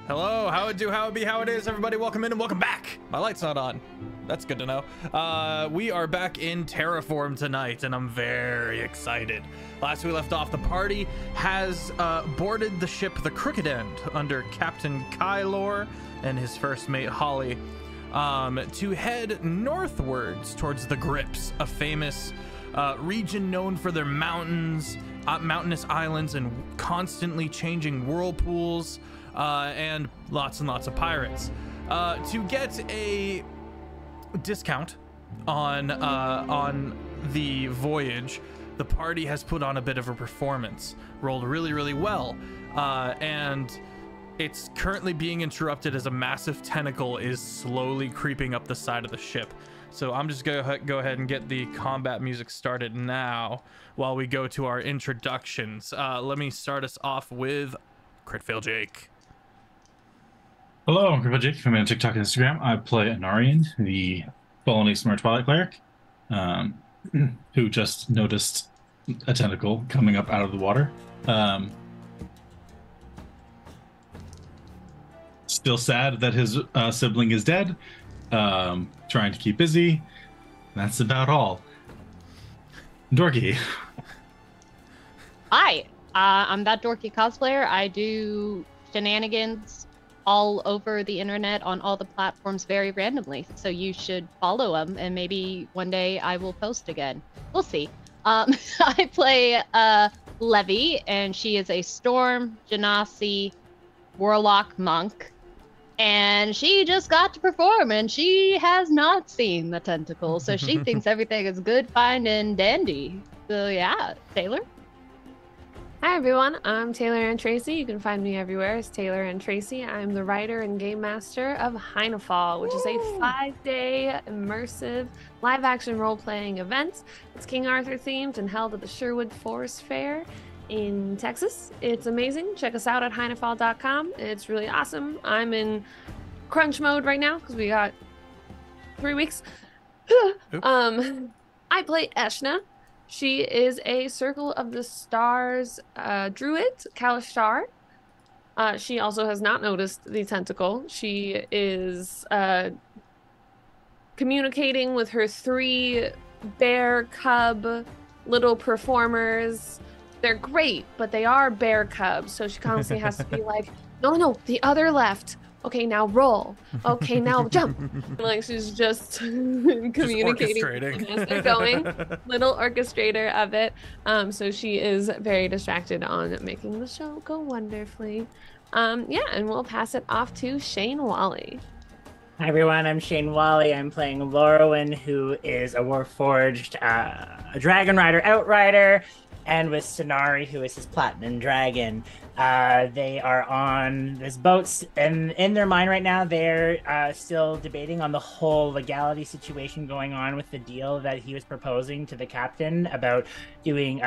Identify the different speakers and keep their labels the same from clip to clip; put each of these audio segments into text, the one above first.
Speaker 1: Hello, how it do, how it be, how it is, everybody. Welcome in and welcome back. My light's not on. That's good to know. We are back in Terraform tonight, and I'm very excited. Last we left off, the party has boarded the ship the Crooked End under Captain Kylor and his first mate Whalley to head northwards towards the Grips, a famous region known for their mountains, mountainous islands, and constantly changing whirlpools. And lots of pirates. To get a discount on the voyage, the party has put on a bit of a performance, rolled really well, and it's currently being interrupted as a massive tentacle is slowly creeping up the side of the ship. So I'm just gonna go ahead and get the combat music started now while we go to our introductions. Let me start us off with Critfail Jake.
Speaker 2: Hello, I'm Critfail Jake from TikTok and Instagram. I play Anarian, the Whalley Smart Twilight cleric, who just noticed a tentacle coming up out of the water. Still sad that his sibling is dead. Trying to keep busy. That's about all. Dorky.
Speaker 3: Hi, I'm that dorky cosplayer. I do shenanigans all over the internet on all the platforms very randomly, so you should follow them, and maybe one day I will post again. We'll see. I play Levy, and she is a Storm Genasi Warlock Monk, and she just got to perform, and she has not seen the tentacle, so she thinks everything is good, fine, and dandy. So yeah, Taylor?
Speaker 4: Hi everyone, I'm Taylor and Tracy. You can find me everywhere as Taylor and Tracy. I'm the writer and game master of Heinefall, which is a 5-day immersive live-action role-playing event. It's King Arthur themed and held at the Sherwood Forest Fair in Texas. It's amazing. Check us out at heinefall.com. It's really awesome. I'm in crunch mode right now because we got 3 weeks. I play Eshna. She is a Circle of the Stars druid, Kalishtar. She also has not noticed the tentacle. She is communicating with her 3 bear cub little performers. They're great, but they are bear cubs, so she constantly has to be like, no, the other left. Okay, now roll. Okay, now jump. Like, she's just communicating as they're going. Little orchestrator of it. So she is very distracted on making the show go wonderfully. Yeah, and we'll pass it off to Shane Whalley.
Speaker 5: Hi everyone, I'm Shane Whalley. I'm playing Lorwyn, who is a Warforged a Dragon Rider Outrider, and with Sonari, who is his Platinum Dragon. They are on this boat, and in their mind right now, they're still debating on the whole legality situation going on with the deal that he was proposing to the captain about doing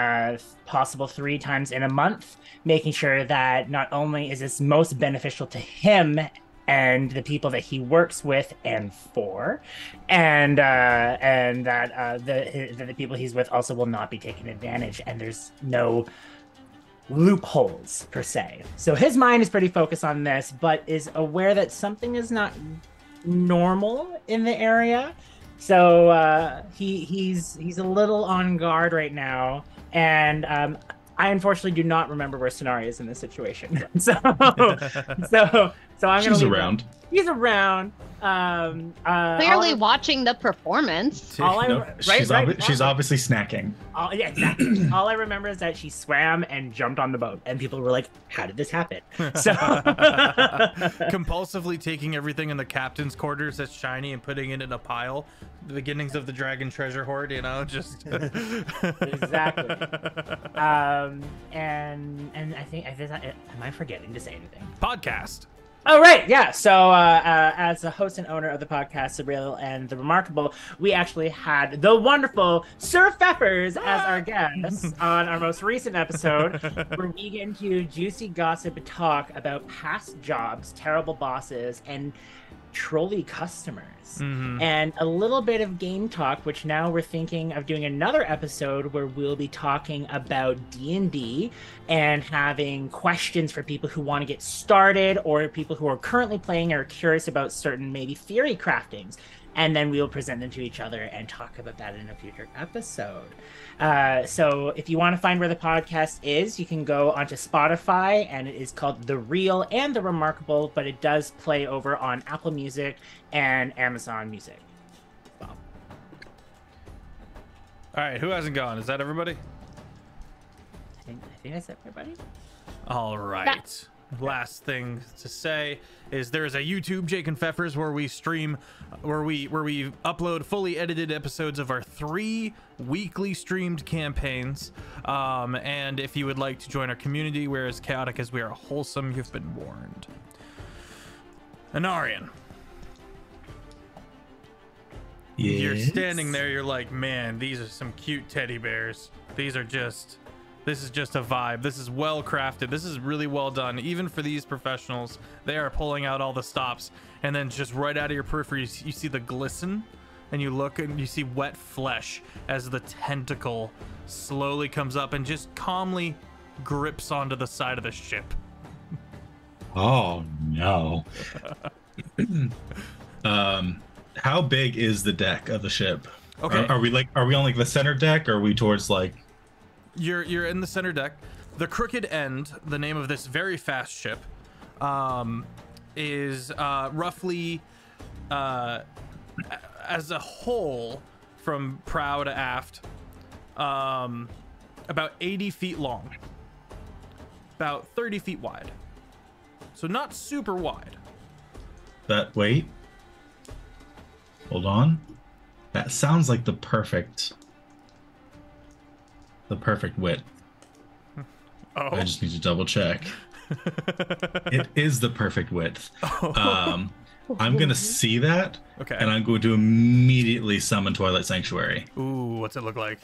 Speaker 5: possible 3 times in a month, making sure that not only is this most beneficial to him and the people that he works with and for, and that the people he's with also will not be taken advantage, and there's no loopholes per se. So his mind is pretty focused on this, but is aware that something is not normal in the area. So he's a little on guard right now, and I unfortunately do not remember where Sonari is in this situation. So I'm
Speaker 2: She's around.
Speaker 5: He's around.
Speaker 3: Clearly watching the performance.
Speaker 2: She's obviously snacking.
Speaker 5: Yeah, exactly. All I remember is that she swam and jumped on the boat, and people were like, "How did this happen?" So
Speaker 1: compulsively taking everything in the captain's quarters that's shiny and putting it in a pile. The beginnings of the dragon treasure hoard, you know, just
Speaker 5: exactly. And I think am I forgetting to say anything?
Speaker 1: Podcast.
Speaker 5: Oh, right. Yeah. So as the host and owner of the podcast, The Real and the Remarkable, we actually had the wonderful Sir Feffers as our guest on our most recent episode, where we get into juicy gossip talk about past jobs, terrible bosses, and trolley customers. And a little bit of game talk, which now we're thinking of doing another episode where we'll be talking about D&D and having questions for people who want to get started or people who are currently playing or are curious about certain maybe theory craftings. And then we'll present them to each other and talk about that in a future episode. So if you want to find where the podcast is, you can go onto Spotify, and it is called The Real and The Remarkable, but it does play over on Apple Music and Amazon Music. Well.
Speaker 1: All right, who hasn't gone? Is that everybody?
Speaker 5: I think that's everybody.
Speaker 1: All right. Last thing to say is there is a YouTube, Jake and Feffers, where we stream, where we upload fully edited episodes of our 3 weekly streamed campaigns. And if you would like to join our community, we're as chaotic as we are wholesome, you've been warned. Anarian.
Speaker 2: Yes.
Speaker 1: You're standing there, you're like, man, these are some cute teddy bears. This is just a vibe. This is well crafted. This is really well done. Even for these professionals, they are pulling out all the stops, and then just right out of your periphery, you see the glisten, and you look and you see wet flesh as the tentacle slowly comes up and just calmly grips onto the side of the ship.
Speaker 2: Oh no. How big is the deck of the ship?
Speaker 1: Okay.
Speaker 2: Are we on like the center deck, or are we towards like?
Speaker 1: You're in the center deck. The Crooked End, the name of this very fast ship, is roughly as a whole from prow to aft, about 80 feet long, about 30 feet wide. So not super wide.
Speaker 2: Wait. Hold on. That sounds like the perfect width.
Speaker 1: Oh.
Speaker 2: I just need to double check. It is the perfect width.
Speaker 1: Oh.
Speaker 2: I'm gonna see that,
Speaker 1: Okay.
Speaker 2: and I'm going to immediately summon Twilight Sanctuary.
Speaker 1: Ooh, what's it look like?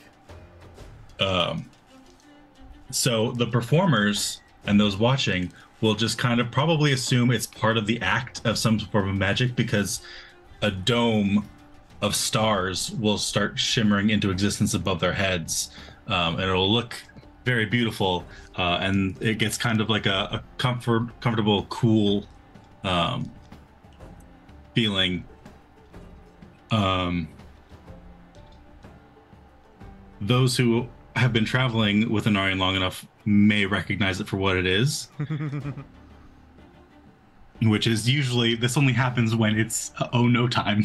Speaker 2: So the performers and those watching will just kind of probably assume it's part of the act of some form of magic, because a dome of stars will start shimmering into existence above their heads, and it'll look very beautiful, and it gets kind of like a comfortable, cool feeling. Those who have been traveling with Anarian long enough may recognize it for what it is. Which is usually, this only happens when it's oh no time.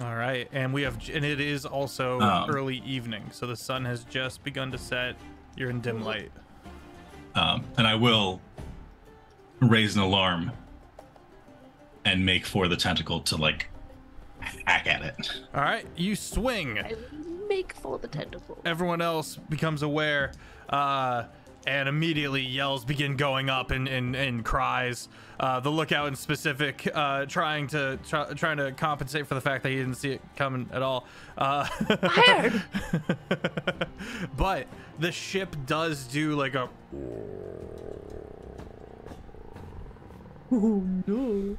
Speaker 1: All right, and it is also early evening, so the sun has just begun to set. You're in dim light.
Speaker 2: And I will raise an alarm and make for the tentacle to like hack at it.
Speaker 1: All right, you swing.
Speaker 4: I make for the tentacle.
Speaker 1: Everyone else becomes aware, and immediately yells begin going up and cries. The lookout in specific, trying to compensate for the fact that he didn't see it coming at all.
Speaker 4: Fired.
Speaker 1: But the ship does do like a.
Speaker 4: Oh no.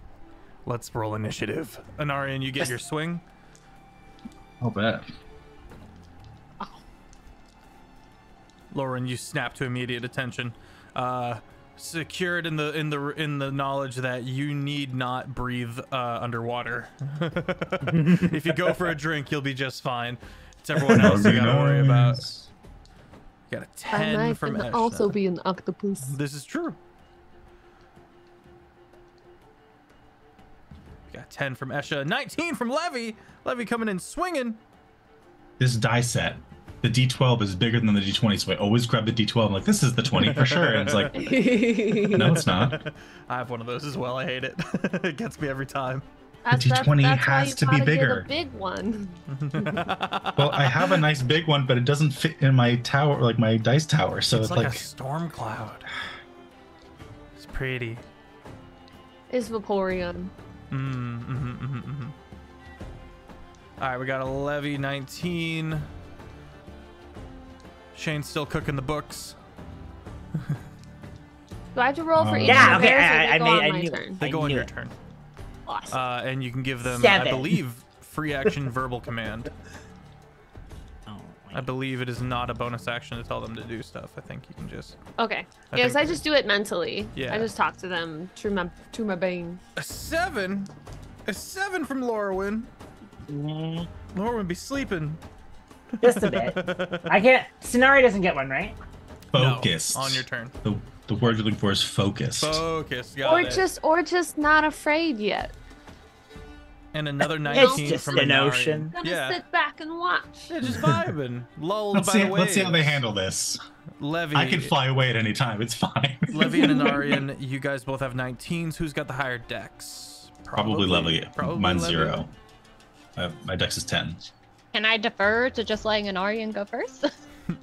Speaker 1: Let's roll initiative. Anarian, you get your swing.
Speaker 2: I'll bet.
Speaker 1: Lauren, you snap to immediate attention. Secured in the knowledge that you need not breathe underwater. If you go for a drink, you'll be just fine. It's everyone else you gotta worry about. You got a 10 from Esha.
Speaker 4: Also be an octopus.
Speaker 1: This is true. You got 10 from Esha, 19 from Levy. Levy coming in swinging.
Speaker 2: This die set, the D12 is bigger than the D20, so I always grab the D12. I'm like, this is the 20 for sure. And it's like, no, it's not.
Speaker 1: I have one of those as well. I hate it. It gets me every time.
Speaker 2: The D20 has to be bigger.
Speaker 4: A big one.
Speaker 2: Well, I have a nice big one, but it doesn't fit in my tower, like my dice tower. So
Speaker 1: it's like a storm cloud. It's pretty.
Speaker 4: It's Vaporeon.
Speaker 1: All right, we got a Levy 19. Shane's still cooking the books.
Speaker 4: Do I have to roll for each
Speaker 5: Yeah,
Speaker 4: of
Speaker 5: okay,
Speaker 4: theirs, or
Speaker 5: I
Speaker 4: they go on my
Speaker 5: knew it.
Speaker 4: turn?
Speaker 1: They go on
Speaker 5: knew
Speaker 1: your
Speaker 5: it.
Speaker 1: turn.
Speaker 3: Awesome.
Speaker 1: And you can give them,
Speaker 5: 7.
Speaker 1: I believe, free action verbal command.
Speaker 5: Oh,
Speaker 1: I believe it is not a bonus action to tell them to do stuff. I think you can just.
Speaker 4: Okay.
Speaker 1: I
Speaker 4: Yes,
Speaker 1: think
Speaker 4: I just do it mentally.
Speaker 1: Yeah.
Speaker 4: I just talk to them through my brain.
Speaker 1: A 7? A 7 from Lorwyn. Lorwyn be sleeping.
Speaker 5: Just a bit. I can't. Sonari doesn't get one, right?
Speaker 2: Focused.
Speaker 1: No, on your turn.
Speaker 2: The word you're looking for is focused.
Speaker 1: Focus. Got it.
Speaker 4: Or just not afraid yet.
Speaker 1: And another 19
Speaker 5: It's just
Speaker 1: from
Speaker 5: an
Speaker 1: Inari.
Speaker 5: ocean.
Speaker 4: Gonna
Speaker 1: Yeah.
Speaker 4: sit back and watch.
Speaker 1: Yeah, just vibing. Lulled
Speaker 2: Let's
Speaker 1: by
Speaker 2: see,
Speaker 1: the waves.
Speaker 2: let's see how they handle this.
Speaker 1: Levy.
Speaker 2: I can fly away at any time. It's fine.
Speaker 1: Levy and Inarian, you guys both have 19s. Who's got the higher dex?
Speaker 2: Probably Levy. Mine's
Speaker 1: Levy.
Speaker 2: 0. My dex is 10.
Speaker 3: Can I defer to just letting Anarian go first?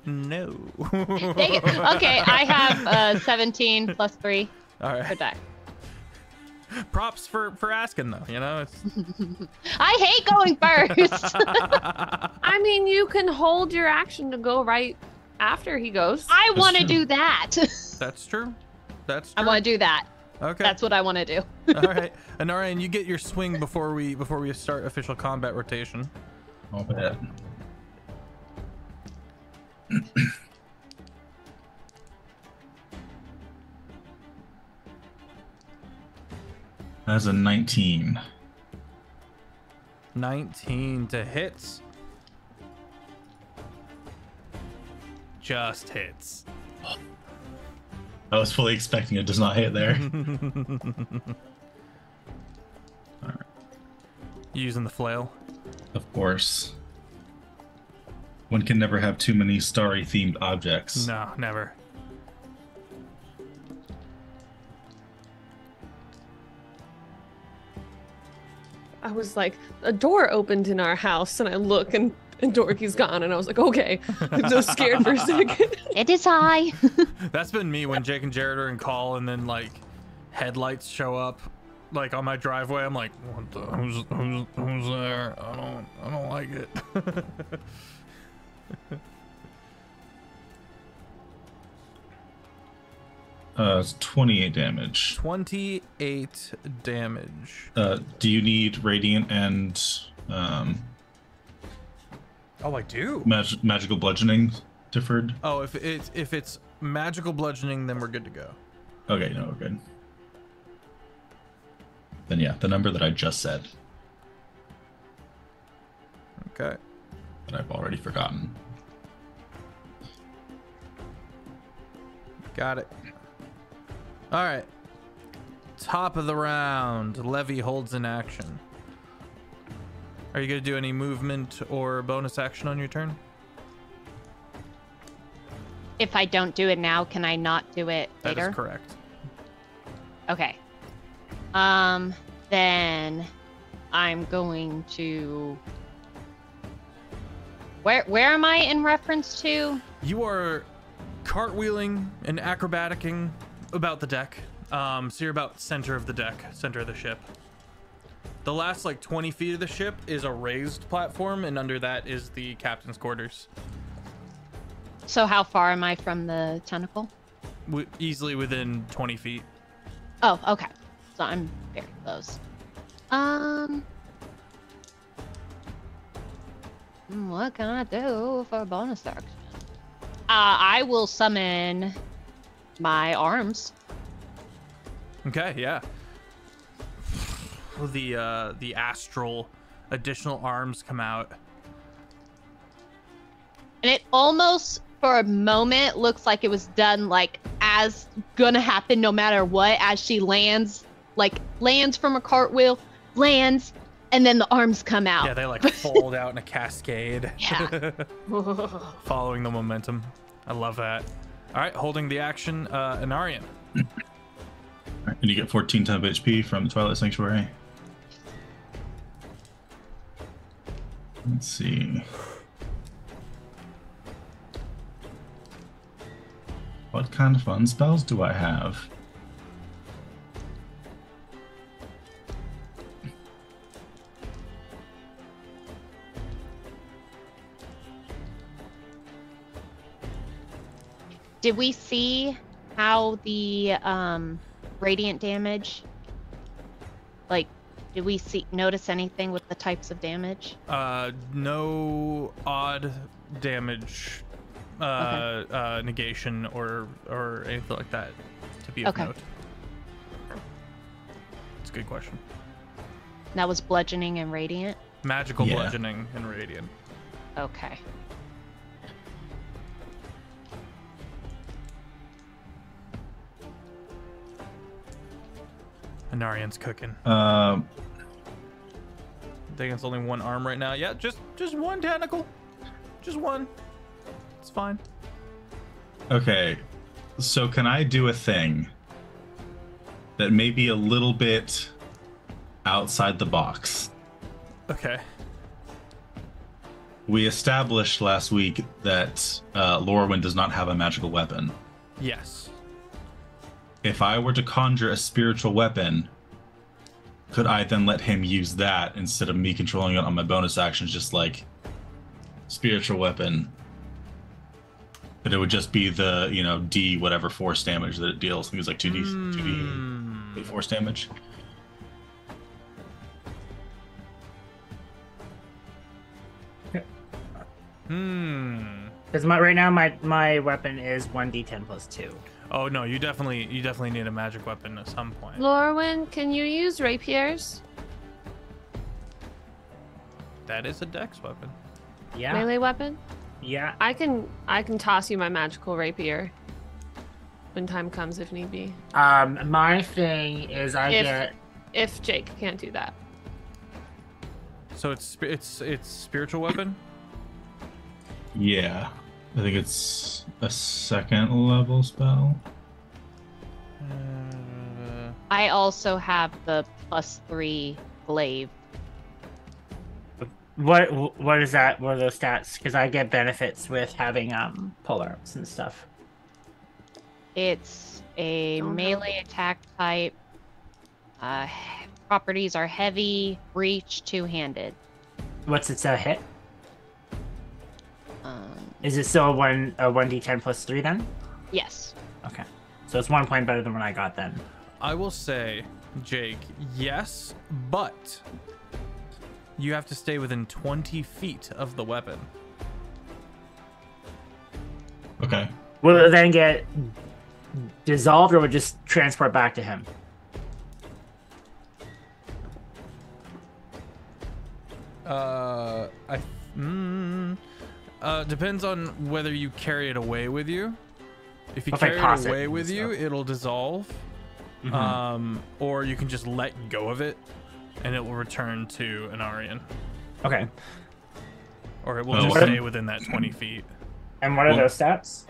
Speaker 1: No.
Speaker 3: Dang it. Okay, I have 17 plus 3
Speaker 1: All
Speaker 3: for
Speaker 1: right.
Speaker 3: deck.
Speaker 1: Props for asking though. You know, it's.
Speaker 3: I hate going first.
Speaker 4: I mean, you can hold your action to go right after he goes.
Speaker 3: I want to
Speaker 2: true.
Speaker 3: do that.
Speaker 1: That's true. That's true.
Speaker 3: I want to do that.
Speaker 1: Okay.
Speaker 3: That's what I want to do.
Speaker 1: All right. Anarian, you get your swing before we start official combat rotation.
Speaker 2: I'll bet. That's a 19.
Speaker 1: 19 to hit. Just hits.
Speaker 2: I was fully expecting it does not hit there.
Speaker 1: Using the flail.
Speaker 2: Of course. One can never have too many starry themed objects.
Speaker 1: No, never.
Speaker 4: I was like, a door opened in our house, and I look, and Dorky's gone, and I was like, okay. I'm so scared for a second.
Speaker 3: It is I.
Speaker 1: That's been me when Jake and Jared are in call and then like headlights show up like on my driveway. I'm like, what the who's there? I don't like it.
Speaker 2: It's 28 damage.
Speaker 1: 28 damage.
Speaker 2: Do you need radiant and
Speaker 1: Oh, I do.
Speaker 2: magical bludgeoning deferred?
Speaker 1: Oh, if it's magical bludgeoning, then we're good to go.
Speaker 2: Okay, no, we're good. Then yeah, the number that I just said
Speaker 1: Okay.
Speaker 2: that I've already forgotten.
Speaker 1: Got it. All right. Top of the round. Levy holds an action. Are you going to do any movement or bonus action on your turn?
Speaker 3: If I don't do it now, can I not do it
Speaker 1: That
Speaker 3: later?
Speaker 1: is correct.
Speaker 3: Okay. Then I'm going to. Where am I in reference to?
Speaker 1: You are cartwheeling and acrobaticking about the deck. So you're about center of the deck, center of the ship. The last like 20 feet of the ship is a raised platform, and under that is the captain's quarters.
Speaker 3: So how far am I from the tentacle?
Speaker 1: Easily within 20 feet.
Speaker 3: Oh, okay. So I'm very close. What can I do for a bonus action? I will summon my arms.
Speaker 1: Okay, yeah. The astral additional arms come out.
Speaker 3: And it almost, for a moment, looks like it was done like as gonna happen no matter what, as she lands from a cartwheel, lands, and then the arms come out.
Speaker 1: Yeah, they like fold out in a cascade.
Speaker 3: Yeah.
Speaker 1: Following the momentum. I love that. All right, holding the action, Anarian.
Speaker 2: Alright, and you get 14 temp HP from the Twilight Sanctuary. Let's see. What kind of fun spells do I have?
Speaker 3: Did we see how the radiant damage like Do we notice anything with the types of damage?
Speaker 1: No odd damage, negation or anything like that to be of note. It's a good question.
Speaker 3: That was bludgeoning and radiant?
Speaker 1: Magical bludgeoning and radiant.
Speaker 3: Okay.
Speaker 1: Anarian's cooking. I think it's only one arm right now. Yeah, just one tentacle. Just one. It's fine.
Speaker 2: Okay. So can I do a thing that may be a little bit outside the box?
Speaker 1: Okay.
Speaker 2: We established last week that Lorwyn does not have a magical weapon.
Speaker 1: Yes.
Speaker 2: If I were to conjure a spiritual weapon, could I then let him use that instead of me controlling it on my bonus actions, just like spiritual weapon? But it would just be the, D whatever force damage that it deals. I think it was like 2D force damage.
Speaker 5: Because right now my weapon is 1d10 plus 2.
Speaker 1: Oh no, you definitely need a magic weapon at some point.
Speaker 4: Lorwyn, can you use rapiers?
Speaker 1: That is a dex weapon.
Speaker 5: Yeah.
Speaker 4: Melee weapon?
Speaker 5: Yeah.
Speaker 4: I can toss you my magical rapier when time comes if need be.
Speaker 5: My thing is
Speaker 4: if Jake can't do that.
Speaker 1: So it's spiritual weapon?
Speaker 2: Yeah. I think it's a second level spell.
Speaker 3: I also have the +3 glaive.
Speaker 5: What is that? What are those stats? Because I get benefits with having pull-ups and stuff.
Speaker 3: It's a melee attack type. Properties are heavy, reach, two-handed.
Speaker 5: What's its hit? Is it still a 1d10 plus 3 then?
Speaker 3: Yes.
Speaker 5: Okay. So it's 1 point better than what I got then.
Speaker 1: I will say, Jake, yes, but you have to stay within 20 feet of the weapon.
Speaker 2: Okay.
Speaker 5: Will it then get dissolved or will it just transport back to him?
Speaker 1: Depends on whether you carry it away with you. If you
Speaker 5: If I
Speaker 1: carry
Speaker 5: toss
Speaker 1: it
Speaker 5: it
Speaker 1: away
Speaker 5: and
Speaker 1: with you,
Speaker 5: stuff.
Speaker 1: it'll dissolve. Or you can just let go of it, and it will return to Anarian.
Speaker 5: Okay.
Speaker 1: Or it will just stay within that 20 feet.
Speaker 5: And what are those stats?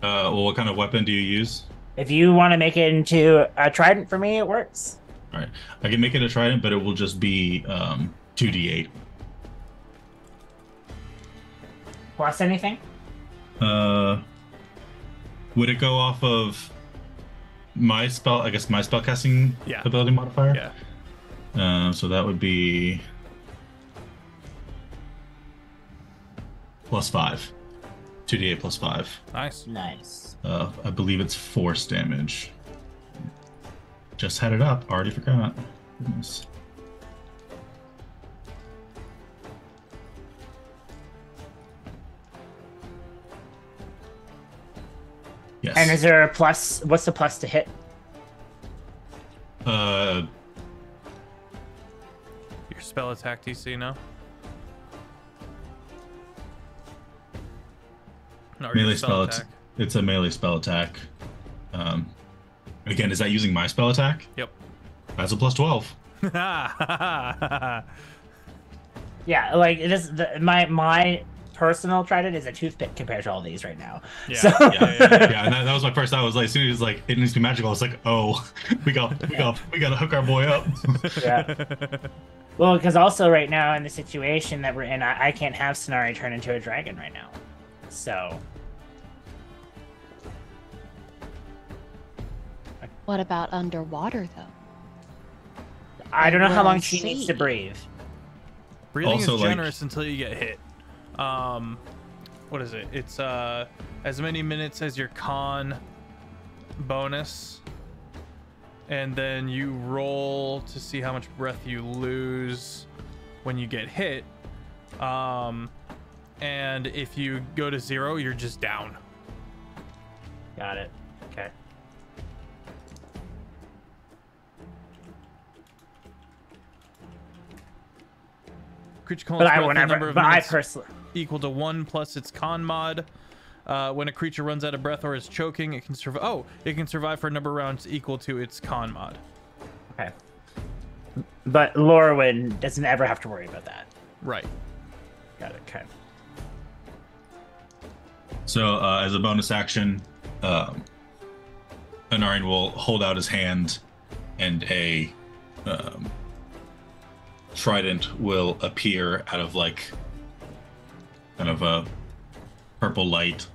Speaker 2: Well, what kind of weapon do you use?
Speaker 5: If you want to make it into a trident for me, it works.
Speaker 2: All right. I can make it a trident, but it will just be 2d8.
Speaker 5: Plus anything?
Speaker 2: Would it go off of my spell? I guess my spellcasting ability modifier.
Speaker 1: Yeah.
Speaker 2: So that would be +5. 2d8 plus 5.
Speaker 1: Nice.
Speaker 5: Nice.
Speaker 2: I believe it's force damage. Just had it up. Already forgot. Goodness. Yes.
Speaker 5: And is there a plus? What's the plus to hit?
Speaker 1: Your spell attack DC now? No, or your
Speaker 2: Melee spell attack. It's a melee spell attack. Again, is that using my spell attack?
Speaker 1: Yep.
Speaker 2: That's a +12.
Speaker 5: Yeah, like it is. My personal trident is a toothpick compared to all these right now.
Speaker 1: Yeah.
Speaker 5: So...
Speaker 2: Yeah. And that was my first thought. Was like, as soon as it was like, it needs to be magical. I was like, oh, we gotta hook our boy up.
Speaker 5: Yeah. Well, because also right now in the situation that we're in, I can't have Sonari turn into a dragon right now. So.
Speaker 3: What about underwater, though?
Speaker 5: I don't know how long she
Speaker 3: Sea.
Speaker 5: needs to breathe.
Speaker 1: Breathing
Speaker 2: Also,
Speaker 1: is
Speaker 2: like-
Speaker 1: generous until you get hit. What is it? It's as many minutes as your con bonus, and then you roll to see how much breath you lose when you get hit. And if you go to 0, you're just down.
Speaker 5: Got it. Okay.
Speaker 1: Creature
Speaker 5: But
Speaker 1: calls
Speaker 5: I
Speaker 1: breath
Speaker 5: will
Speaker 1: the
Speaker 5: never.
Speaker 1: number of
Speaker 5: But I
Speaker 1: minutes
Speaker 5: personally.
Speaker 1: equal to 1 plus its con mod. When a creature runs out of breath or is choking, it can survive. Oh, it can survive for a number of rounds equal to its con mod.
Speaker 5: Okay. But Lorwyn doesn't ever have to worry about that.
Speaker 1: Right.
Speaker 5: Got it. Okay.
Speaker 2: So as a bonus action, Anarian will hold out his hand, and a trident will appear out of like kind of a purple light.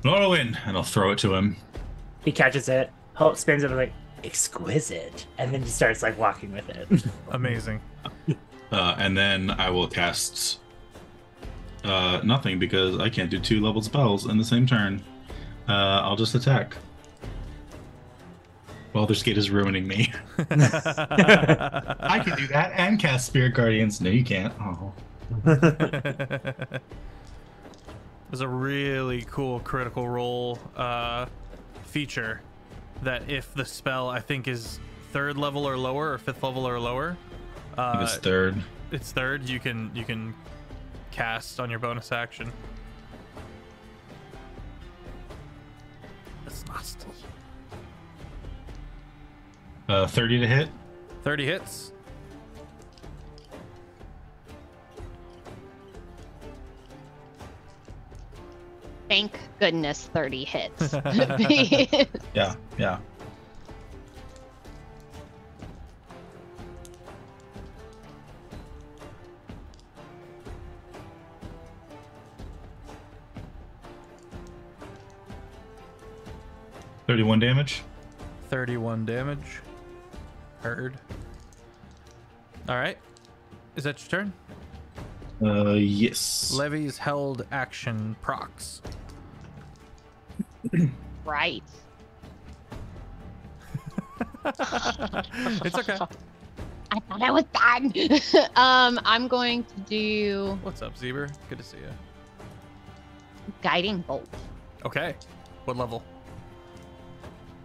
Speaker 2: Norwin, and I'll throw it to him.
Speaker 5: He catches it, spins it, like exquisite, and then he starts like walking with it.
Speaker 1: Amazing.
Speaker 2: And then I will cast nothing because I can't do 2 level spells in the same turn. I'll just attack. Baldur's Gate is ruining me. I can do that and cast Spirit Guardians. No, you can't. Oh.
Speaker 1: There's a really cool critical role feature that if the spell I think is 3rd level or lower or 5th level or lower,
Speaker 2: I think it's 3rd.
Speaker 1: It's 3rd. You can cast on your bonus action. That's nasty.
Speaker 2: 30 to hit.
Speaker 1: 30 hits.
Speaker 3: Thank goodness 30 hits.
Speaker 2: Yeah, yeah. $31 damage.
Speaker 1: 31 damage. Heard. All right. Is that your turn?
Speaker 2: Yes.
Speaker 1: Levy's held action procs.
Speaker 3: Right.
Speaker 1: It's okay.
Speaker 3: I thought I was done. I'm going to do
Speaker 1: What's up, Zeber? Good to see you.
Speaker 3: Guiding Bolt.
Speaker 1: Okay. What level?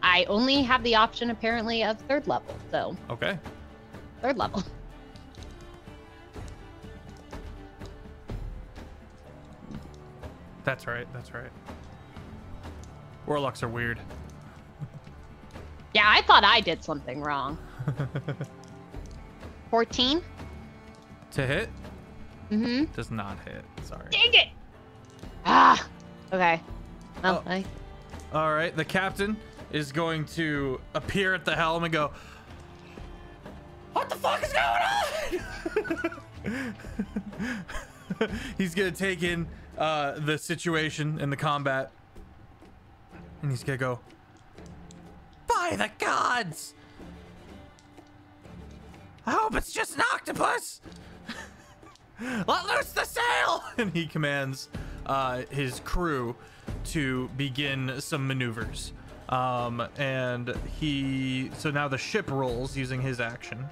Speaker 3: I only have the option apparently of 3rd level, so
Speaker 1: Okay.
Speaker 3: 3rd level.
Speaker 1: That's right. That's right. Warlocks are weird.
Speaker 3: Yeah, I thought I did something wrong. 14?
Speaker 1: To hit?
Speaker 3: Mm-hmm.
Speaker 1: Does not hit. Sorry.
Speaker 3: Dang it! Ah! Okay. Well,
Speaker 1: Oh. All right. The captain is going to appear at the helm and go, "What the fuck is going on?" He's going to take in the situation and the combat. And he's going to go, "By the gods! I hope it's just an octopus! Let loose the sail!" And he commands his crew to begin some maneuvers. And so now the ship rolls using his action.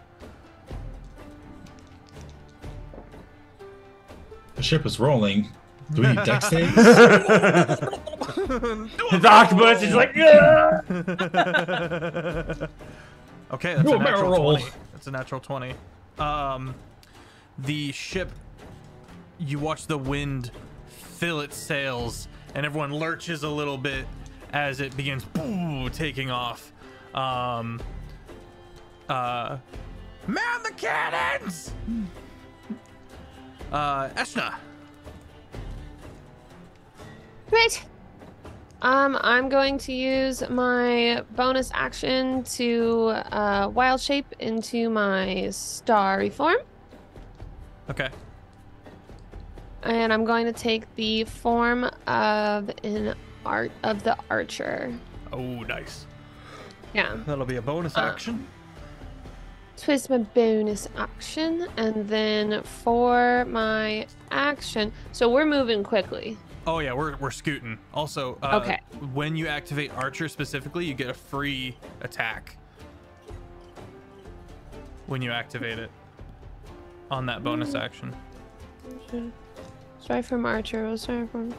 Speaker 2: The ship is rolling. Do we need deck saves?
Speaker 5: The octopus is like, yeah!
Speaker 1: Okay, that's
Speaker 2: Do
Speaker 1: a
Speaker 2: a barrel
Speaker 1: natural
Speaker 2: roll.
Speaker 1: 20. That's a natural 20. The ship, you watch the wind fill its sails, and everyone lurches a little bit as it begins taking off. Man the cannons! Eshna.
Speaker 4: Great. I'm going to use my bonus action to wild shape into my starry form,
Speaker 1: Okay.
Speaker 4: and I'm going to take the form of the archer.
Speaker 1: Oh, nice.
Speaker 4: Yeah.
Speaker 1: That'll be a bonus action.
Speaker 4: Twist my bonus action, and then for my action, so we're moving quickly.
Speaker 1: Oh yeah, we're scooting. Also,
Speaker 4: Okay.
Speaker 1: when you activate Archer specifically, you get a free attack when you activate it on that bonus action.
Speaker 4: Strike from Archer. We'll start from.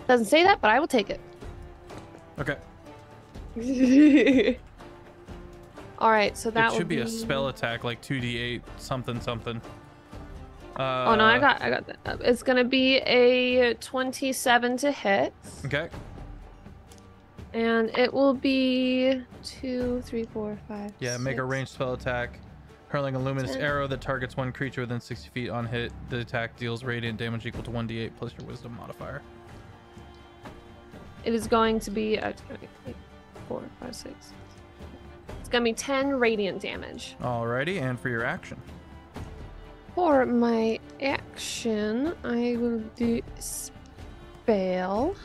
Speaker 4: Doesn't say that, but I will take it.
Speaker 1: Okay.
Speaker 4: All right, so that
Speaker 1: It should
Speaker 4: would
Speaker 1: be a spell attack, like 2d8 something something.
Speaker 4: Oh no, I got that. It's gonna be a 27 to hit.
Speaker 1: Okay.
Speaker 4: And it will be 2, 3, 4, 5.
Speaker 1: Yeah, make a
Speaker 4: 6.
Speaker 1: ranged spell attack. Hurling a luminous
Speaker 4: 10.
Speaker 1: arrow that targets one creature within 60 feet on hit. The attack deals radiant damage equal to 1d8 plus your wisdom modifier.
Speaker 4: It is going to be 4, 5, 6. It's gonna be 10 radiant damage.
Speaker 1: Alrighty, and for your action.
Speaker 4: For my action, I will do spell.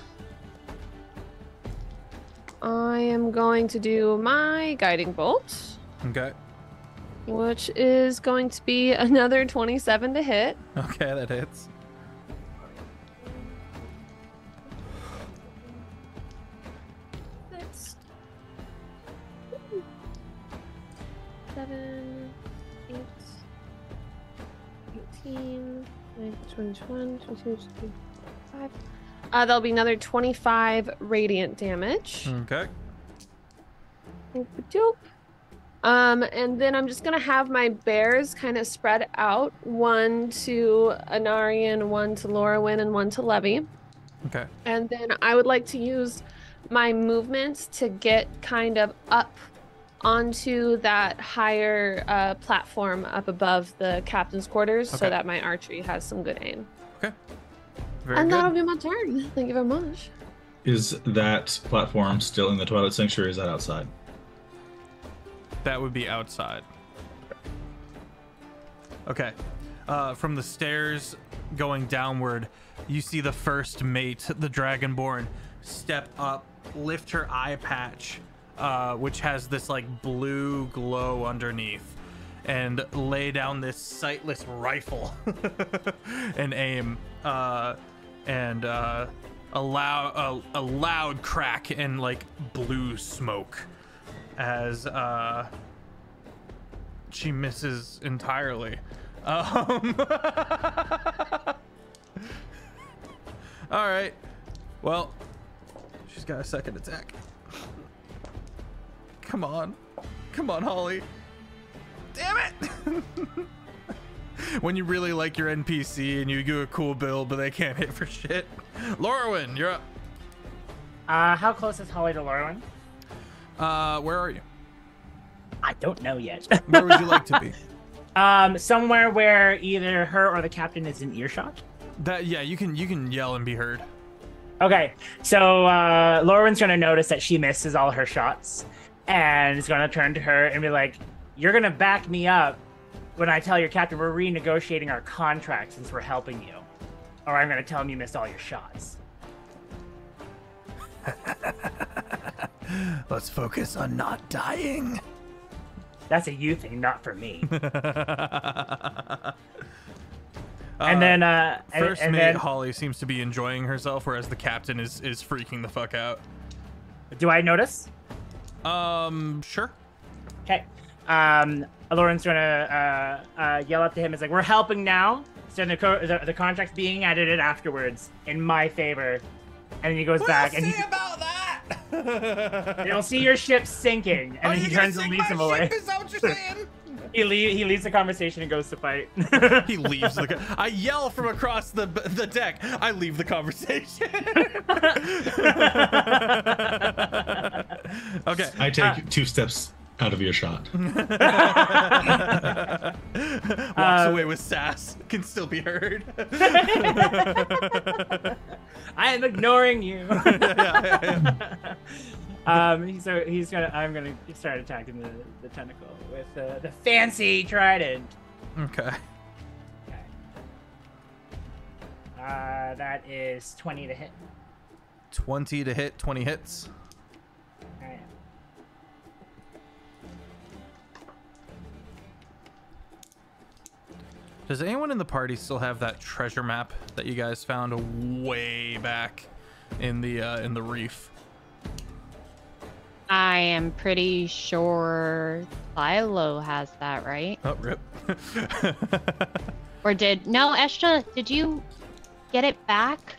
Speaker 4: I am going to do my guiding bolt,
Speaker 1: Okay.
Speaker 4: which is going to be another 27 to hit.
Speaker 1: Okay, that hits.
Speaker 4: That's 7, 8, 18, 19, 20, 21, 22, 25. That'll be another 25 radiant damage.
Speaker 1: Okay.
Speaker 4: Oop-a-doop. And then I'm just gonna have my bears kind of spread out, one to Anarian, one to Lorwyn, and one to Levy.
Speaker 1: Okay.
Speaker 4: And then I would like to use my movement to get kind of up onto that higher platform up above the captain's quarters, so
Speaker 1: Okay.
Speaker 4: that my archery has some good aim.
Speaker 1: Okay. Very
Speaker 4: And
Speaker 1: good.
Speaker 4: that'll be my turn. Thank you very much.
Speaker 2: Is that platform still in the Twilight Sanctuary, or is that outside?
Speaker 1: That would be outside. Okay. From the stairs going downward, you see the first mate, the Dragonborn, step up, lift her eye patch, which has this like blue glow underneath, and lay down this sightless rifle and aim, and a loud crack and like blue smoke as she misses entirely. All right, well, she's got a second attack. Come on, Whalley. Damn it. When you really like your NPC and you do a cool build but they can't hit for shit. Lorwyn, you're up.
Speaker 5: How close is Holly to Lorwyn?
Speaker 1: Where are you?
Speaker 5: I don't know yet.
Speaker 1: Where would you like to be?
Speaker 5: Somewhere where either her or the captain is in earshot.
Speaker 1: That, yeah, you can yell and be heard.
Speaker 5: Okay, so Lorwyn's gonna notice that she misses all her shots, and is gonna turn to her and be like, "You're gonna back me up when I tell your captain we're renegotiating our contract since we're helping you, or I'm gonna tell him you missed all your shots."
Speaker 1: Let's focus on not dying.
Speaker 5: That's a you thing, not for me. And then,
Speaker 1: First
Speaker 5: and
Speaker 1: mate
Speaker 5: then,
Speaker 1: Holly seems to be enjoying herself, whereas the captain is freaking the fuck out.
Speaker 5: do I notice?
Speaker 1: Sure.
Speaker 5: Okay. Lauren's gonna yell up to him. It's like, we're helping now. So the contract's being edited afterwards in my favor. And then he goes back and
Speaker 1: about that.
Speaker 5: you'll see your ship sinking. And then he turns and leaves him away.
Speaker 1: Is that what you're saying?
Speaker 5: He leaves the conversation and goes to fight.
Speaker 1: He leaves the. I yell from across the deck. I leave the conversation. Okay.
Speaker 2: I take 2 steps out of earshot.
Speaker 1: Walks away with sass. Can still be heard.
Speaker 5: I am ignoring you.
Speaker 1: Yeah.
Speaker 5: I'm gonna start attacking the tentacle with the fancy trident.
Speaker 1: Okay.
Speaker 5: That is 20 to hit.
Speaker 1: 20 to hit. 20 hits.
Speaker 5: Alright.
Speaker 1: Does anyone in the party still have that treasure map that you guys found way back in the reef?
Speaker 3: I am pretty sure Philo has that, right?
Speaker 1: Oh, rip.
Speaker 3: Or no, Eshta, did you get it back?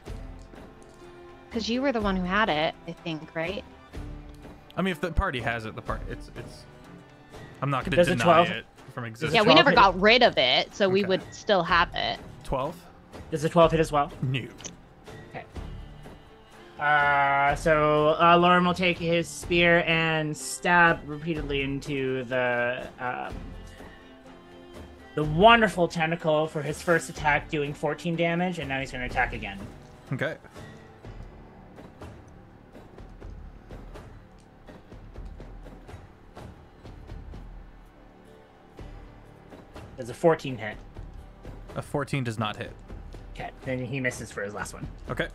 Speaker 3: Because you were the one who had it, I think, right?
Speaker 1: I mean, if the party has it, the party, it's. I'm not going to
Speaker 5: Does it
Speaker 1: deny
Speaker 5: 12?
Speaker 1: it from existing.
Speaker 3: Yeah, we
Speaker 5: 12
Speaker 3: never
Speaker 5: hit?
Speaker 3: got rid of it, so we
Speaker 1: Okay.
Speaker 3: would still have it.
Speaker 1: 12?
Speaker 5: Does the 12 hit as well?
Speaker 1: No.
Speaker 5: Okay. So Lauren will take his spear and stab repeatedly into the wonderful tentacle for his first attack, doing 14 damage, and now he's going to attack again.
Speaker 1: Okay.
Speaker 5: Does a 14 hit?
Speaker 1: A 14 does not hit.
Speaker 5: Okay, then he misses for his last one.
Speaker 1: Okay.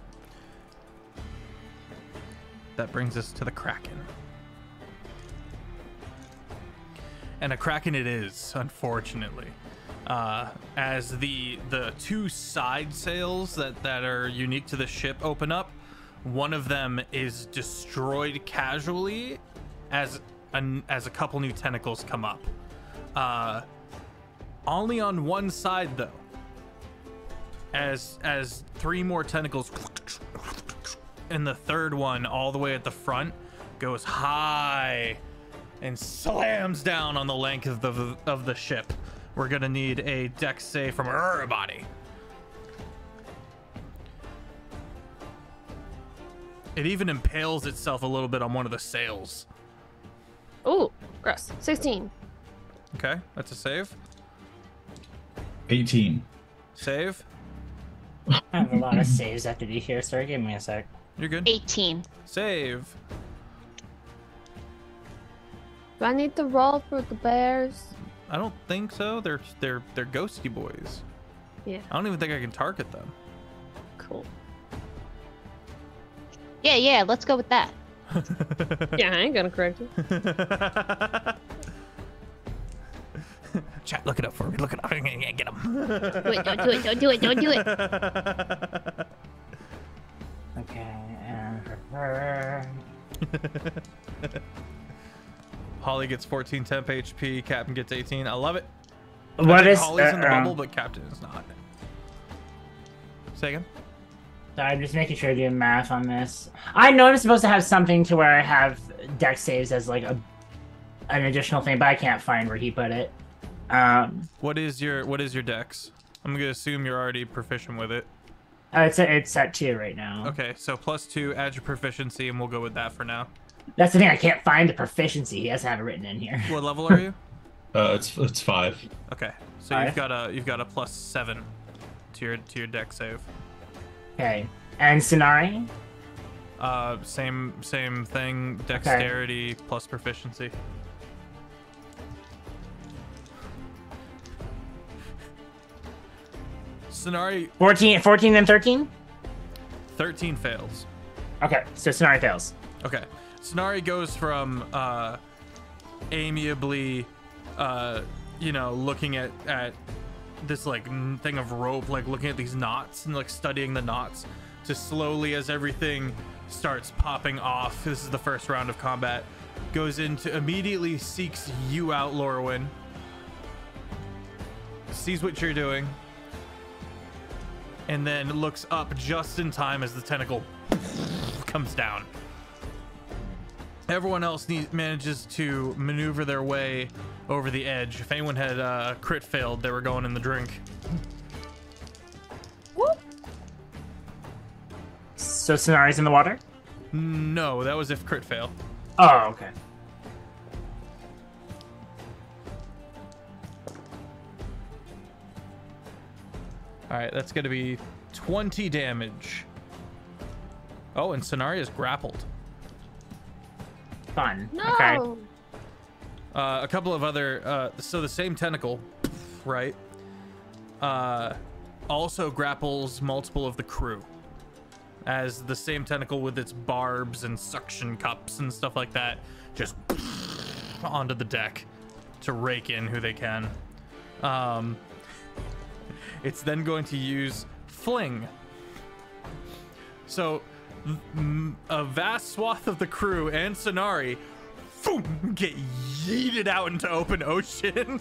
Speaker 1: That brings us to the Kraken. And a Kraken it is, unfortunately. As the two side sails that are unique to the ship open up, one of them is destroyed casually as a couple new tentacles come up. Only on one side though. As three more tentacles, and the third one all the way at the front goes high and slams down on the length of the ship. We're gonna need a dex save from everybody. It even impales itself a little bit on one of the sails.
Speaker 4: Ooh, gross. 16.
Speaker 1: Okay, that's a save.
Speaker 2: 18.
Speaker 1: Save.
Speaker 5: I have a lot of saves I have to do here. Sorry, give me a sec.
Speaker 1: You're good.
Speaker 3: 18.
Speaker 1: Save.
Speaker 4: Do I need to roll for the bears?
Speaker 1: I don't think so. They're ghosty boys.
Speaker 4: Yeah,
Speaker 1: I don't even think I can target them.
Speaker 4: cool.
Speaker 3: Yeah, let's go with that.
Speaker 4: Yeah, I ain't gonna correct you.
Speaker 1: Chat, look it up for me. Look it up. Get him.
Speaker 3: Do it, don't do it, don't do it, don't do it.
Speaker 5: Okay, and for her.
Speaker 1: Holly gets 14 temp HP. Captain gets 18. I love it.
Speaker 5: What is
Speaker 1: Holly's in the bubble, but Captain is not. Say again.
Speaker 5: Sorry, I'm just making sure I do math on this. I know I'm supposed to have something to where I have dex saves as like an additional thing, but I can't find where he put it.
Speaker 1: What is your dex? I'm gonna assume you're already proficient with it.
Speaker 5: It's at 2 right now.
Speaker 1: Okay, so +2, add your proficiency, and we'll go with that for now.
Speaker 5: That's the thing. I can't find the proficiency. He doesn't have it written in here.
Speaker 1: What level are you?
Speaker 2: It's 5.
Speaker 1: Okay, so
Speaker 5: 5?
Speaker 1: you've got a +7 to your dex save.
Speaker 5: Okay, and Sonari.
Speaker 1: Same thing. Dexterity plus proficiency. Sonari
Speaker 5: 14 and 13.
Speaker 1: 13 fails.
Speaker 5: Okay, so Sonari fails.
Speaker 1: Okay, Sonari goes from amiably, looking at this like thing of rope, like looking at these knots and like studying the knots, to slowly, as everything starts popping off. This is the first round of combat. Goes into immediately seeks you out, Lorwyn. Sees what you're doing, and then looks up just in time as the tentacle comes down. Everyone else manages to maneuver their way over the edge. If anyone had crit failed, they were going in the drink.
Speaker 4: Whoop.
Speaker 5: So Sonari's in the water?
Speaker 1: No, that was if crit fail.
Speaker 5: Oh, okay.
Speaker 1: All right, that's going to be 20 damage. Oh, and Sonari is grappled.
Speaker 5: Fun.
Speaker 4: No.
Speaker 5: Okay.
Speaker 1: A couple of other, so the same tentacle, right? Also grapples multiple of the crew, as the same tentacle with its barbs and suction cups and stuff like that just onto the deck to rake in who they can. It's then going to use Fling. So a vast swath of the crew and Sonari get yeeted out into open ocean.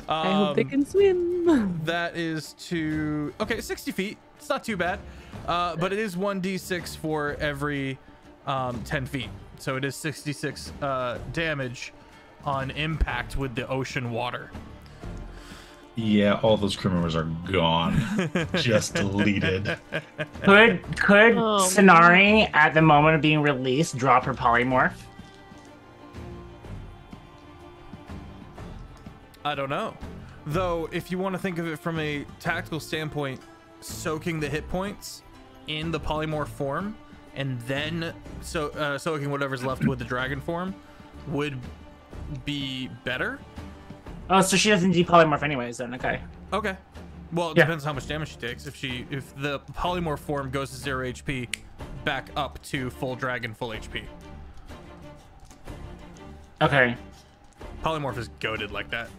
Speaker 4: I hope they can swim.
Speaker 1: That is to 60 feet. It's not too bad, but it is 1d6 for every 10 feet, so it is 66 damage on impact with the ocean water.
Speaker 2: Yeah, all those crew members are gone. Just deleted.
Speaker 5: Could
Speaker 4: Oh,
Speaker 5: Sonari, at the moment of being released, drop her polymorph?
Speaker 1: I don't know, though. If you want to think of it from a tactical standpoint, soaking the hit points in the polymorph form and then soaking whatever's left with the dragon form would be better.
Speaker 5: Oh, so she doesn't depolymorph anyways then, okay.
Speaker 1: Okay. Well, it
Speaker 5: Yeah.
Speaker 1: depends how much damage she takes. If the polymorph form goes to 0 HP, back up to full dragon, full HP.
Speaker 5: Okay.
Speaker 1: Polymorph is goated like that.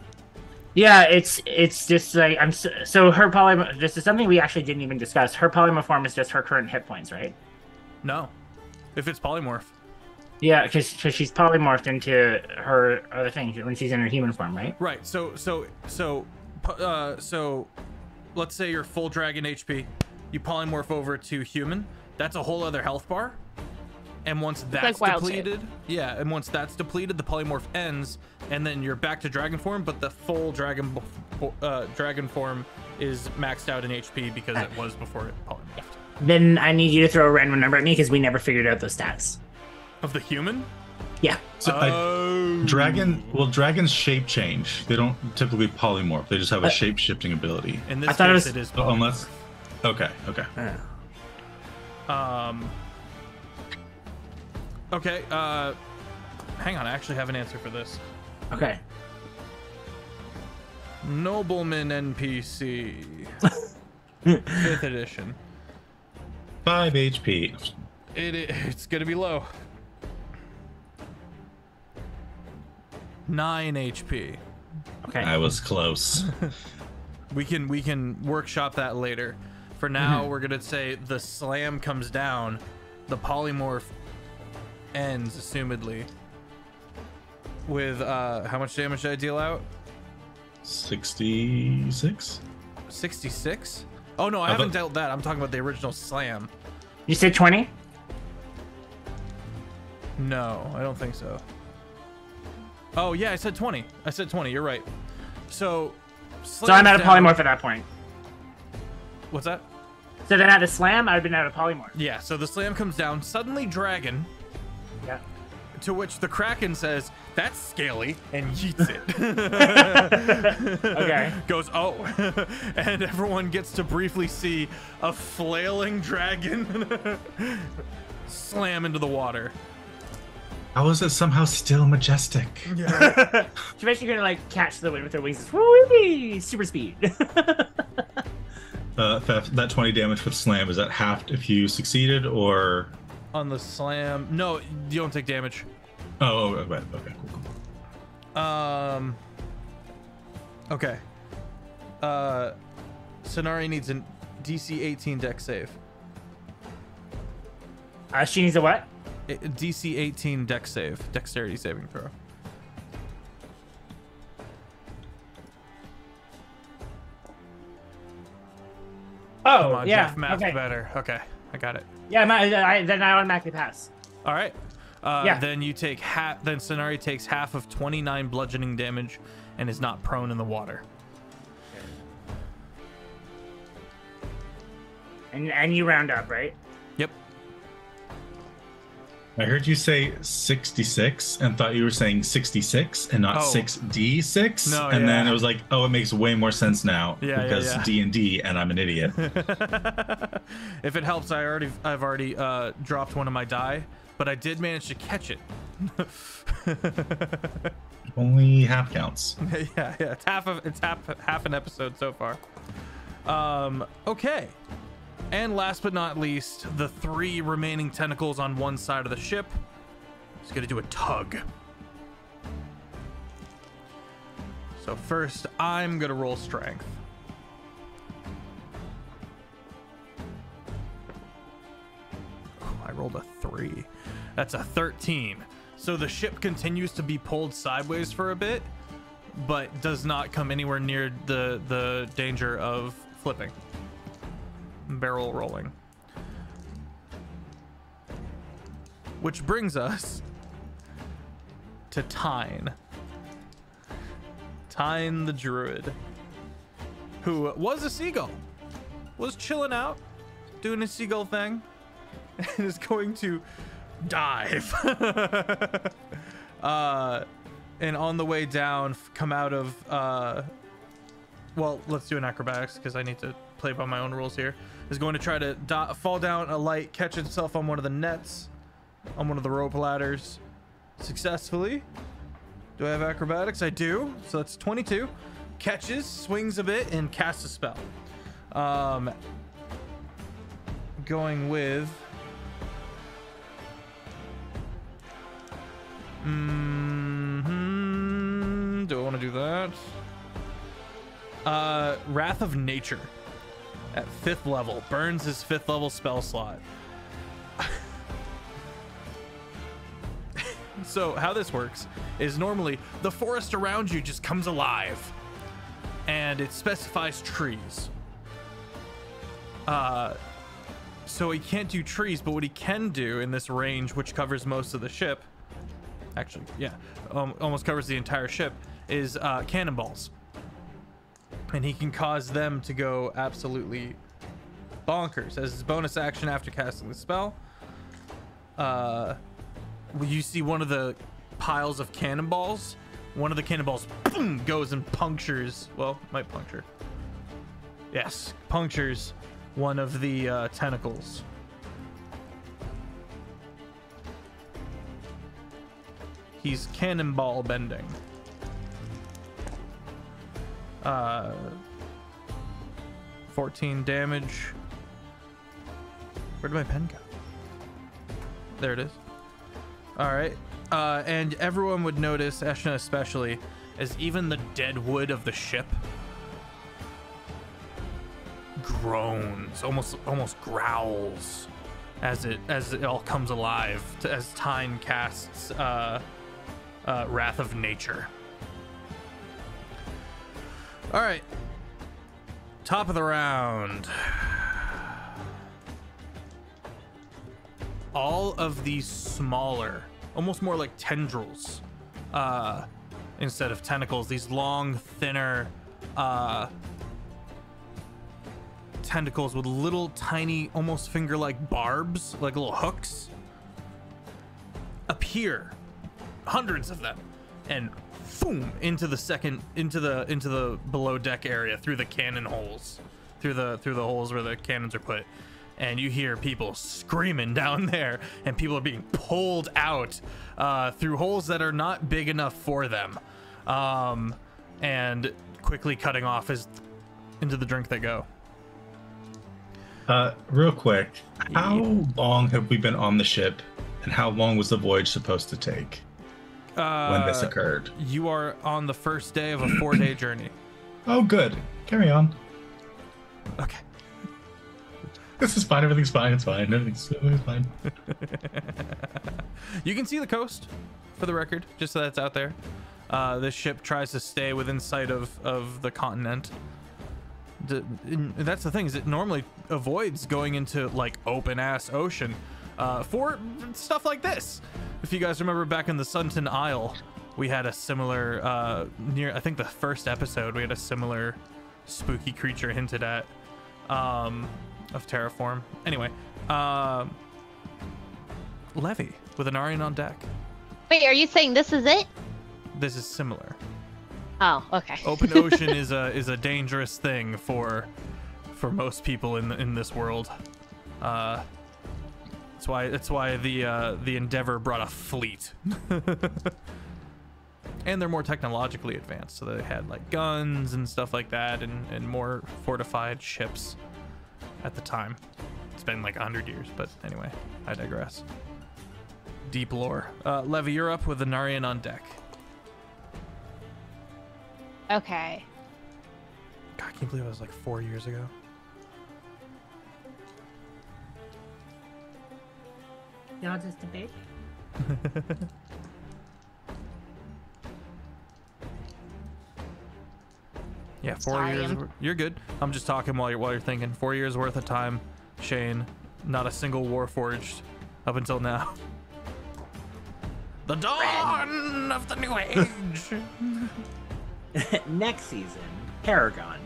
Speaker 5: Yeah, it's just like so her polymorph. This is something we actually didn't even discuss. Her polymorph form is just her current hit points, right?
Speaker 1: No, if it's polymorph.
Speaker 5: Yeah, because she's polymorphed into her other thing when she's in her human form, right?
Speaker 1: Right. So let's say you're full dragon HP, you polymorph over to human. That's a whole other health bar. And once that's
Speaker 4: like wild
Speaker 1: depleted, and once that's depleted, the polymorph ends, and then you're back to dragon form. But the full dragon form is maxed out in HP because it was before it polymorphed.
Speaker 5: Then I need you to throw a random number at me because we never figured out those stats.
Speaker 1: Of the human?
Speaker 5: Yeah.
Speaker 2: So dragons shape change. They don't typically polymorph. They just have a shape shifting ability.
Speaker 1: In this
Speaker 5: I thought
Speaker 1: case,
Speaker 5: it
Speaker 1: it is.
Speaker 2: Unless, okay.
Speaker 1: Okay. Hang on. I actually have an answer for this.
Speaker 5: Okay.
Speaker 1: Nobleman NPC, 5th edition.
Speaker 2: 5 HP.
Speaker 1: It's gonna be low. 9 HP.
Speaker 5: Okay.
Speaker 2: I was close.
Speaker 1: We can workshop that later. For now, we're gonna say the slam comes down, the polymorph ends, assumedly. With how much damage did I deal out?
Speaker 2: 66.
Speaker 1: 66? Oh no, I haven't dealt that. I'm talking about the original slam.
Speaker 5: You said 20?
Speaker 1: No, I don't think so. Oh yeah, I said 20. You're right. So
Speaker 5: So I'm out of
Speaker 1: down.
Speaker 5: polymorph at that point.
Speaker 1: What's that?
Speaker 5: So then at the slam, I've been out of polymorph.
Speaker 1: Yeah, so the slam comes down, suddenly dragon,
Speaker 5: Yeah.
Speaker 1: to which the Kraken says, "That's scaly," and yeets it.
Speaker 5: Okay.
Speaker 1: Goes, "Oh." And everyone gets to briefly see a flailing dragon slam into the water.
Speaker 2: How is it somehow still majestic?
Speaker 1: Yeah.
Speaker 5: She's basically gonna like catch the wind with her wings. Whee! Super speed.
Speaker 2: That 20 damage with slam, is that halved if you succeeded, or?
Speaker 1: On the slam, no, you don't take damage.
Speaker 2: Oh, okay, cool.
Speaker 1: Okay. Sonari needs a DC 18 dex save.
Speaker 5: She needs a what?
Speaker 1: DC 18 dex save, dexterity saving throw.
Speaker 5: Oh,
Speaker 1: Come on,
Speaker 5: yeah.
Speaker 1: Jeff, math
Speaker 5: Okay.
Speaker 1: better. Okay, I got it.
Speaker 5: Yeah, then I automatically pass.
Speaker 1: All right.
Speaker 5: Yeah.
Speaker 1: Then you take half. Then Sonari takes half of 29 bludgeoning damage, and is not prone in the water.
Speaker 5: And you round up, right?
Speaker 1: Yep.
Speaker 2: I heard you say 66 and thought you were saying 66 and not
Speaker 1: Oh.
Speaker 2: 6d6.
Speaker 1: No,
Speaker 2: and then
Speaker 1: yeah.
Speaker 2: it was like, oh, it makes way more sense now
Speaker 1: Yeah,
Speaker 2: because
Speaker 1: yeah.
Speaker 2: D&D and I'm an idiot.
Speaker 1: If it helps, I've already dropped one of my die, but I did manage to catch it.
Speaker 2: Only half counts.
Speaker 1: yeah. It's half an episode so far. Okay. And last but not least, the 3 remaining tentacles on one side of the ship. It's gonna do a tug. So first, I'm gonna roll strength. Oh, I rolled a 3. That's a 13. So the ship continues to be pulled sideways for a bit, but does not come anywhere near the danger of flipping. Barrel rolling. Which brings us to Tyne. Tyne the druid, who was a seagull, was chilling out, doing his seagull thing, and is going to dive. And on the way down, come out of, well, let's do an acrobatics because I need to play by my own rules here. Is going to try to fall down a light, catch itself on one of the nets, on one of the rope ladders, successfully. Do I have acrobatics? I do. So that's 22. Catches, swings a bit, and casts a spell. Going with... do I want to do that? Wrath of Nature at 5th level. Burns his 5th level spell slot. So how this works is normally the forest around you just comes alive, and it specifies trees. So he can't do trees, but what he can do in this range, which covers most of the ship, actually, yeah, almost covers the entire ship, is cannonballs. And he can cause them to go absolutely bonkers as his bonus action after casting the spell. You see one of the piles of cannonballs. One of the cannonballs, boom, goes and punctures. Well, might puncture. Yes, punctures one of the tentacles. He's cannonball bending. 14 damage. Where did my pen go? There it is. All right. And everyone would notice, Eshna especially, as even the dead wood of the ship groans, almost growls as it all comes alive as Tyne casts Wrath of Nature. All right. Top of the round. All of these smaller, almost more like tendrils, instead of tentacles, these long, thinner tentacles with little tiny, almost finger-like barbs, like little hooks, appear, hundreds of them, and boom, into the below deck area, through the cannon holes, through the holes where the cannons are put. And you hear people screaming down there, and people are being pulled out through holes that are not big enough for them, and quickly cutting off into the drink they go.
Speaker 2: Real quick, how long have we been on the ship, and how long was the voyage supposed to take when this occurred?
Speaker 1: You are on the first day of a 4-day journey.
Speaker 2: Oh, good. Carry on.
Speaker 1: Okay.
Speaker 2: This is fine. Everything's fine. It's fine. Everything's fine.
Speaker 1: You can see the coast, for the record, just so that's out there. This ship tries to stay within sight of the continent. That's the thing, is it normally avoids going into like open ass ocean for stuff like this. If you guys remember back in the Sunton Isle, we had a similar I think the first episode, we had a similar spooky creature hinted at of Terraform. Anyway, Levy with an Arian on deck.
Speaker 3: Wait, are you saying this is it?
Speaker 1: This is similar.
Speaker 3: Oh, okay.
Speaker 1: Open ocean is a dangerous thing for most people in this world. That's why the Endeavor brought a fleet. And they're more technologically advanced, so they had like guns and stuff like that, and more fortified ships at the time. It's been like 100 years, but anyway, I digress. Deep lore. Levy, you're up with the Narian on deck.
Speaker 3: Okay.
Speaker 1: God, I can't believe it was like 4 years ago.
Speaker 5: Y'all just debate.
Speaker 1: Yeah, 4
Speaker 3: Sorry,
Speaker 1: years. You're good. I'm just talking while you're thinking. 4 years worth of time, Shane. Not a single Warforged up until now. The dawn of the new age.
Speaker 5: Next season, Paragon.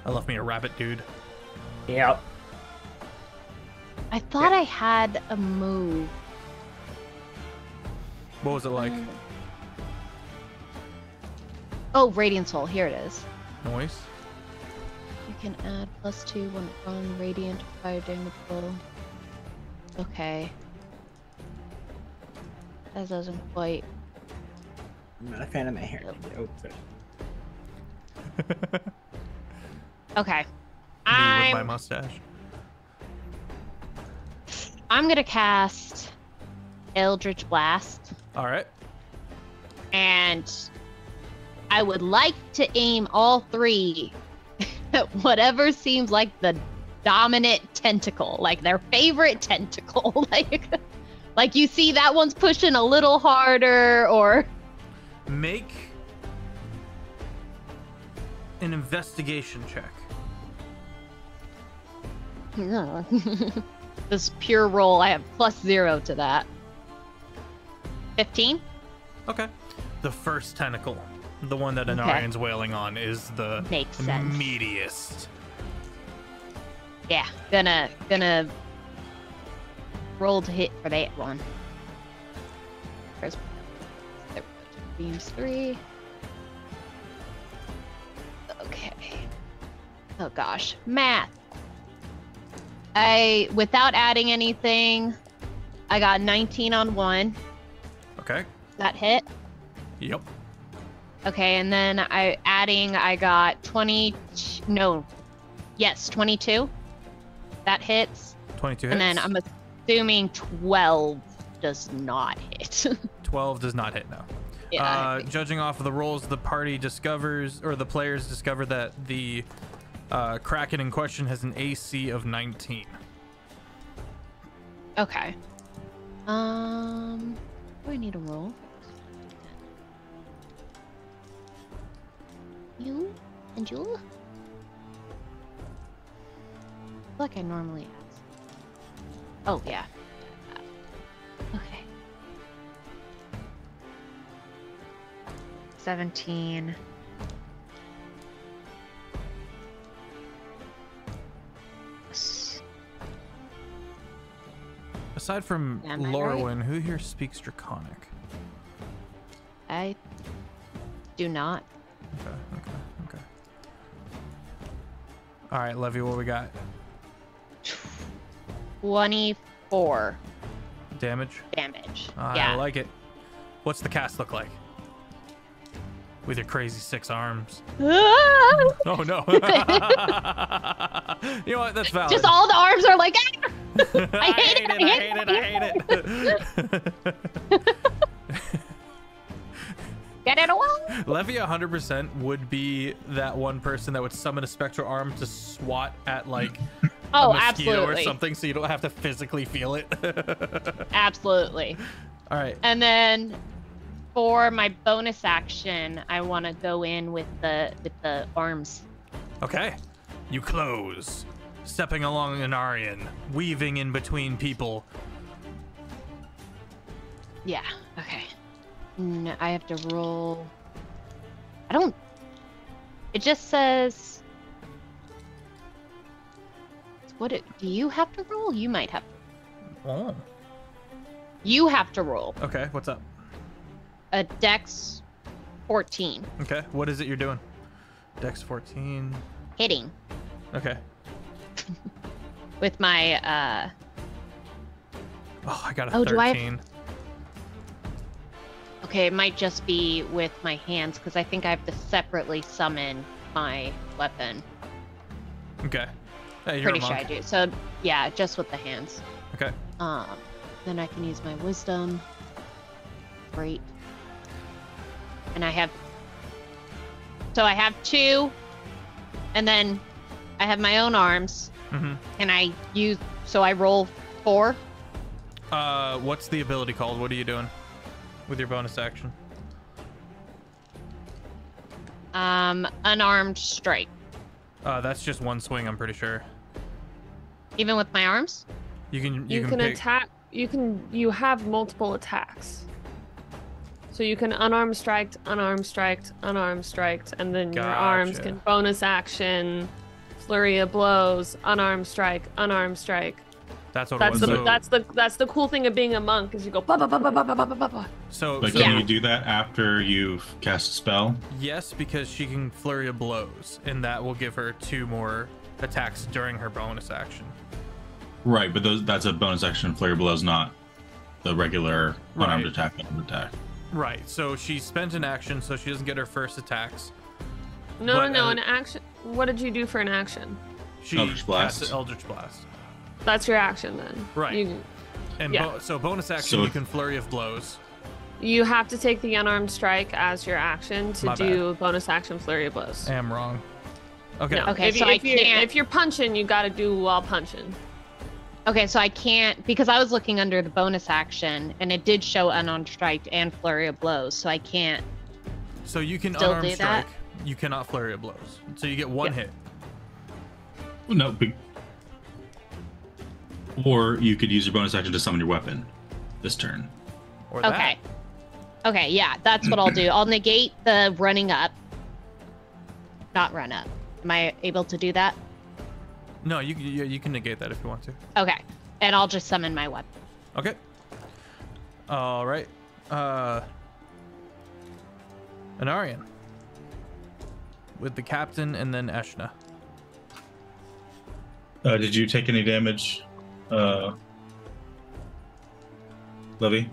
Speaker 1: I love me a rabbit, dude.
Speaker 5: Yep.
Speaker 3: I thought I had a move.
Speaker 1: What was it like?
Speaker 3: Oh, Radiant Soul. Here it is.
Speaker 1: Noise.
Speaker 3: You can add +2 when on Radiant fire damage roll. Okay. That doesn't quite.
Speaker 5: I'm not a fan of my hair. Oh, sorry.
Speaker 3: Okay.
Speaker 1: Me with my
Speaker 3: I'm
Speaker 1: mustache.
Speaker 3: gonna cast Eldritch Blast,
Speaker 1: All right.
Speaker 3: and I would like to aim all 3 at whatever seems like the dominant tentacle, like their favorite tentacle. like you see that one's pushing a little harder, or
Speaker 1: Make an investigation check.
Speaker 3: this pure roll. I have +0 to that. 15.
Speaker 1: Okay. The first tentacle, the one that Anarian's wailing on, is the
Speaker 3: Makes sense.
Speaker 1: meatiest.
Speaker 3: Yeah, gonna roll to hit for that one. First, beams 3. Okay. Oh gosh, math. Without adding anything, I got 19 on 1.
Speaker 1: Okay.
Speaker 3: That hit.
Speaker 1: Yep.
Speaker 3: Okay, and then I got 20. No. Yes, 22. That hits.
Speaker 1: 22 hits.
Speaker 3: And then I'm assuming 12 does not hit.
Speaker 1: 12 does not hit now.
Speaker 3: Yeah. I think-
Speaker 1: Judging off of the rolls, the party discovers, or the players discover that the Kraken in question has an AC of 19.
Speaker 3: Okay. Do I need a roll? You and you? I feel like I normally ask. Oh yeah. Okay. 17.
Speaker 1: Aside from
Speaker 3: Am I
Speaker 1: Lorwyn, who here speaks Draconic?
Speaker 3: I do not.
Speaker 1: Okay. All right, Levy, what we got?
Speaker 3: 24
Speaker 1: Damage?
Speaker 3: damage.
Speaker 1: I
Speaker 3: Yeah.
Speaker 1: like it. What's the cast look like? With your crazy 6 arms. Oh no. You know what? That's valid.
Speaker 3: Just all the arms are like, "Ah!"
Speaker 1: I hate it.
Speaker 3: Get it away.
Speaker 1: Levy 100% would be that one person that would summon a spectral arm to swat at like
Speaker 3: Oh,
Speaker 1: a mosquito
Speaker 3: absolutely.
Speaker 1: or something, so you don't have to physically feel it.
Speaker 3: Absolutely.
Speaker 1: All right.
Speaker 3: And then for my bonus action, I want to go in with the arms.
Speaker 1: Okay. You close, stepping along Anarian, weaving in between people.
Speaker 3: Yeah. Okay. No, I have to roll. It just says. Do you have to roll? You might have to.
Speaker 1: Oh.
Speaker 3: You have to roll
Speaker 1: Okay. What's up?
Speaker 3: a Dex 14
Speaker 1: Okay. What is it you're doing? Dex 14.
Speaker 3: hitting
Speaker 1: Okay.
Speaker 3: with my
Speaker 1: Oh, I got a
Speaker 3: Oh,
Speaker 1: 13.
Speaker 3: do I have- Okay, it might just be with my hands because I think I have to separately summon my weapon.
Speaker 1: Okay. Hey, you're
Speaker 3: Pretty
Speaker 1: a
Speaker 3: sure I
Speaker 1: monk.
Speaker 3: do. So yeah, just with the hands.
Speaker 1: Okay.
Speaker 3: Then I can use my wisdom. Great. And I have 2, and then I have my own arms. And I roll 4.
Speaker 1: What's the ability called? What are you doing with your bonus action?
Speaker 3: Unarmed strike.
Speaker 1: That's just one swing, I'm pretty sure.
Speaker 3: Even with my arms?
Speaker 1: You can pick...
Speaker 4: attack. You have multiple attacks. So you can unarmed strike, unarmed strike, unarmed strike, and then your arms can bonus action, flurry of blows, unarmed strike, unarmed strike.
Speaker 1: That's what
Speaker 4: that's the cool thing of being a monk is you go ba ba ba ba ba ba ba ba ba.
Speaker 1: So
Speaker 2: can you do that after you've cast a spell?
Speaker 1: Yes, because she can flurry of blows, and that will give her 2 more attacks during her bonus action.
Speaker 2: Right, but that's a bonus action. Flurry of blows, not the regular unarmed attack.
Speaker 1: Right. So she spent an action, so she doesn't get her first attacks.
Speaker 4: No, an action. What did you do for an action?
Speaker 1: She
Speaker 2: Eldritch Blast.
Speaker 1: cast Eldritch Blast.
Speaker 4: That's your action then.
Speaker 1: Right. So bonus action, you can flurry of blows.
Speaker 4: You have to take the unarmed strike as your action to do bonus action flurry of blows.
Speaker 1: I am wrong. Okay.
Speaker 3: No. Okay.
Speaker 4: If you're punching, you got to do while punching.
Speaker 3: Okay, so I can't, because I was looking under the bonus action, and it did show unarmed strike and flurry of blows, so I can't.
Speaker 1: So you can
Speaker 3: still
Speaker 1: unarmed
Speaker 3: do
Speaker 1: strike.
Speaker 3: that?
Speaker 1: You cannot flurry of blows. So you get 1 hit.
Speaker 2: No. Or you could use your bonus action to summon your weapon this turn.
Speaker 1: Or that.
Speaker 3: Okay. Okay, yeah, that's what I'll do. I'll negate the running up. Not run up. Am I able to do that?
Speaker 1: No, you can negate that if you want to.
Speaker 3: Okay, and I'll just summon my weapon.
Speaker 1: Okay. All right. Anarian. With the captain and then Eshna.
Speaker 2: Did you take any damage, Levy?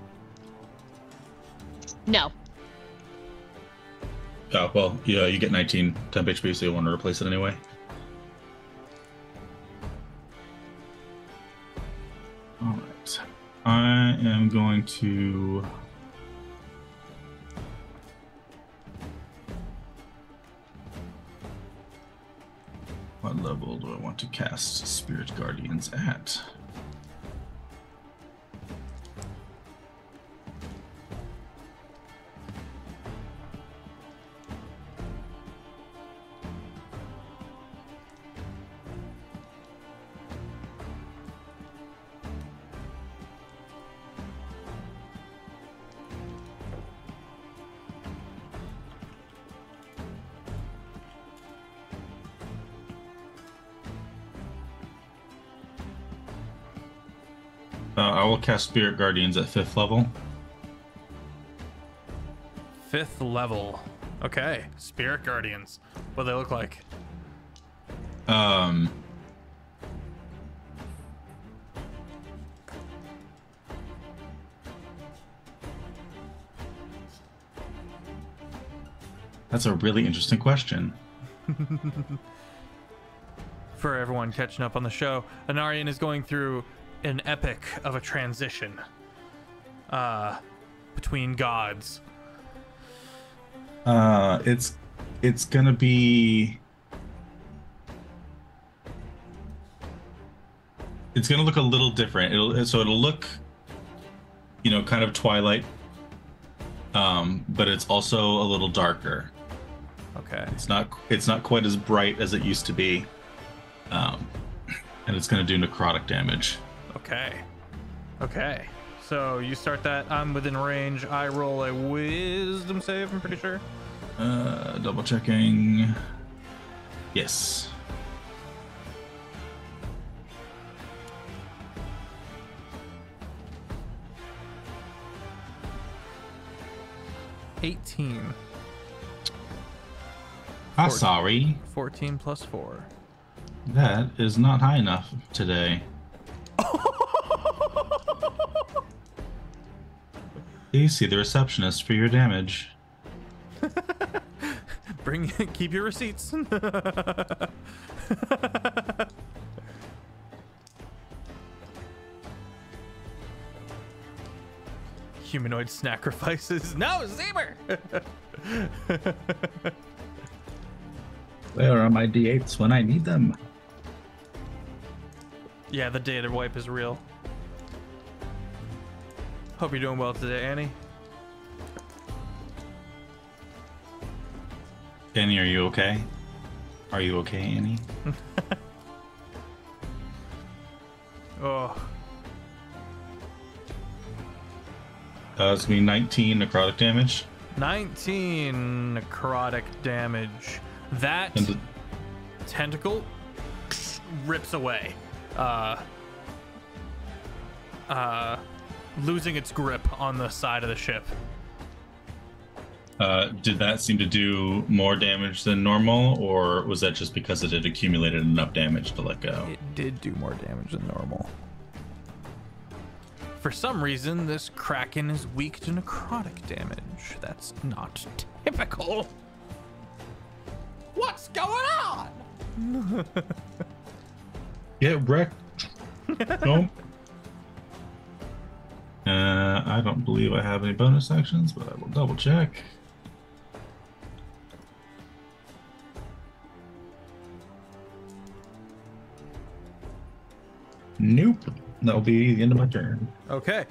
Speaker 3: No.
Speaker 2: Oh, well, yeah, you get 19 temp HP, so you want to replace it anyway. All right. I am going to... What level do I want to cast Spirit Guardians at? I will cast Spirit Guardians at 5th level.
Speaker 1: 5th level. Okay. Spirit Guardians. What do they look like?
Speaker 2: That's a really interesting question.
Speaker 1: For everyone catching up on the show, Anarian is going through an epic of a transition between gods.
Speaker 2: It's gonna be... It's gonna look a little different. It'll look, kind of Twilight, but it's also a little darker.
Speaker 1: Okay.
Speaker 2: It's not quite as bright as it used to be, and it's gonna do necrotic damage.
Speaker 1: Okay. So you start that. I'm within range. I roll a wisdom save, I'm pretty sure.
Speaker 2: Double checking. Yes.
Speaker 1: $18.
Speaker 2: Sorry.
Speaker 1: 14 plus 4.
Speaker 2: That is not high enough today. Please see the receptionist for your damage.
Speaker 1: Keep your receipts. Humanoid sacrifices. No, Zemer!
Speaker 2: Where are my D8s when I need them?
Speaker 1: Yeah, the data wipe is real. Hope you're doing well today, Annie.
Speaker 2: Annie, are you okay? Are you okay, Annie?
Speaker 1: Oh.
Speaker 2: It's gonna be 19 necrotic damage.
Speaker 1: 19 necrotic damage. That
Speaker 2: And
Speaker 1: tentacle rips away. Losing its grip on the side of the ship.
Speaker 2: did that seem to do more damage than normal, or was that just because it had accumulated enough damage to let go?
Speaker 1: It did do more damage than normal. For some reason, this Kraken is weak to necrotic damage. That's not typical. What's going on?
Speaker 2: Get wrecked. Nope. I don't believe I have any bonus actions, but I will double check. Nope. That'll be the end of my turn.
Speaker 1: Okay.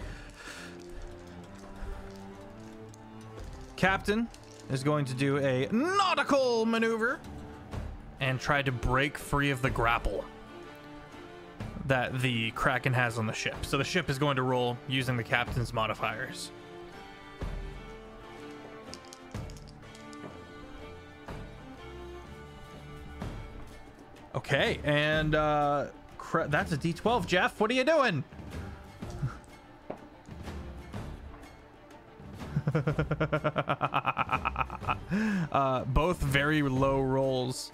Speaker 1: Captain is going to do a nautical maneuver and try to break free of the grapple that the Kraken has on the ship. So the ship is going to roll using the captain's modifiers. Okay, and that's a D12. Jeff, what are you doing? Both very low rolls.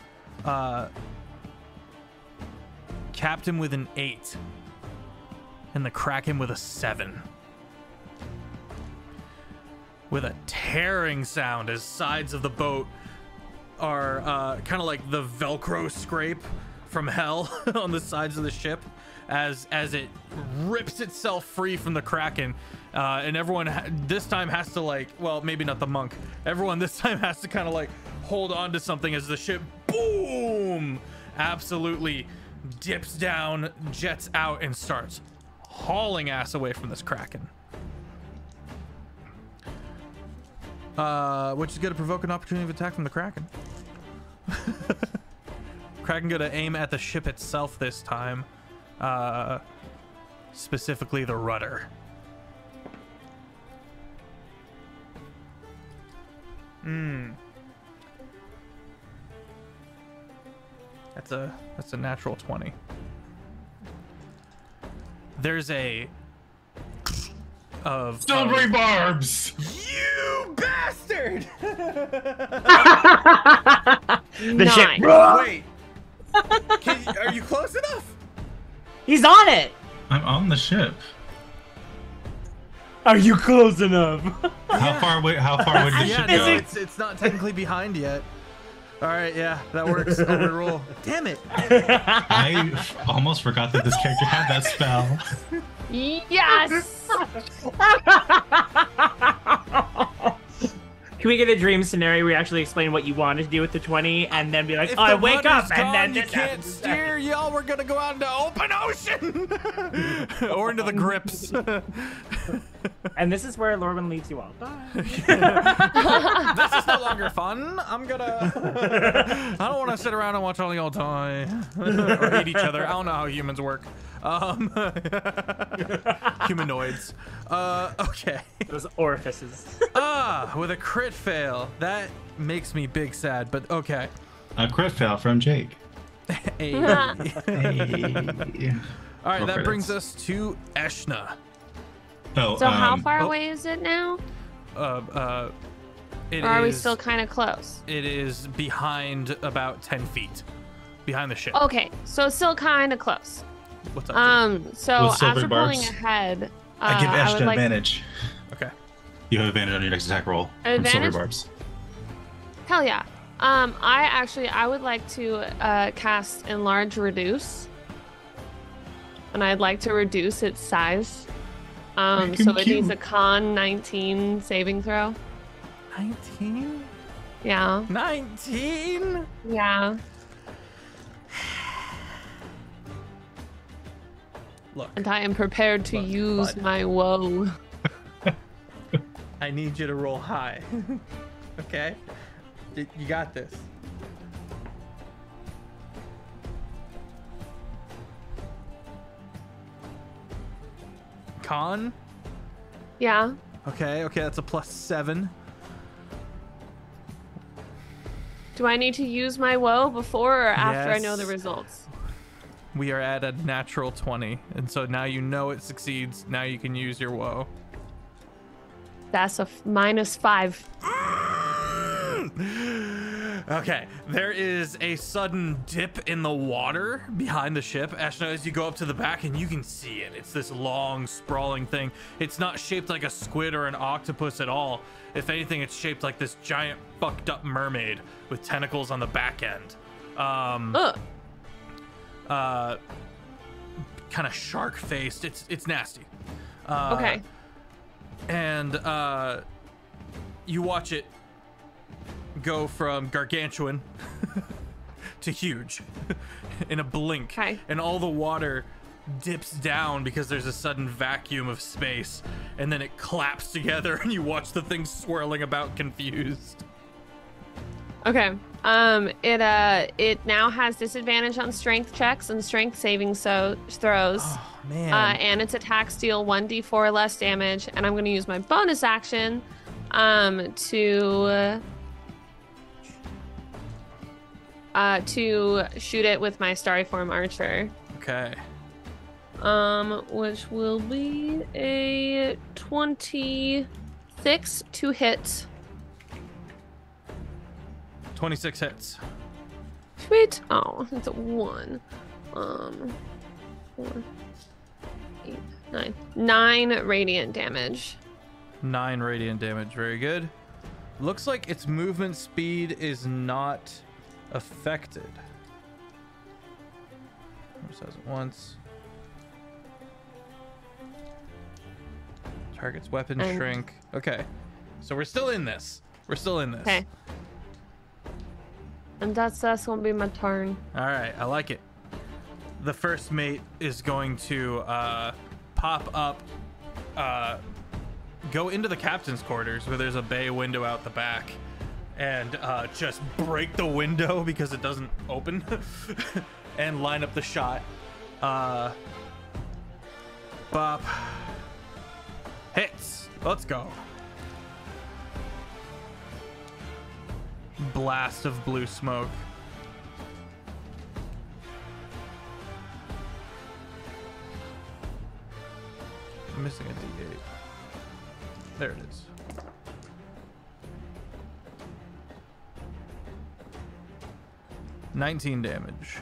Speaker 1: Captain with an 8 and the Kraken with a 7. With a tearing sound as sides of the boat are kind of like the Velcro scrape from hell on the sides of the ship as it rips itself free from the Kraken, and everyone this time has to, like, well, maybe not the monk, everyone this time has to kind of like hold on to something as the ship, boom, absolutely dips down, jets out, and starts hauling ass away from this Kraken. Which is going to provoke an opportunity of attack from the Kraken. Kraken going to aim at the ship itself this time. Specifically the rudder. That's a natural 20. There's a of
Speaker 2: Silvery barbs!
Speaker 1: You bastard!
Speaker 5: The ship.
Speaker 1: Wait. Are you close enough?
Speaker 5: He's on it.
Speaker 2: I'm on the ship.
Speaker 5: Are you close enough?
Speaker 2: How far away? How far away did the ship
Speaker 1: no,
Speaker 2: go?
Speaker 1: it's not technically behind yet. All right, yeah, that works. Overroll. Damn it!
Speaker 2: I almost forgot that this character had that spell.
Speaker 4: Yes!
Speaker 5: Can we get a dream scenario where you actually explain what you wanted to do with the 20 and then be like,
Speaker 1: If
Speaker 5: oh, I
Speaker 1: the
Speaker 5: wake
Speaker 1: rudder's
Speaker 5: up
Speaker 1: gone,
Speaker 5: and then
Speaker 1: you can't steer, y'all. We're gonna go out into open ocean or into the grips.
Speaker 5: And this is where Lorwyn leaves you all. Bye.
Speaker 1: This is no longer fun. I'm gonna. I don't want to sit around and watch all y'all die or eat each other. I don't know how humans work. Humanoids. Okay.
Speaker 5: Those orifices.
Speaker 1: With a crit fail, that makes me big sad. But okay.
Speaker 2: A crit fail from Jake.
Speaker 1: Hey.
Speaker 2: Hey.
Speaker 1: All right,
Speaker 2: No
Speaker 1: that brings
Speaker 2: credits.
Speaker 1: us to Eshna.
Speaker 2: Oh,
Speaker 4: So how far away is it now?
Speaker 1: It
Speaker 4: Or are we
Speaker 1: is-
Speaker 4: still kind of close?
Speaker 1: It is behind about 10 feet. Behind the ship.
Speaker 4: Okay, so still kind of close.
Speaker 1: What's up?
Speaker 4: So
Speaker 2: With silver
Speaker 4: after pulling
Speaker 2: barbs,
Speaker 4: ahead,
Speaker 2: I give
Speaker 4: I
Speaker 2: Ashton
Speaker 4: would like
Speaker 2: advantage.
Speaker 1: Okay.
Speaker 2: You have advantage on your next attack roll from silver
Speaker 4: Advantage?
Speaker 2: barbs.
Speaker 4: hell yeah. I would like to cast Enlarge Reduce, and I'd like to reduce its size So it needs a con 19 saving throw.
Speaker 1: 19?
Speaker 4: Yeah.
Speaker 1: 19?
Speaker 4: Yeah.
Speaker 1: Look.
Speaker 4: And I am prepared to use my woe.
Speaker 1: I need you to roll high. Okay? You got this. Con?
Speaker 4: Yeah.
Speaker 1: Okay, that's a +7.
Speaker 4: Do I need to use my woe before or after I know the
Speaker 1: Yes.
Speaker 4: results?
Speaker 1: We are at a natural 20, and so now you know it succeeds. Now you can use your woe.
Speaker 4: That's a -5.
Speaker 1: Okay, there is a sudden dip in the water behind the ship. Ashna, as you go up to the back, and you can see it. It's this long, sprawling thing. It's not shaped like a squid or an octopus at all. If anything, it's shaped like this giant, fucked up mermaid with tentacles on the back end. Kind of shark-faced. It's nasty.
Speaker 4: Okay.
Speaker 1: And you watch it go from gargantuan to huge in a blink.
Speaker 4: Okay.
Speaker 1: And all the water dips down because there's a sudden vacuum of space, and then it claps together and you watch the thing swirling about confused.
Speaker 4: Okay. It now has disadvantage on strength checks and strength saving throws.
Speaker 1: Oh man.
Speaker 4: And its attacks deal 1d4 less damage, and I'm going to use my bonus action to shoot it with my starry form archer.
Speaker 1: Okay.
Speaker 4: Which will be a 26 to hit.
Speaker 1: 26 hits.
Speaker 4: Sweet. Oh, it's a 1. 4, 8, 9. 9 radiant damage.
Speaker 1: 9 radiant damage. Very good. Looks like its movement speed is not affected. Just has it once. Target's weapon shrink. Okay. So we're still in this.
Speaker 4: Okay. And that's gonna be my turn.
Speaker 1: All right, I like it. The first mate is going to pop up, go into the captain's quarters where there's a bay window out the back, and just break the window because it doesn't open, and line up the shot. Bop. Hits. Let's go. Blast of blue smoke. I'm missing a D8. There it is. $19 damage.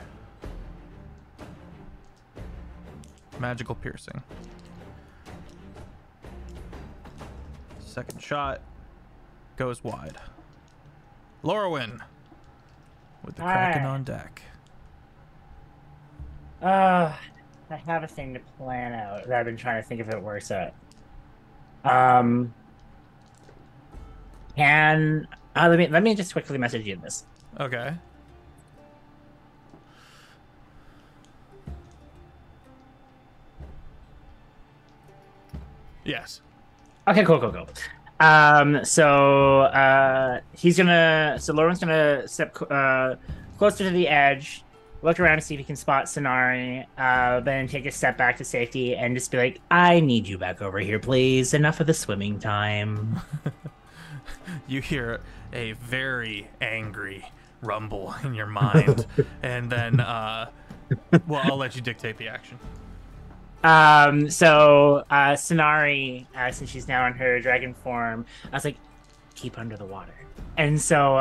Speaker 1: Magical piercing. Second shot goes wide. Lorwyn with the Kraken on deck.
Speaker 5: I have a thing to plan out that I've been trying to think if it works out. Let me just quickly message you this.
Speaker 1: Okay. Yes.
Speaker 5: Okay, cool. Lauren's gonna step closer to the edge, look around to see if he can spot Sonari, then take a step back to safety and just be like, I need you back over here, please. Enough of the swimming time.
Speaker 1: You hear a very angry rumble in your mind, and then, well, I'll let you dictate the action.
Speaker 5: Sonari, since she's now in her dragon form, I was like, keep under the water. And so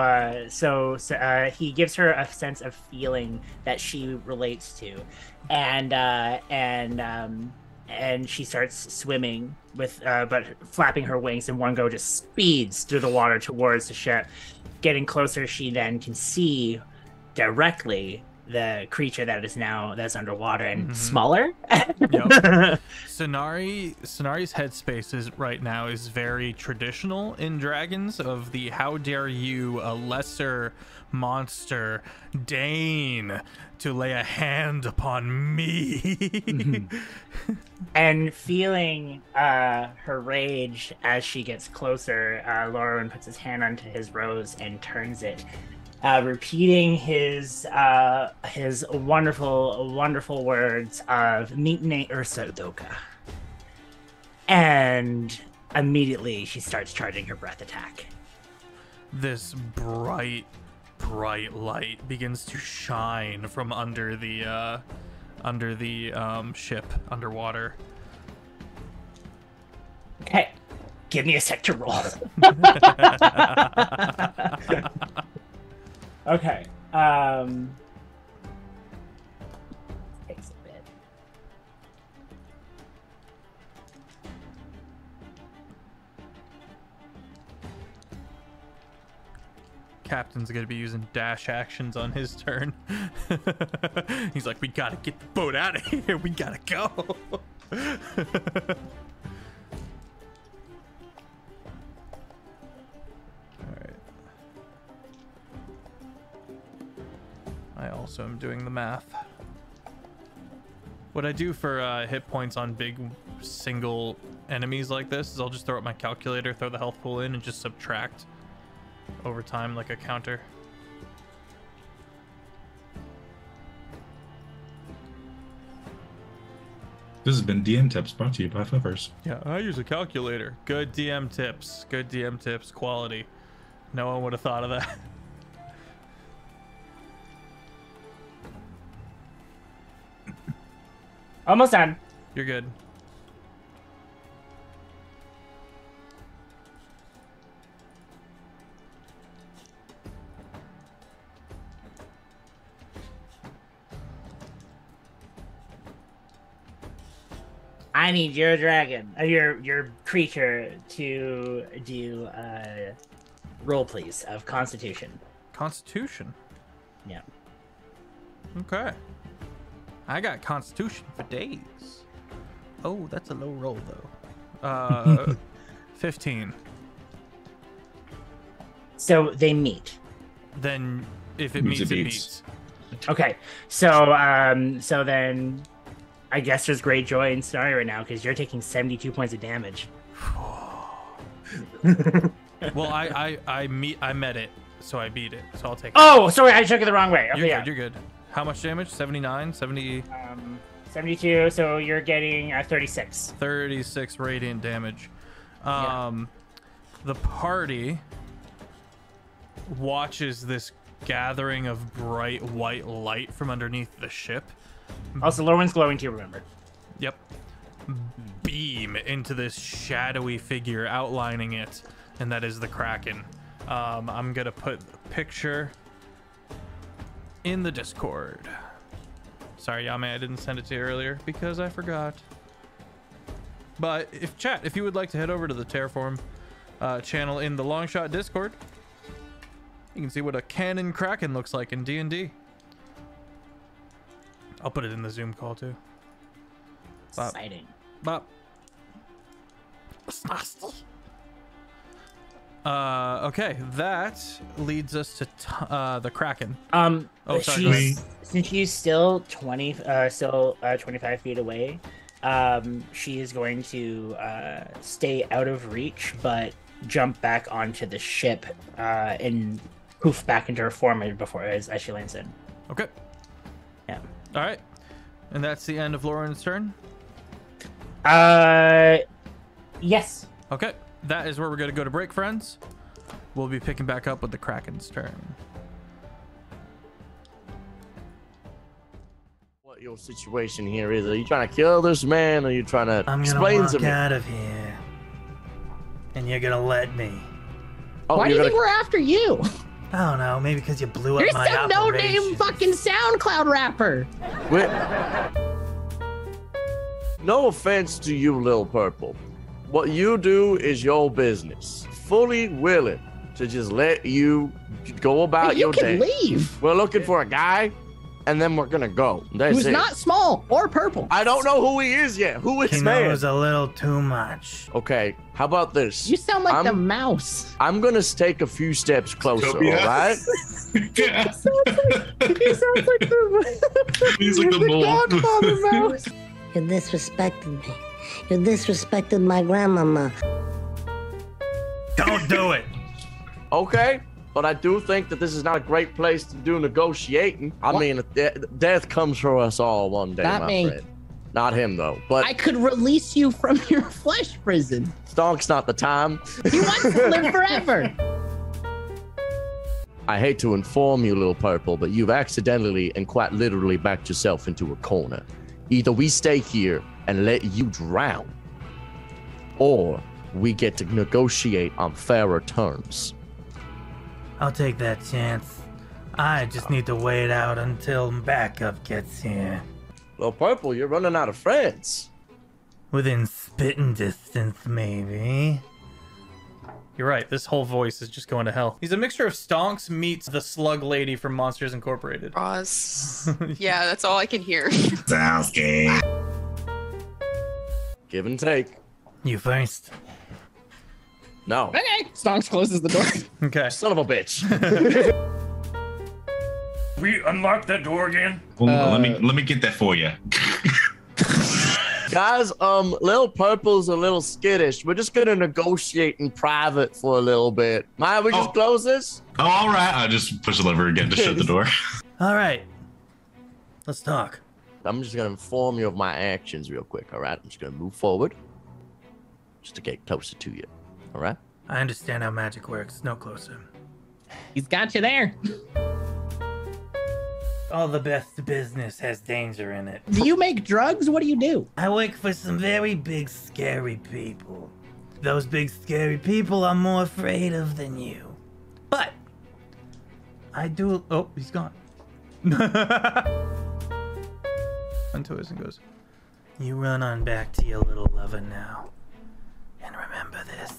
Speaker 5: he gives her a sense of feeling that she relates to, and she starts swimming with, but flapping her wings, and one go just speeds through the water towards the ship. Getting closer, she then can see directly the creature that's underwater and smaller.
Speaker 1: Yep. Sonari's headspace right now is very traditional in dragons of the how dare you, a lesser monster, deign to lay a hand upon me.
Speaker 5: And feeling her rage as she gets closer, Lauren puts his hand onto his rose and turns it, repeating his wonderful words of Meetne Ursa Doka. And immediately she starts charging her breath attack.
Speaker 1: This bright light begins to shine from under the ship underwater.
Speaker 5: Okay, give me a sec to roll. Okay. Takes a bit.
Speaker 1: Captain's gonna be using dash actions on his turn. He's like, we gotta get the boat out of here. We gotta go. Alright. I also am doing the math. What I do for hit points on big single enemies like this is I'll just throw up my calculator, throw the health pool in, and just subtract over time like a counter.
Speaker 2: This has been DM Tips brought to you by Feffers.
Speaker 1: Yeah, I use a calculator. Good DM tips. Good DM tips. Quality. No one would have thought of that.
Speaker 5: Almost done.
Speaker 1: You're good.
Speaker 5: I need your dragon, your creature to do roll, please, of Constitution.
Speaker 1: Constitution.
Speaker 5: Yeah.
Speaker 1: Okay. I got Constitution for days. Oh, that's a low roll though. 15.
Speaker 5: So they meet.
Speaker 1: Then if it meets, it beats.
Speaker 5: Okay. So then I guess there's great joy in Sonari right now because you're taking 72 points of damage.
Speaker 1: Well, I met it, so I beat it. So I'll take it.
Speaker 5: Oh, sorry, I took it the wrong way. Okay,
Speaker 1: You're good, you're good. How much damage? 79, 70.
Speaker 5: 72. So you're getting 36.
Speaker 1: 36 radiant damage.
Speaker 5: Yeah.
Speaker 1: The party watches this gathering of bright white light from underneath the ship.
Speaker 5: Also, Lorwyn's glowing too, remember.
Speaker 1: Yep. Beam into this shadowy figure outlining it, and that is the Kraken. I'm gonna put the picture in the Discord. Sorry, Yame, I didn't send it to you earlier because I forgot. But if you would like to head over to the Terraform channel in the Longshot Discord, you can see what a cannon Kraken looks like in D&D. I'll put it in the Zoom call too. Bop.
Speaker 5: Exciting.
Speaker 1: Bop. It's nasty. Okay, that leads us to the Kraken.
Speaker 5: Oh,
Speaker 1: sorry.
Speaker 5: Since she's still 25 feet away, she is going to stay out of reach, but jump back onto the ship and poof back into her form as she lands in.
Speaker 1: Okay.
Speaker 5: Yeah.
Speaker 1: All right. And that's the end of Lauren's turn?
Speaker 5: Yes.
Speaker 1: Okay. That is where we're going to go to break, friends. We'll be picking back up with the Kraken's turn.
Speaker 6: What your situation here is? Are you trying to kill this man, or are you trying to explain to me?
Speaker 7: I'm gonna walk out of here, and you're gonna let me.
Speaker 6: Oh,
Speaker 8: Why do you think we're after you?
Speaker 7: I don't know, maybe because you blew up
Speaker 8: You're
Speaker 7: my
Speaker 8: some no-name
Speaker 7: operation.
Speaker 8: fucking SoundCloud rapper.
Speaker 6: No offense to you, Lil Purple. What you do is your business. Fully willing to just let you go about
Speaker 8: Hey,
Speaker 6: your
Speaker 8: you can
Speaker 6: day.
Speaker 8: leave.
Speaker 6: We're looking for a guy and then we're gonna go. That's
Speaker 8: Who's
Speaker 6: it.
Speaker 8: not small or purple.
Speaker 6: I don't know who he is yet. Who is
Speaker 7: He
Speaker 6: man?
Speaker 7: knows a little too much.
Speaker 6: Okay, how about this?
Speaker 8: You sound like
Speaker 6: I'm-
Speaker 8: the mouse.
Speaker 6: I'm gonna take a few steps closer,
Speaker 2: Utopia.
Speaker 6: all right?
Speaker 2: Yeah.
Speaker 8: He sounds like the,
Speaker 2: He's like the mole.
Speaker 8: Godfather mouse.
Speaker 9: You disrespected me. You disrespected my grandmama.
Speaker 7: Don't do it.
Speaker 6: Okay, but I do think that this is not a great place to do negotiating. I mean, death comes for us all one day,
Speaker 8: Not
Speaker 6: my
Speaker 8: me.
Speaker 6: friend. Not him, though. But
Speaker 8: I could release you from your flesh prison.
Speaker 6: Stonk's not the time.
Speaker 8: He wants to live forever.
Speaker 6: I hate to inform you, Little Purple, but you've accidentally and quite literally backed yourself into a corner. Either we stay here and let you drown, or we get to negotiate on fairer terms.
Speaker 7: I'll take that chance. I just need to wait out until backup gets here.
Speaker 6: Little Purple, you're running out of friends.
Speaker 7: Within spitting distance, maybe.
Speaker 1: You're right. This whole voice is just going to hell. He's a mixture of Stonks meets the slug lady from Monsters Incorporated.
Speaker 10: Ross. Yeah, that's all I can hear.
Speaker 2: Sounds good.
Speaker 6: Give and take.
Speaker 7: You first.
Speaker 6: No.
Speaker 8: Okay. Stonks closes the door.
Speaker 1: Okay.
Speaker 6: Son of a bitch.
Speaker 7: We unlock that door again?
Speaker 2: Well, let me get that for you.
Speaker 6: Guys, Little Purple's a little skittish. We're just gonna negotiate in private for a little bit. Mind we just close this?
Speaker 2: Oh, all right. I just push the lever again to shut the door.
Speaker 7: All right. Let's talk.
Speaker 6: I'm just gonna inform you of my actions real quick, all right? I'm just gonna move forward just to get closer to you, all right?
Speaker 7: I understand how magic works. No closer.
Speaker 8: He's got you there.
Speaker 7: All the best business has danger in it.
Speaker 8: Do you make drugs? What do you do?
Speaker 7: I work for some very big, scary people. Those big, scary people I'm more afraid of than you. But I do. Oh, he's gone. Until and goes. You run on back to your little lover now. And remember this.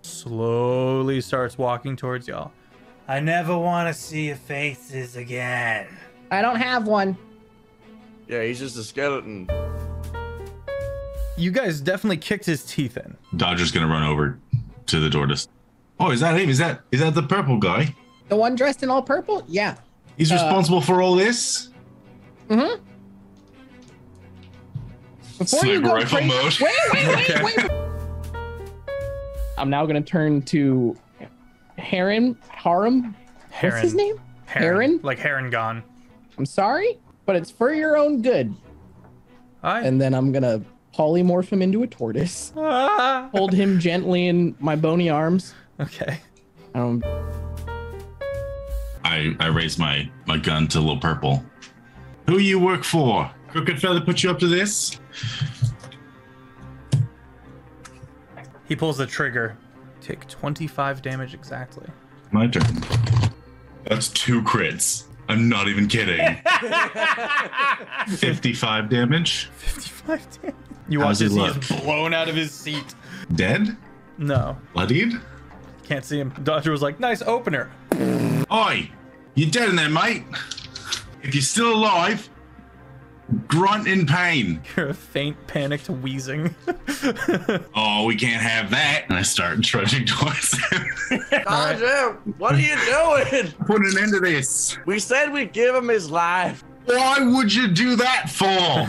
Speaker 1: Slowly starts walking towards y'all.
Speaker 7: I never want to see your faces again.
Speaker 8: I don't have one.
Speaker 6: Yeah, he's just a skeleton.
Speaker 1: You guys definitely kicked his teeth in.
Speaker 2: Dodger's gonna run over to the door to. Oh, is that him? Is that the purple guy?
Speaker 8: The one dressed in all purple? Yeah.
Speaker 2: He's responsible for all this.
Speaker 8: Mm-hmm. Before you
Speaker 2: Sniper
Speaker 8: go
Speaker 2: rifle
Speaker 8: crazy,
Speaker 2: mode.
Speaker 8: wait. I'm now gonna turn to Harem. What's his name? Heron?
Speaker 1: Like Heron gone.
Speaker 8: I'm sorry, but it's for your own good. And then I'm gonna polymorph him into a tortoise. Hold him gently in my bony arms.
Speaker 1: Okay.
Speaker 2: I raise my gun to Little Purple. Who you work for? Crooked fella put you up to this?
Speaker 1: He pulls the trigger. Take 25 damage exactly.
Speaker 2: My turn. That's 2 crits. I'm not even kidding. 55 damage.
Speaker 1: 55 damage. You
Speaker 2: How's
Speaker 1: watch as
Speaker 2: he
Speaker 1: he's
Speaker 2: look?
Speaker 1: blown out of his seat.
Speaker 2: Dead?
Speaker 1: No.
Speaker 2: Bloodied?
Speaker 1: Can't see him. Dodger was like, nice opener.
Speaker 2: Oi! You dead in there, mate? If you're still alive, grunt in pain.
Speaker 1: You're a faint, panicked wheezing.
Speaker 2: Oh, we can't have that. And I start trudging towards him.
Speaker 6: Dodger, what are you doing?
Speaker 2: Put an end to this.
Speaker 6: We said we'd give him his life.
Speaker 2: Why would you do that for?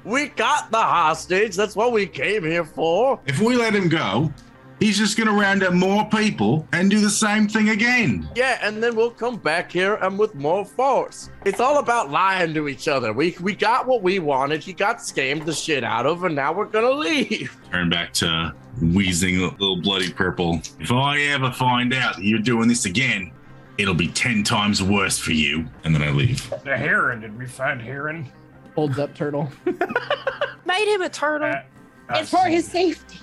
Speaker 6: We got the hostage. That's what we came here for.
Speaker 2: If we let him go, he's just gonna round up more people and do the same thing again.
Speaker 6: Yeah, and then we'll come back here and with more force. It's all about lying to each other. We got what we wanted. He got scammed the shit out of, and now we're gonna leave.
Speaker 2: Turn back to wheezing little bloody purple. If I ever find out that you're doing this again, it'll be 10 times worse for you. And then I leave.
Speaker 11: The heron, did we find heron?
Speaker 8: Holds up turtle.
Speaker 10: Made him a turtle.
Speaker 8: It's for his safety.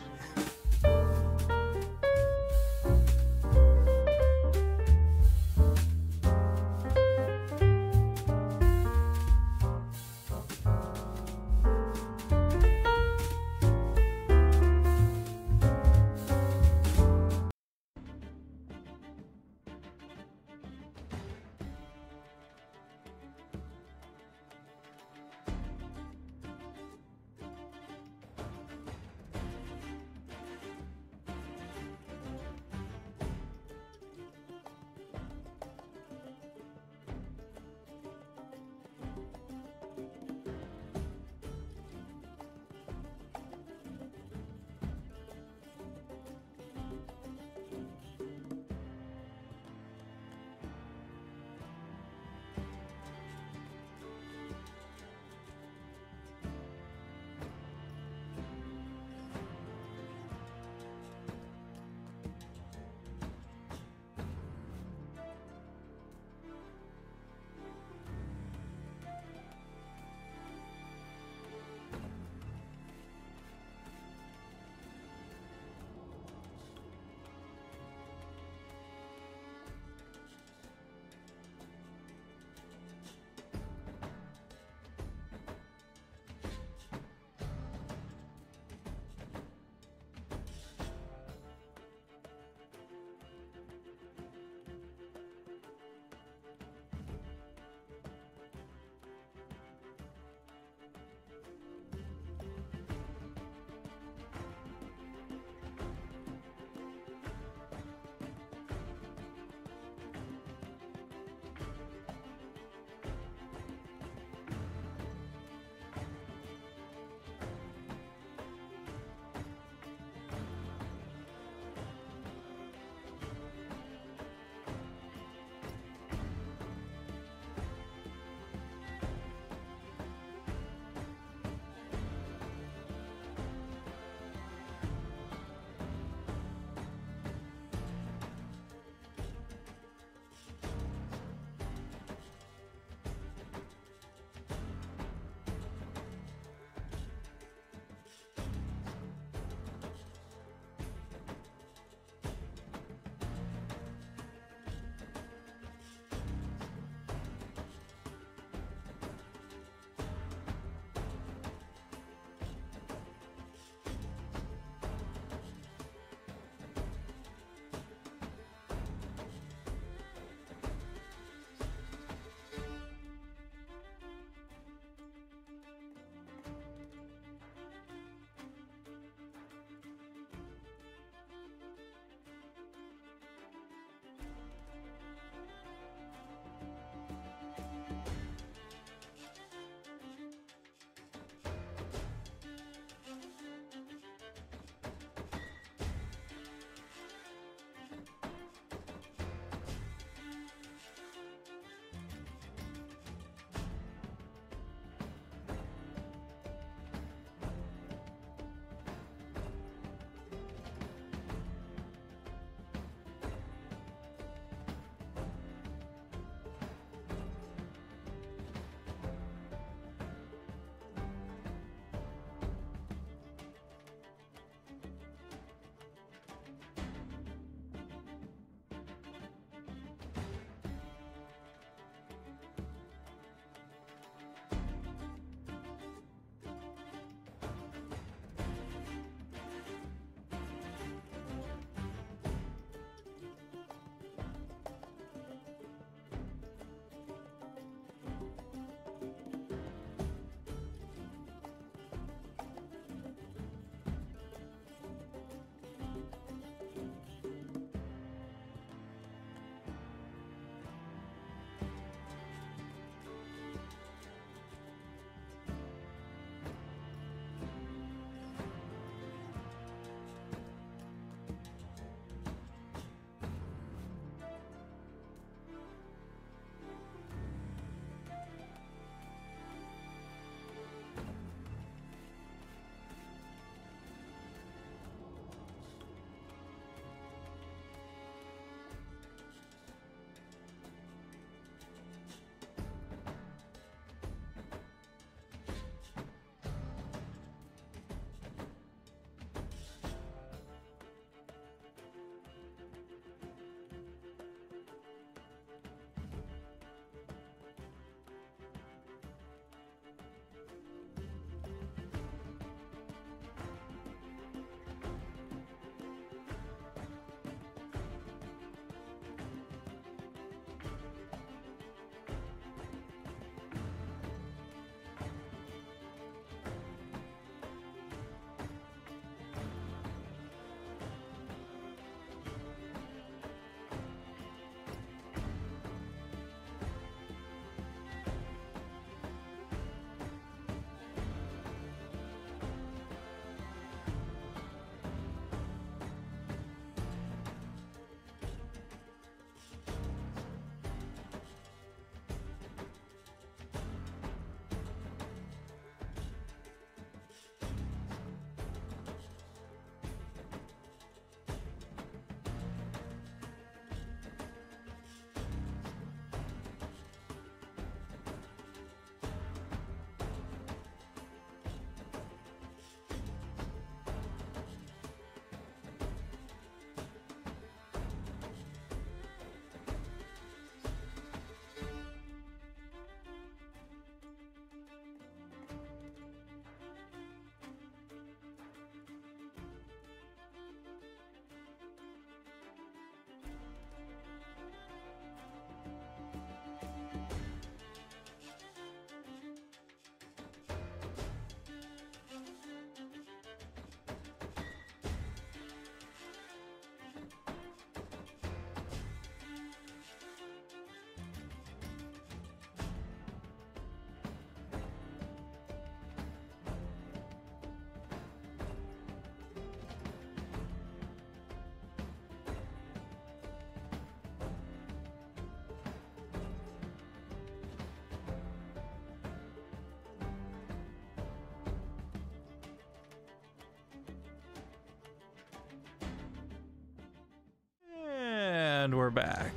Speaker 1: And we're back.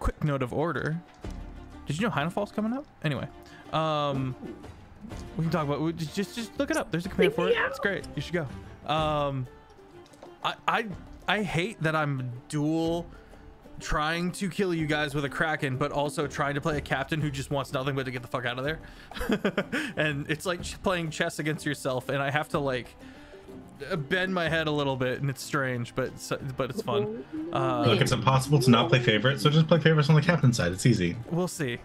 Speaker 1: Quick note of order. Did you know Heinefall's coming up? Anyway, we can talk about. Just look it up. There's a command for it. It's great. You should go. I hate that I'm dual trying to kill you guys with a Kraken, but also trying to play a captain who just wants nothing but to get the fuck out of there. And it's like playing chess against yourself, and I have to like bend my head a little bit, and it's strange, but it's fun.
Speaker 2: Look, it's impossible to not play favorites, so just play favorites on the captain side. It's easy.
Speaker 1: We'll see.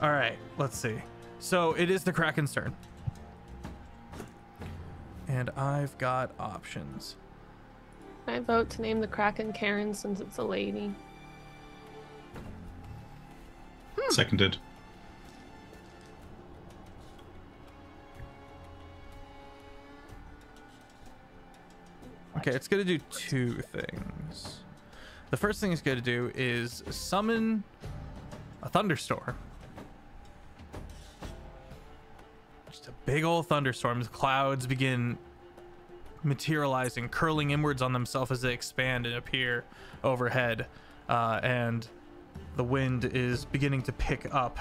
Speaker 1: All right, let's see. So it is the Kraken's turn, and I've got options.
Speaker 4: I vote to name the Kraken Karen since it's a lady.
Speaker 2: Seconded.
Speaker 1: Okay, it's gonna do two things. The first thing it's gonna do is summon a thunderstorm. Just a big old thunderstorm. The clouds begin materializing, curling inwards on themselves as they expand and appear overhead, and the wind is beginning to pick up,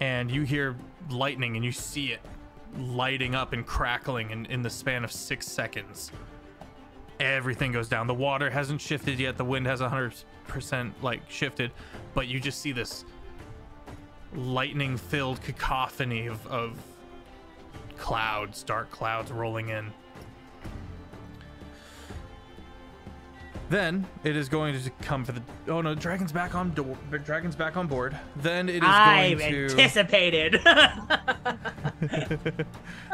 Speaker 1: and you hear lightning and you see it lighting up and crackling in the span of 6 seconds. Everything goes down. The water hasn't shifted yet. The wind has 100% like shifted, but you just see this lightning filled cacophony of clouds, dark clouds rolling in. Then it is going to come for the. Oh no, dragon's back on. Dragon's back on board. Then it is going to.
Speaker 5: I've anticipated.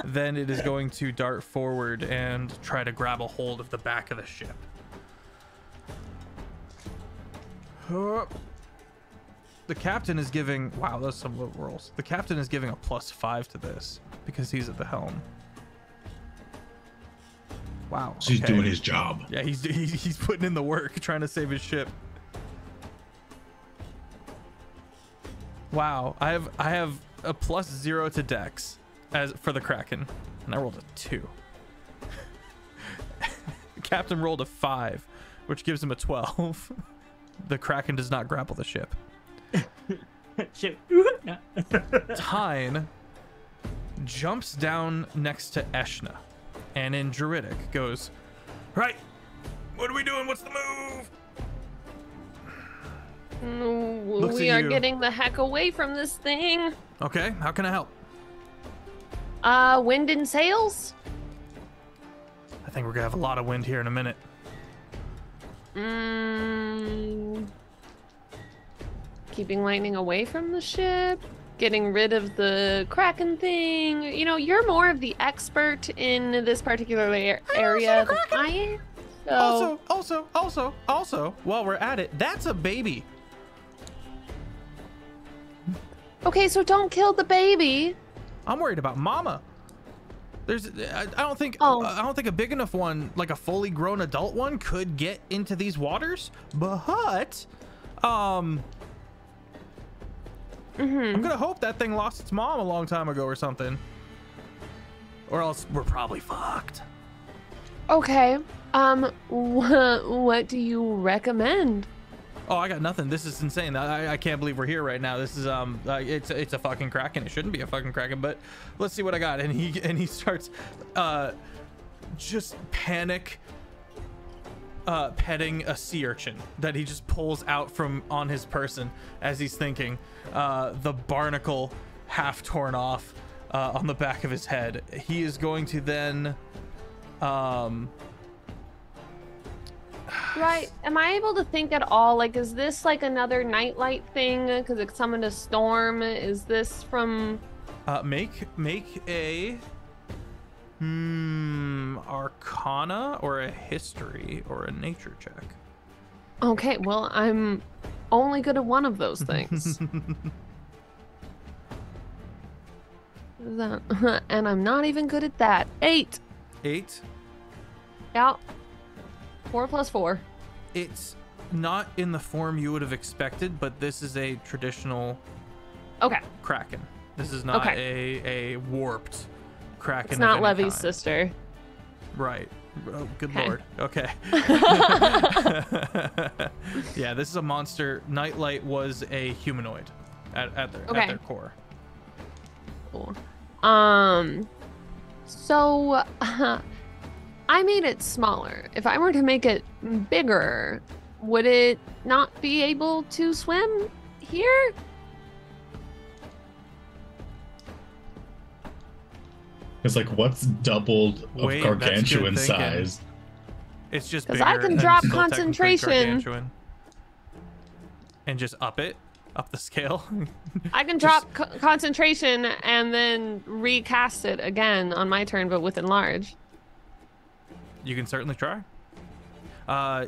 Speaker 1: Then it is going to dart forward and try to grab a hold of the back of the ship. The captain is giving. Wow, those are some low rolls. The captain is giving a +5 to this because he's at the helm. Wow.
Speaker 2: So he's doing his job.
Speaker 1: Yeah, he's putting in the work trying to save his ship. Wow, I have a +0 to Dex as for the Kraken, and I rolled a 2. Captain rolled a 5, which gives him a 12. The Kraken does not grapple the ship. Tyne jumps down next to Eshna, and in Druidic goes, right, what are we doing? What's the move?
Speaker 4: We are getting the heck away from this thing.
Speaker 1: Okay, how can I help?
Speaker 4: Wind and sails?
Speaker 1: I think we're gonna have a lot of wind here in a minute.
Speaker 4: Keeping lightning away from the ship? Getting rid of the Kraken thing? You know, you're more of the expert in this particular area than I am. So...
Speaker 1: Also, while we're at it, that's a baby.
Speaker 4: Okay, so don't kill the baby.
Speaker 1: I'm worried about Mama. I don't think a big enough one, like a fully grown adult one, could get into these waters. But, I'm gonna hope that thing lost its mom a long time ago or something, or else we're probably fucked.
Speaker 4: Okay. What do you recommend?
Speaker 1: Oh, I got nothing. This is insane. I can't believe we're here right now. This is it's a fucking Kraken. It shouldn't be a fucking Kraken, but let's see what I got. And he starts just panic petting a sea urchin that he just pulls out from on his person as he's thinking, the barnacle half torn off on the back of his head. He is going to then
Speaker 4: right, am I able to think at all, like, is this like another nightlight thing because it summoned a storm? Is this from
Speaker 1: make a Arcana or a history or a nature check?
Speaker 4: Okay, well, I'm only good at one of those things. And I'm not even good at that. 8.
Speaker 1: 8?
Speaker 4: Yeah. 4 + 4.
Speaker 1: It's not in the form you would have expected, but this is a traditional Kraken. This is not a warped Kraken.
Speaker 4: It's not Levy's sister.
Speaker 1: Right. Oh, good lord. Okay. Yeah, this is a monster. Nightlight was a humanoid at their core.
Speaker 4: Cool. So I made it smaller. If I were to make it bigger, would it not be able to swim here?
Speaker 2: It's like, what's doubled of gargantuan size?
Speaker 1: It's just
Speaker 4: because
Speaker 1: bigger
Speaker 4: I can
Speaker 1: and
Speaker 4: drop
Speaker 1: still technically
Speaker 4: concentration
Speaker 1: gargantuan. And just up the scale.
Speaker 4: I can drop concentration and then recast it again on my turn, but with enlarge.
Speaker 1: You can certainly try.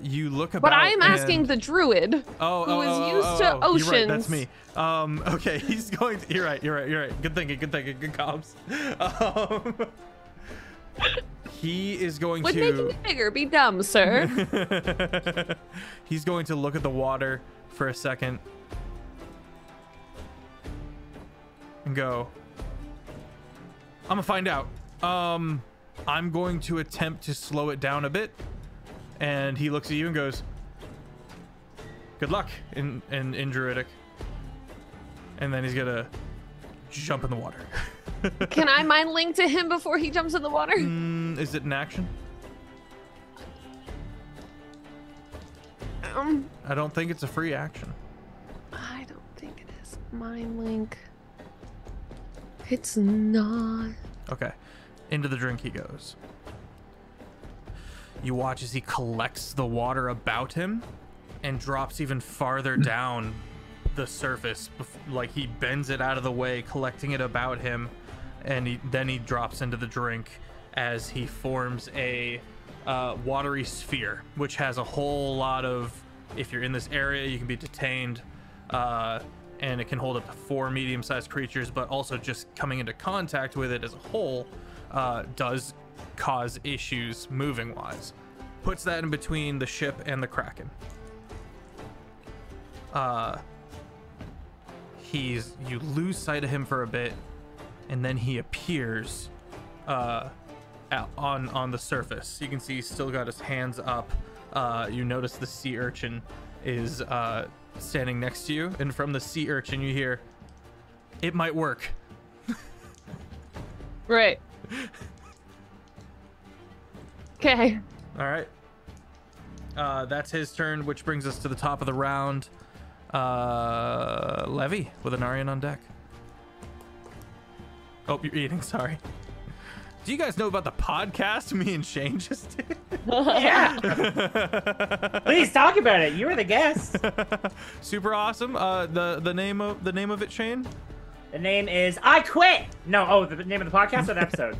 Speaker 1: You look about.
Speaker 4: But I am asking the druid, who is used to oceans.
Speaker 1: You're right, that's me. Okay, he's going to. You're right. Good thinking. Good comms. He is going
Speaker 4: Would
Speaker 1: to.
Speaker 4: making it bigger be dumb, sir?
Speaker 1: He's going to look at the water for a second and go, I'm gonna find out. I'm going to attempt to slow it down a bit. And he looks at you and goes, good luck in Druidic. And then he's gonna jump in the water.
Speaker 4: Can I mind link to him before he jumps in the water?
Speaker 1: Is it an action? I don't think it's a free action.
Speaker 4: I don't think it is. Mind link. It's not.
Speaker 1: Okay. Into the drink he goes. You watch as he collects the water about him and drops even farther down the surface. Like he bends it out of the way, collecting it about him, and then he drops into the drink as he forms a watery sphere, which has a whole lot of, if you're in this area, you can be detained, and it can hold up to 4 medium-sized creatures, but also just coming into contact with it as a whole does cause issues moving wise. Puts that in between the ship and the Kraken. You lose sight of him for a bit, and then he appears on the surface. You can see he's still got his hands up. You notice the sea urchin is standing next to you, and from the sea urchin you hear, "It might work."
Speaker 4: Right. Okay.
Speaker 1: All right. That's his turn, which brings us to the top of the round. Levy with an Aryan on deck. Oh, you're eating. Sorry. Do you guys know about the podcast me and Shane just did?
Speaker 5: Yeah. Please talk about it. You were the guest.
Speaker 1: Super awesome. The name of it, Shane?
Speaker 5: The name is I Quit. No, the name of the podcast or the episode?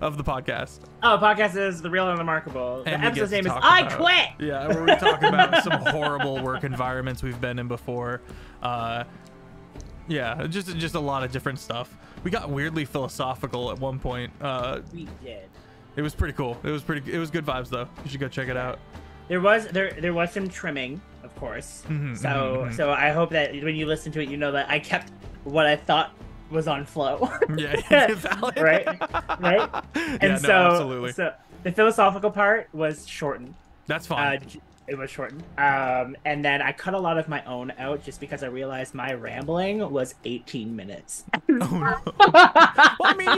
Speaker 1: Of the podcast.
Speaker 5: Oh, the podcast is The Real and Remarkable. The episode's name is
Speaker 1: I
Speaker 5: Quit.
Speaker 1: Yeah, where we talk about some horrible work environments we've been in before. Yeah, just a lot of different stuff. We got weirdly philosophical at one point.
Speaker 5: We did.
Speaker 1: It was pretty cool. It was good vibes though. You should go check it out.
Speaker 5: There was some trimming, of course. So I hope that when you listen to it, you know that I kept what I thought was on flow.
Speaker 1: Yeah, valid.
Speaker 5: right. And
Speaker 1: absolutely.
Speaker 5: So the philosophical part was shortened.
Speaker 1: That's fine.
Speaker 5: It was shortened. And then I cut a lot of my own out just because I realized my rambling was 18 minutes.
Speaker 1: Oh no. Well, I mean,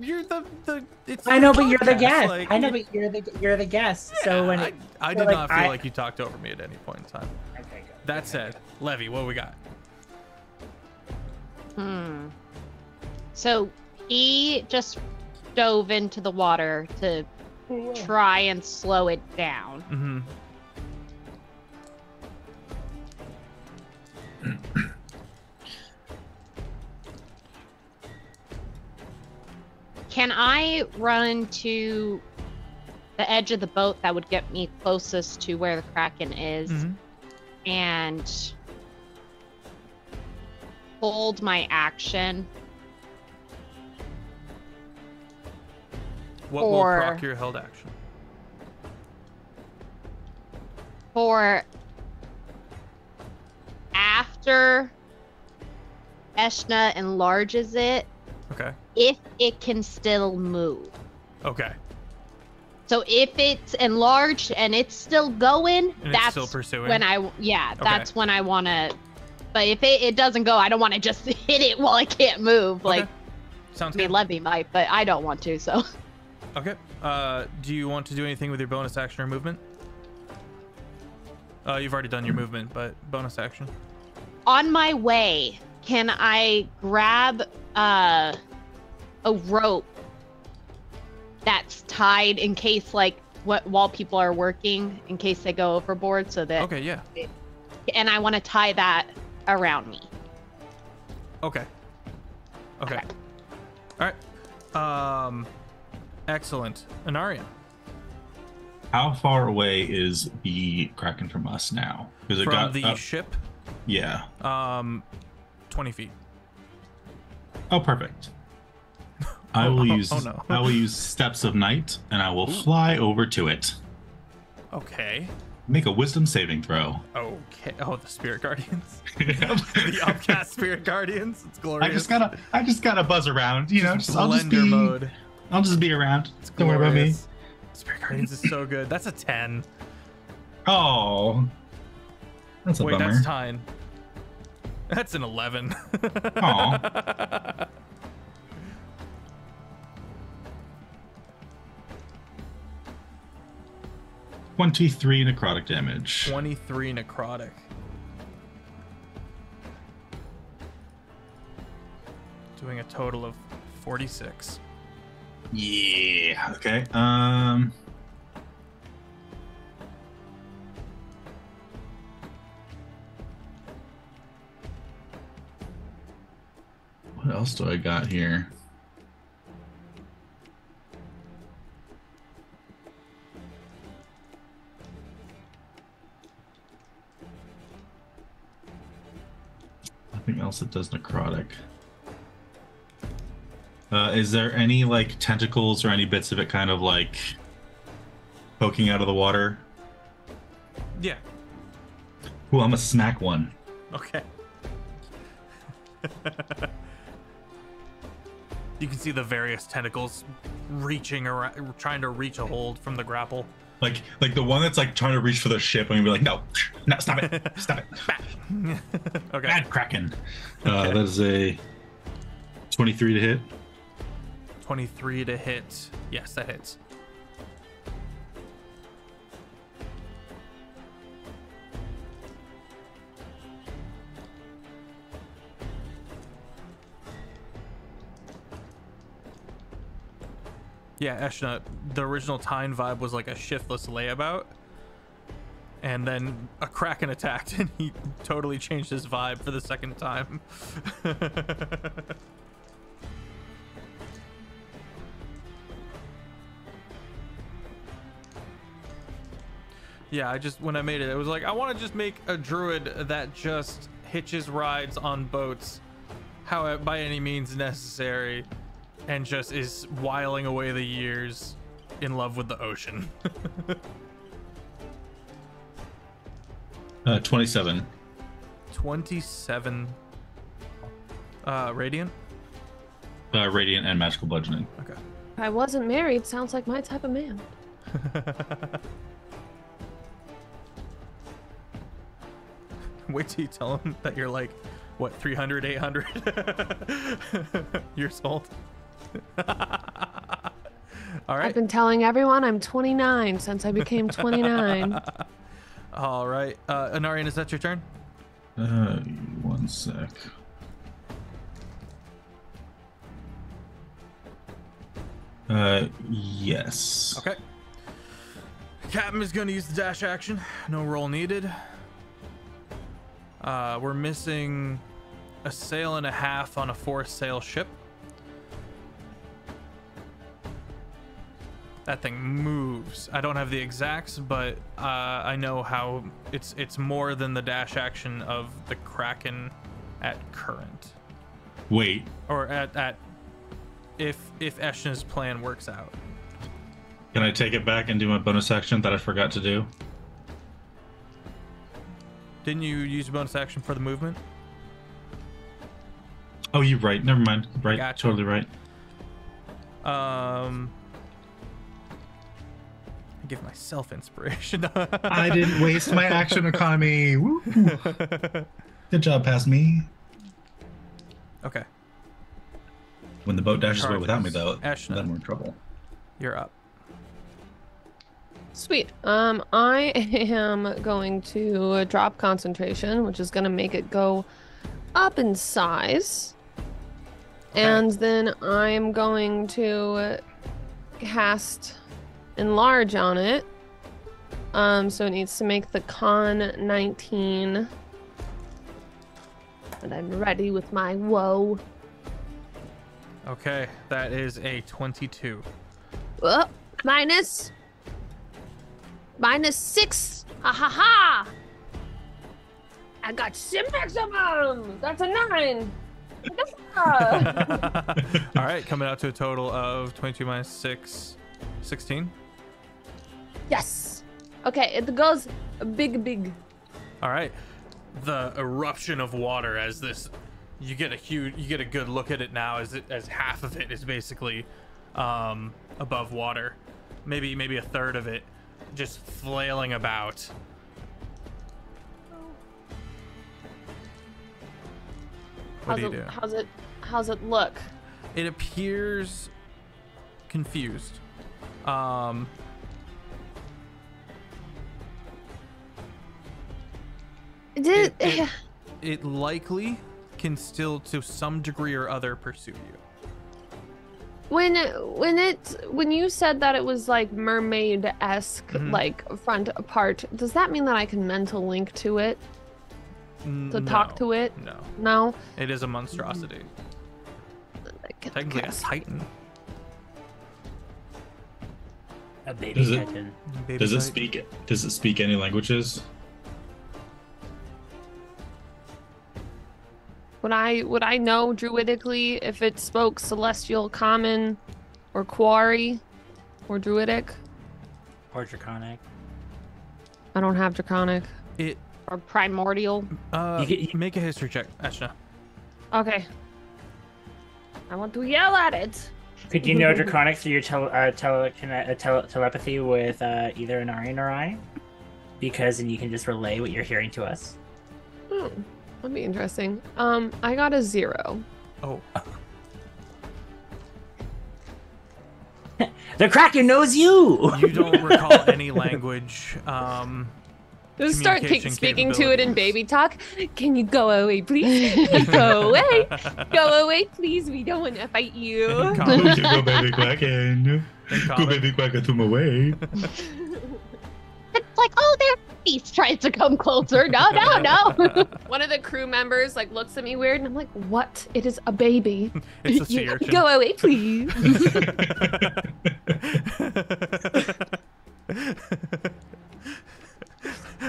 Speaker 1: you're the. It's
Speaker 5: I know, but you're the
Speaker 1: podcast,
Speaker 5: guest.
Speaker 1: like,
Speaker 5: I know, but you're the guest.
Speaker 1: Yeah,
Speaker 5: so when
Speaker 1: I did not feel like you talked over me at any point in time.
Speaker 5: Okay, good.
Speaker 1: That said, Levy, what we got?
Speaker 3: So he just dove into the water to try and slow it down. Can I run to the edge of the boat that would get me closest to where the Kraken is and hold my action?
Speaker 1: What will proc your held action?
Speaker 3: For after Eshna enlarges it,
Speaker 1: Okay.
Speaker 3: if it can still move.
Speaker 1: Okay.
Speaker 3: So if it's enlarged and it's still going,
Speaker 1: And
Speaker 3: that's
Speaker 1: it's still pursuing?
Speaker 3: when that's when I want to. But if it doesn't go, I don't want to just hit it while I can't move. Like,
Speaker 1: sounds
Speaker 3: I mean,
Speaker 1: good.
Speaker 3: Levy might, but I don't want to. So.
Speaker 1: Okay. Do you want to do anything with your bonus action or movement? You've already done your movement, but bonus action.
Speaker 3: On my way, can I grab a rope that's tied in case, like, while people are working, in case they go overboard, so that.
Speaker 1: Okay. Yeah.
Speaker 3: And I want to tie that around me.
Speaker 1: Okay. Okay. All right. Excellent. Anarian.
Speaker 2: How far away is the Kraken from us now? Because it
Speaker 1: From
Speaker 2: got
Speaker 1: the
Speaker 2: up.
Speaker 1: ship?
Speaker 2: Yeah.
Speaker 1: 20 feet.
Speaker 2: Oh, perfect. I will use.
Speaker 1: Oh, no.
Speaker 2: I will use Steps of Night, and I will fly over to it.
Speaker 1: Okay.
Speaker 2: Make a Wisdom saving throw.
Speaker 1: Okay. Oh, the Spirit Guardians. The upcast Spirit Guardians. It's glorious.
Speaker 2: I just gotta buzz around. You know,
Speaker 1: Blender mode.
Speaker 2: I'll just be around.
Speaker 1: It's
Speaker 2: Don't worry about me.
Speaker 1: glorious. Spirit Guardians is so good. That's a 10.
Speaker 2: Oh, that's a
Speaker 1: Wait,
Speaker 2: bummer.
Speaker 1: that's 10. That's an 11.
Speaker 2: Aw. 23 necrotic damage.
Speaker 1: 23 necrotic. Doing a total of 46.
Speaker 2: Yeah. Okay. What else do I got here? Nothing else that does necrotic. Is there any like tentacles or any bits of it kind of like poking out of the water?
Speaker 1: Yeah.
Speaker 2: Ooh, I'm gonna smack one.
Speaker 1: Okay. You can see the various tentacles reaching around, trying to reach a hold from the grapple.
Speaker 2: Like the one that's like trying to reach for the ship and be like, no, stop it, stop it.
Speaker 1: Okay.
Speaker 2: Bad Kraken. That is a 23 to hit.
Speaker 1: 23 to hit. Yes, that hits. Yeah, Eshna, the original Tyne vibe was like a shiftless layabout. And then a Kraken attacked and he totally changed his vibe for the second time. Yeah, when I made it, it was like, I want to just make a druid that just hitches rides on boats, by any means necessary, and just is whiling away the years in love with the ocean.
Speaker 2: 27.
Speaker 1: 27. Radiant?
Speaker 2: Radiant and magical bludgeoning.
Speaker 1: Okay.
Speaker 4: If I wasn't married, sounds like my type of man.
Speaker 1: Wait till you tell him that you're like, what, 300, 800 years old? All right.
Speaker 4: I've been telling everyone I'm 29 since I became 29.
Speaker 1: All right. Anarian, is that your turn?
Speaker 2: One sec. Yes.
Speaker 1: Okay. Captain is going to use the dash action. No roll needed. We're missing a sail and a half on a 4-sail ship. That thing moves. I don't have the exacts, but I know how it's more than the dash action of the Kraken at current.
Speaker 2: Wait.
Speaker 1: Or at if Eshna's plan works out.
Speaker 2: Can I take it back and do my bonus action that I forgot to do?
Speaker 1: Didn't you use a bonus action for the movement?
Speaker 2: Oh, you're right. Never mind. Right.
Speaker 1: Gotcha.
Speaker 2: Totally right.
Speaker 1: I give myself inspiration.
Speaker 2: I didn't waste my action economy. Woo. Good job, past me.
Speaker 1: Okay.
Speaker 2: When the boat dashes away without me, though,
Speaker 1: Ashna,
Speaker 2: then we're in trouble.
Speaker 1: You're up.
Speaker 4: Sweet. I am going to drop concentration, which is going to make it go up in size. Okay. And then I'm going to cast enlarge on it. So it needs to make the con 19. And I'm ready with my woe.
Speaker 1: Okay, that is a 22.
Speaker 4: Oh, minus 6. Ha ha ha! I got maximum. That's a 9.
Speaker 1: All right, coming out to a total of 22 minus 6, 16.
Speaker 4: Yes. Okay, it goes big.
Speaker 1: All right, the eruption of water as this, you get a good look at it now as half of it is basically above water, maybe a third of it just flailing about. What do you do?
Speaker 4: How's it look?
Speaker 1: It appears confused. It likely can still, to some degree or other, pursue you.
Speaker 4: When you said that it was like mermaid-esque, like front part, does that mean that I can mental link to it? To talk to it?
Speaker 1: No.
Speaker 4: No?
Speaker 1: It is a monstrosity. Technically a titan.
Speaker 5: A baby titan.
Speaker 2: Does it speak any languages?
Speaker 4: Would I know druidically if it spoke Celestial, Common, or Quarry, or Druidic?
Speaker 5: Or Draconic.
Speaker 4: I don't have Draconic.
Speaker 3: Or Primordial.
Speaker 1: Make a history check, Ashna.
Speaker 4: Okay. I want to yell at it.
Speaker 5: Could you know Draconic through your telepathy with either Anarian or I? Because then you can just relay what you're hearing to us.
Speaker 4: That'd be interesting. I got a 0.
Speaker 1: Oh.
Speaker 5: The Kraken knows you!
Speaker 1: You don't recall any language.
Speaker 4: Just start speaking to it in baby talk. Can you go away, please? Go away. Go away, please. We don't want to fight you.
Speaker 2: Go, baby Kraken. Go, baby Kraken, to my way.
Speaker 3: It's like, oh, their face tries to come closer. No.
Speaker 4: One of the crew members like looks at me weird, and I'm like, "What? It is a baby.
Speaker 1: It's a sea urchin.
Speaker 4: Go away, please."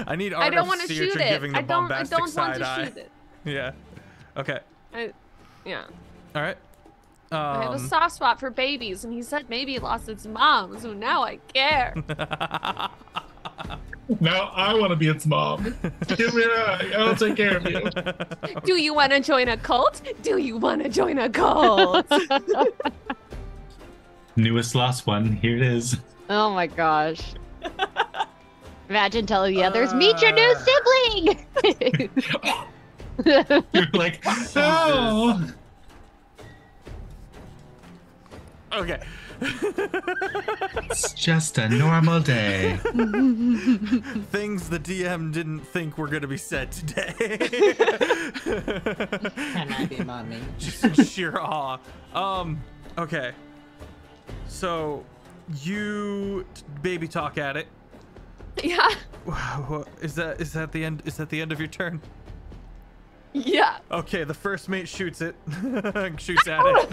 Speaker 1: I need
Speaker 4: I don't want to
Speaker 1: sea
Speaker 4: shoot
Speaker 1: urchin
Speaker 4: it.
Speaker 1: giving the
Speaker 4: I don't want
Speaker 1: side
Speaker 4: to
Speaker 1: eye.
Speaker 4: shoot it.
Speaker 1: Yeah. Okay.
Speaker 4: Yeah.
Speaker 1: All right.
Speaker 4: I have a soft spot for babies, and he said maybe it lost its mom, so now I care.
Speaker 2: Now I want to be its mom. Give me that. I'll take care of you.
Speaker 4: Do you want to join a cult? Do you want to join a cult?
Speaker 2: Newest last one. Here it is.
Speaker 3: Oh my gosh. Imagine telling the others, meet your new sibling!
Speaker 2: You're like, no!
Speaker 1: Okay.
Speaker 2: It's just a normal day.
Speaker 1: Things the DM didn't think were going to be said today.
Speaker 5: Can I be mommy?
Speaker 1: Just sheer awe. Okay. So, you baby talk at it.
Speaker 4: Yeah.
Speaker 1: Is that the end? Is that the end of your turn?
Speaker 4: Yeah.
Speaker 1: Okay, the first mate shoots it. Shoots at it.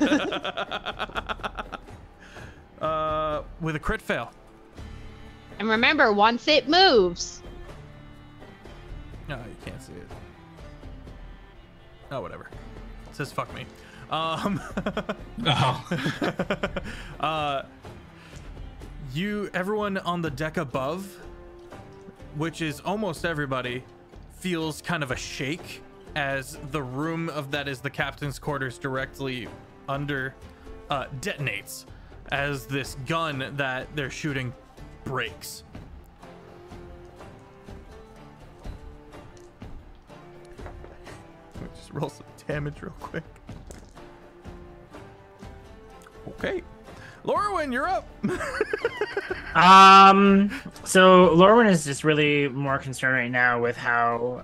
Speaker 1: With a crit fail.
Speaker 3: And remember, once it moves.
Speaker 1: No, you can't see it. Oh, whatever. It says fuck me. Everyone on the deck above, which is almost everybody, feels kind of a shake as the room that is the captain's quarters directly under detonates as this gun that they're shooting breaks. Let me just roll some damage real quick. Okay. Lorwyn, you're up.
Speaker 5: So Lorwyn is just really more concerned right now with how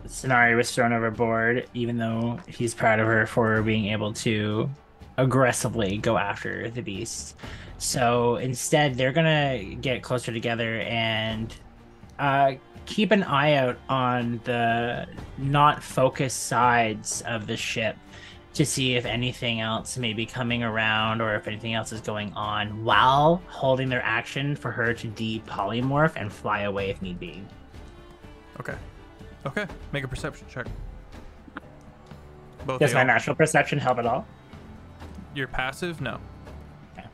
Speaker 5: Sonari was thrown overboard, even though he's proud of her for being able to aggressively go after the beast. So instead, they're gonna get closer together and keep an eye out on the not focused sides of the ship to see if anything else may be coming around or if anything else is going on, while holding their action for her to de-polymorph and fly away if need be.
Speaker 1: Okay. Okay. Make a perception check. Both
Speaker 5: Does my natural perception help at all?
Speaker 1: You're passive? No.
Speaker 5: Okay.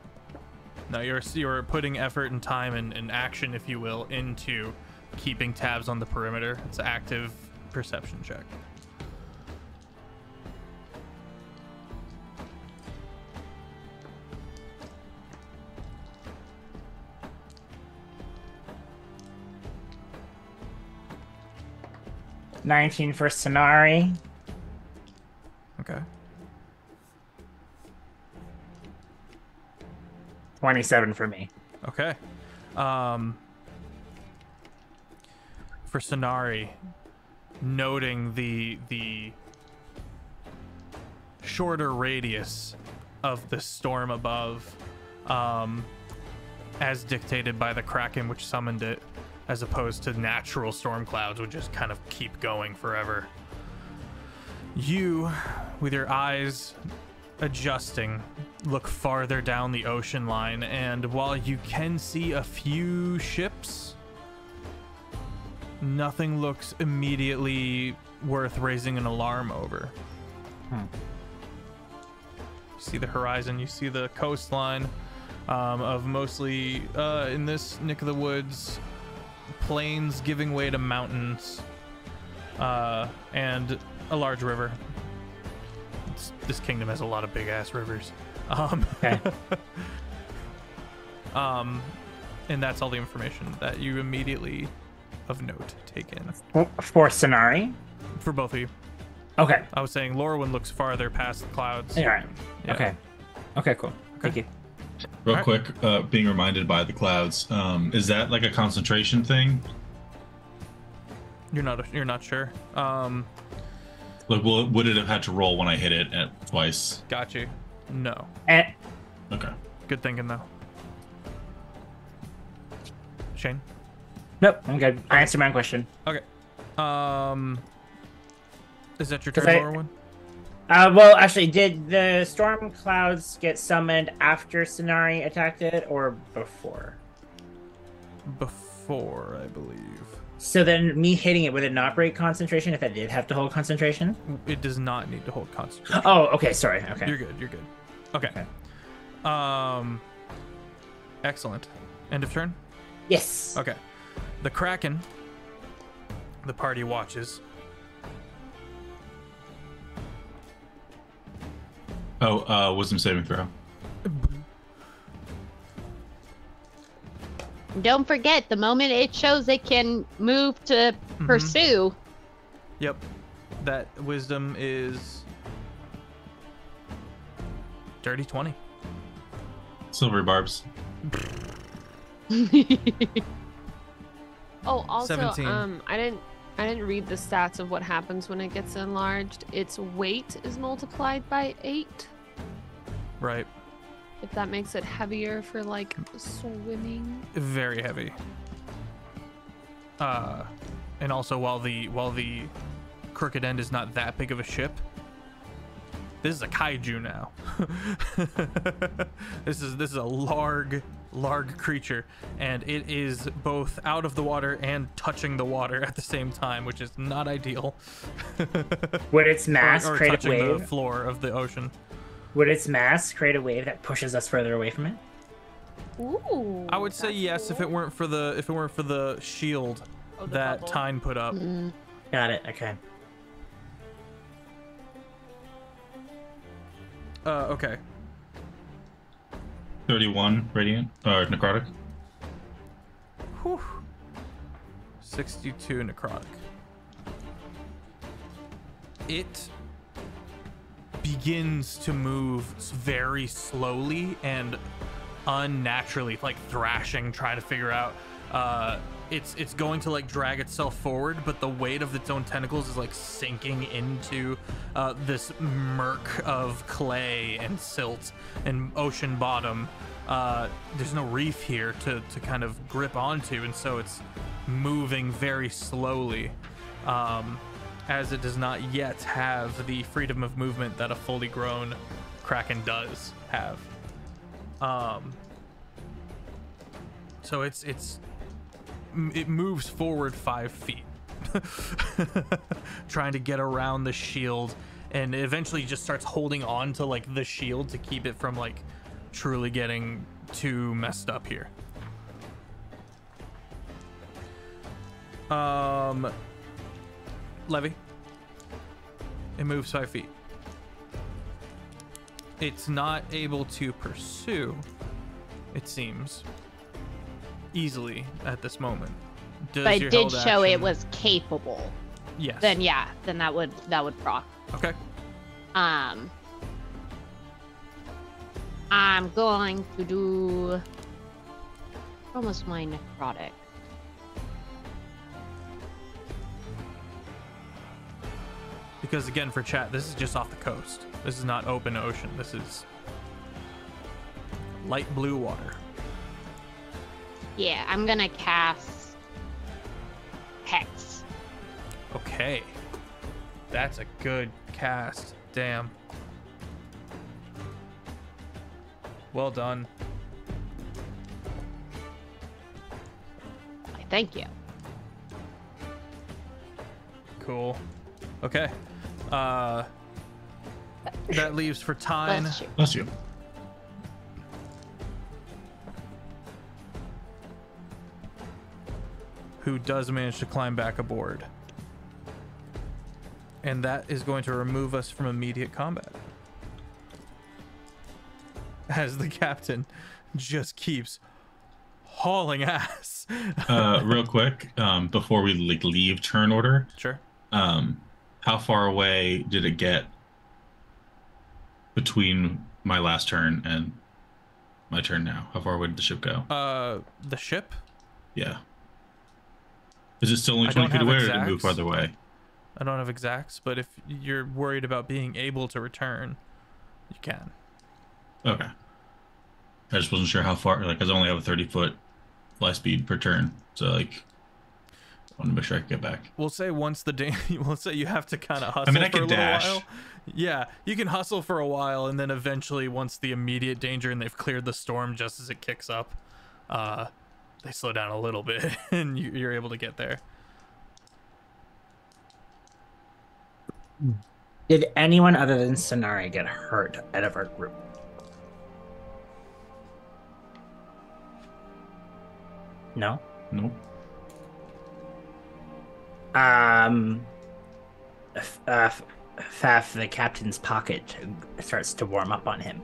Speaker 1: No, you're putting effort and time and action, if you will, into keeping tabs on the perimeter. It's an active perception check.
Speaker 5: $19 for Sonari.
Speaker 1: Okay.
Speaker 5: 27 for me.
Speaker 1: Okay. For Sonari, noting the shorter radius of the storm above, as dictated by the Kraken which summoned it, as opposed to natural storm clouds would just kind of keep going forever. You, with your eyes adjusting, look farther down the ocean line, and while you can see a few ships, nothing looks immediately worth raising an alarm over. You see the horizon, you see the coastline of mostly, in this neck of the woods, plains giving way to mountains, and a large river. This kingdom has a lot of big ass rivers.
Speaker 5: Okay.
Speaker 1: And that's all the information that you immediately of note take in.
Speaker 5: For Sonari?
Speaker 1: For both of you.
Speaker 5: Okay.
Speaker 1: I was saying Lorwyn looks farther past the clouds.
Speaker 5: All right.
Speaker 1: Yeah.
Speaker 5: Okay. Okay, cool. Thank you.
Speaker 2: Real quick, being reminded by the clouds, is that like a concentration thing?
Speaker 1: You're not sure.
Speaker 2: Like, would it have had to roll when I hit it at twice?
Speaker 1: Got you. No.
Speaker 2: Okay.
Speaker 1: Good thinking though. Shane?
Speaker 5: Nope, I'm good. I answered my own question.
Speaker 1: Okay. Is that your turn, Lorwyn?
Speaker 5: Well, actually, did the storm clouds get summoned after Sonari attacked it, or before?
Speaker 1: Before, I believe.
Speaker 5: So then, me hitting it, would it not break concentration if it did have to hold concentration?
Speaker 1: It does not need to hold concentration.
Speaker 5: Oh, okay, sorry. Okay.
Speaker 1: You're good. Okay. Excellent. End of turn?
Speaker 5: Yes.
Speaker 1: Okay. The Kraken, the party watches.
Speaker 2: Wisdom saving throw.
Speaker 3: Don't forget, the moment it shows it can move to pursue.
Speaker 1: Yep. That wisdom is dirty 20.
Speaker 2: Silvery barbs.
Speaker 4: Oh, also,
Speaker 1: 17.
Speaker 4: I didn't read the stats of what happens when it gets enlarged. Its weight is multiplied by 8.
Speaker 1: Right.
Speaker 4: If that makes it heavier for like swimming.
Speaker 1: Very heavy. And also while the crooked end is not that big of a ship, this is a kaiju now. This is a large creature, and it is both out of the water and touching the water at the same time, which is not ideal.
Speaker 5: Would its mass
Speaker 1: or
Speaker 5: create a
Speaker 1: touching
Speaker 5: wave?
Speaker 1: the floor of the ocean.
Speaker 5: Would its mass create a wave that pushes us further away from it?
Speaker 4: Ooh.
Speaker 1: I would say yes,
Speaker 4: cool.
Speaker 1: if it weren't for the shield that
Speaker 4: bubble.
Speaker 1: Tyne put up.
Speaker 5: Got it. Okay.
Speaker 1: Okay.
Speaker 2: 31 radiant or necrotic.
Speaker 1: Whew. 62 necrotic. It begins to move very slowly and unnaturally, like thrashing, trying to figure out. It's going to like drag itself forward, but the weight of its own tentacles is like sinking into this murk of clay and silt and ocean bottom. There's no reef here to kind of grip onto, and so it's moving very slowly, as it does not yet have the freedom of movement that a fully grown kraken does have. So it moves forward 5 feet, trying to get around the shield, and it eventually just starts holding on to like the shield to keep it from like truly getting too messed up here. Levy. It moves 5 feet. It's not able to pursue, it seems, easily at this moment.
Speaker 3: But I did show it was capable.
Speaker 1: Yes.
Speaker 3: Then yeah, then that would proc.
Speaker 1: Okay.
Speaker 3: I'm going to do almost my necrotic.
Speaker 1: Because again, for chat, this is just off the coast. This is not open ocean. This is light blue water.
Speaker 3: Yeah, I'm gonna cast Hex.
Speaker 1: Okay. That's a good cast. Damn. Well done.
Speaker 3: Thank you.
Speaker 1: Cool. Okay. That leaves for Tyne.
Speaker 2: Bless you.
Speaker 1: Who does manage to climb back aboard. And that is going to remove us from immediate combat. As the captain just keeps hauling ass.
Speaker 2: Real quick, before we like leave turn order.
Speaker 1: Sure.
Speaker 2: How far away did it get between my last turn and my turn now? How far away did the ship go?
Speaker 1: The ship?
Speaker 2: Yeah. Is it still only 20 feet away, or did it move farther away?
Speaker 1: I don't have exacts, but if you're worried about being able to return, you can.
Speaker 2: Okay. I just wasn't sure how far, like, because I only have a 30-foot fly speed per turn, so, like, I want to make sure I can get back.
Speaker 1: We'll say once we'll say you have to kind of hustle for a little while. Yeah, you can hustle for a while, and then eventually, once the immediate danger and they've cleared the storm just as it kicks up, they slow down a little bit, and you're able to get there.
Speaker 5: Did anyone other than Sonari get hurt out of our group? No?
Speaker 2: Nope.
Speaker 5: Faf, the captain's pocket starts to warm up on him.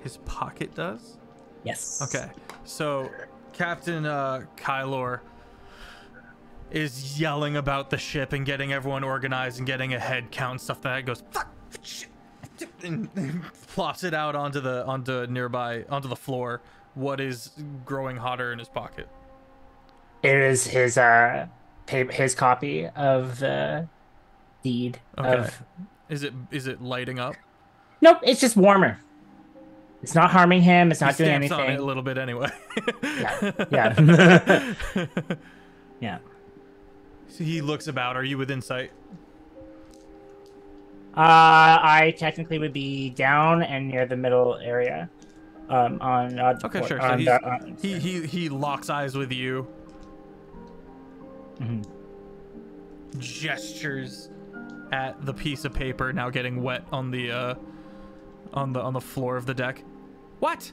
Speaker 1: His pocket does?
Speaker 5: Yes.
Speaker 1: Okay. So, Captain Kylor is yelling about the ship and getting everyone organized and getting a head count and stuff like that. Goes, fuck, shit, and plops it out onto the floor. What is growing hotter in his pocket?
Speaker 5: It is his copy of the deed.
Speaker 1: Okay. Is it lighting up?
Speaker 5: Nope, it's just warmer. It's not harming him. It's not doing anything.
Speaker 1: On it a little bit anyway.
Speaker 5: Yeah. Yeah.
Speaker 1: So he looks about. Are you within sight?
Speaker 5: I technically would be down and near the middle area.
Speaker 1: Okay, sure. So he locks eyes with you.
Speaker 5: Mm-hmm.
Speaker 1: Gestures at the piece of paper now getting wet on the floor of the deck. What?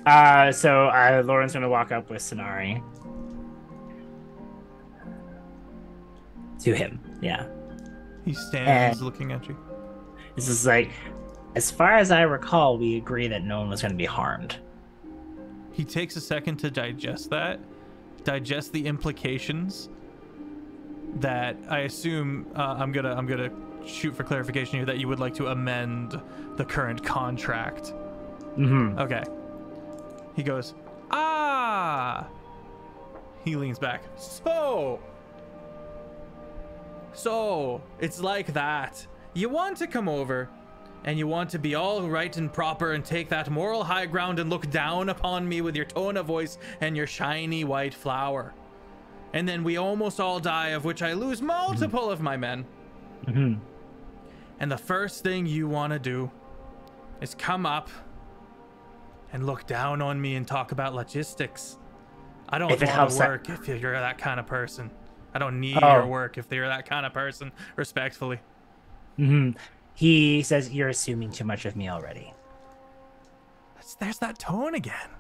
Speaker 5: So Lauren's gonna walk up with Sonari to him. Yeah.
Speaker 1: He stands looking at you.
Speaker 5: This is like, as far as I recall, we agree that no one was gonna be harmed.
Speaker 1: He takes a second to digest that, digest the implications that I assume I'm gonna shoot for clarification here that you would like to amend the current contract.
Speaker 5: Mm-hmm.
Speaker 1: Okay. He goes, ah. He leans back. So it's like that. You want to come over and you want to be all right and proper and take that moral high ground and look down upon me with your tone of voice and your shiny white flower. And then we almost all die, of which I lose multiple of my men.
Speaker 5: Mm-hmm.
Speaker 1: And the first thing you want to do is come up and look down on me and talk about logistics. I don't want to work if you're that kind of person. I don't need your work if you're that kind of person, respectfully.
Speaker 5: Mm-hmm. He says, you're assuming too much of me already.
Speaker 1: There's that tone again.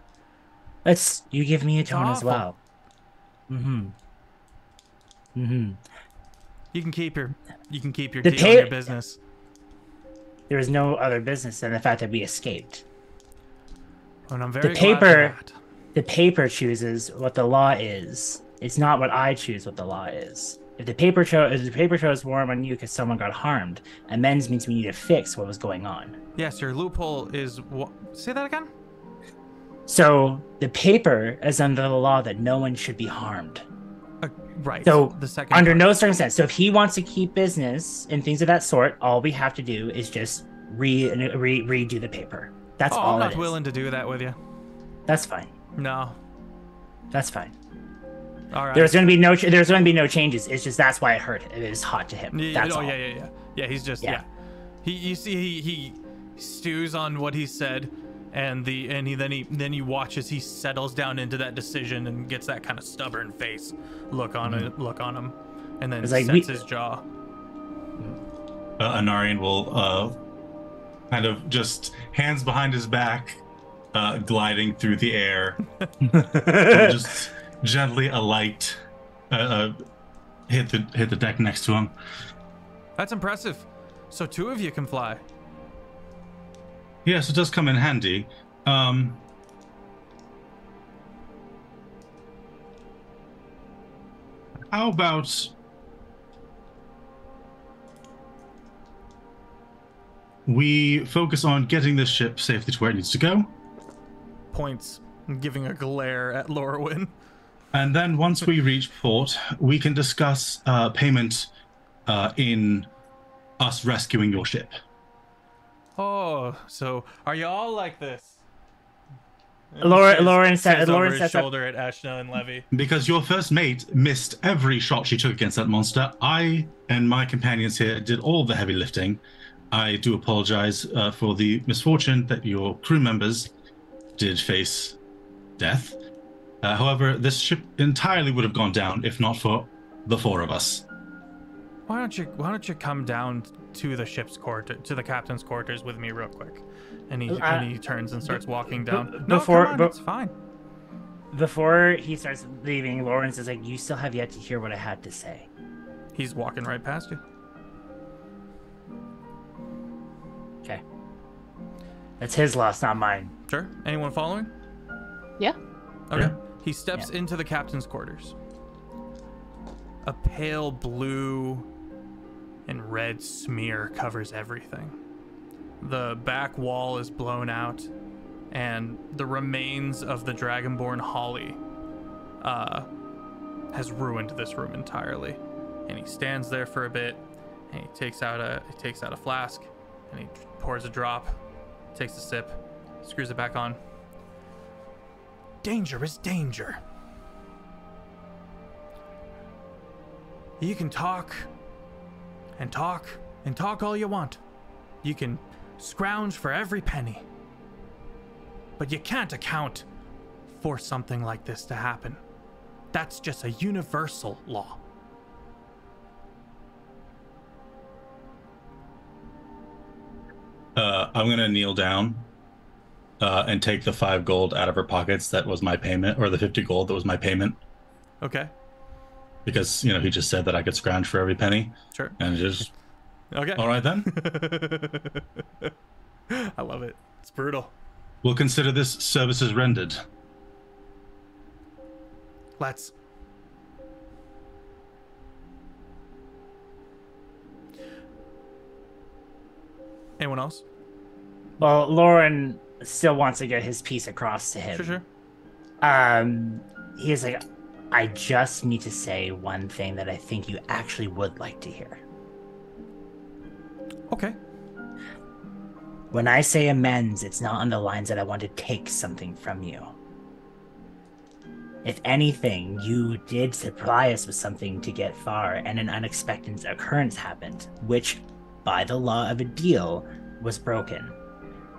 Speaker 5: You give me a tone as well. Mm-hmm. Mm-hmm.
Speaker 1: You can keep your deal on your business.
Speaker 5: There is no other business than the fact that we escaped.
Speaker 1: And I'm very glad for that.
Speaker 5: The paper chooses what the law is. It's not what I choose what the law is. If the paper chose warm on you because someone got harmed, amends means we need to fix what was going on.
Speaker 1: Yes, your loophole is what? Say that again?
Speaker 5: So the paper is under the law that no one should be harmed.
Speaker 1: Right.
Speaker 5: So
Speaker 1: the second
Speaker 5: under
Speaker 1: part.
Speaker 5: no circumstance. So if he wants to keep business and things of that sort, all we have to do is just redo the paper. That's all
Speaker 1: I'm
Speaker 5: it
Speaker 1: not
Speaker 5: is.
Speaker 1: willing to do that with you.
Speaker 5: That's fine.
Speaker 1: No.
Speaker 5: That's fine.
Speaker 1: All right.
Speaker 5: There's going to be no changes. It's just that's why it hurt. It is hot to him. That's all.
Speaker 1: Yeah. He's just He stews on what he said, and then he watches. He settles down into that decision and gets that kind of stubborn face look on him, and then sets his jaw.
Speaker 2: Anarian will kind of just hands behind his back, gliding through the air, just gently alight, hit the deck next to him.
Speaker 1: That's impressive. So 2 of you can fly.
Speaker 2: Yes, it does come in handy. How about we focus on getting this ship safely to where it needs to go?
Speaker 1: Points, giving a glare at Lorwyn.
Speaker 2: And then once we reach port, we can discuss payment in us rescuing your ship.
Speaker 1: Oh, so are you all like this?
Speaker 5: Lauren says
Speaker 1: over his shoulder at Ashna and Levy.
Speaker 2: Because your first mate missed every shot she took against that monster. I and my companions here did all the heavy lifting. I do apologize for the misfortune that your crew members did face death. However, this ship entirely would have gone down if not for the 4 of us.
Speaker 1: Why don't you come down to the ship's quarter, to the captain's quarters with me real quick? And he turns and starts walking down. It's fine.
Speaker 5: Before he starts leaving, Lawrence is like, "You still have yet to hear what I had to say."
Speaker 1: He's walking right past you.
Speaker 5: Okay. That's his loss, not mine.
Speaker 1: Sure. Anyone following?
Speaker 3: Yeah.
Speaker 1: Okay.
Speaker 2: Yeah.
Speaker 1: He steps into the captain's quarters. A pale blue and red smear covers everything. The back wall is blown out, and the remains of the dragonborn Whalley has ruined this room entirely. And he stands there for a bit, and he takes out a flask, and he pours a drop, takes a sip, screws it back on. Danger is danger. You can talk and talk and talk all you want. You can scrounge for every penny. But you can't account for something like this to happen. That's just a universal law.
Speaker 2: I'm going to kneel down and take the 5 gold out of her pockets. That was my payment, or the 50 gold that was my payment.
Speaker 1: Okay.
Speaker 2: Because, he just said that I could scrounge for every penny.
Speaker 1: Sure.
Speaker 2: And just...
Speaker 1: Okay.
Speaker 2: All right, then.
Speaker 1: I love it. It's brutal.
Speaker 2: We'll consider this services rendered.
Speaker 1: Let's. Anyone else?
Speaker 5: Well, Lauren still wants to get his piece across to him.
Speaker 1: Sure.
Speaker 5: He's like, I just need to say one thing that I think you actually would like to hear.
Speaker 1: Okay.
Speaker 5: When I say amends, it's not on the lines that I want to take something from you. If anything, you did supply us with something to get far, and an unexpected occurrence happened, which, by the law of a deal, was broken.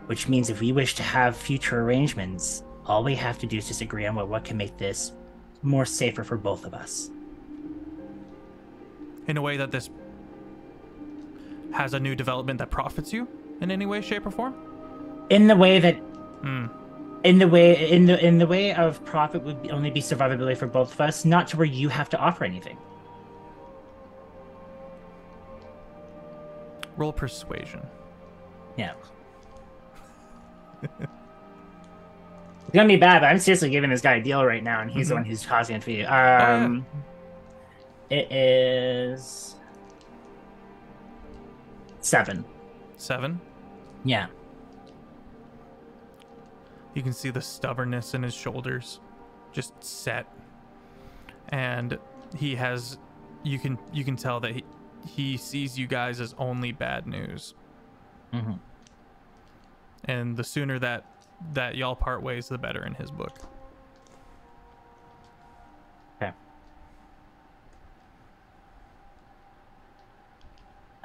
Speaker 5: Which means if we wish to have future arrangements, all we have to do is just agree on what can make this more safer for both of us.
Speaker 1: In a way that this has a new development that profits you in any way, shape, or form?
Speaker 5: In the way that in the way of profit would only be survivability for both of us, not to where you have to offer anything.
Speaker 1: Roll persuasion.
Speaker 5: Yeah. It's gonna be bad, but I'm seriously giving this guy a deal right now, and he's the one who's causing it for you. It is 7.
Speaker 1: 7?
Speaker 5: Yeah.
Speaker 1: You can see the stubbornness in his shoulders just set. And he has you can tell that he sees you guys as only bad news.
Speaker 5: Mm-hmm.
Speaker 1: And the sooner that y'all part ways, the better in his book.
Speaker 5: Okay.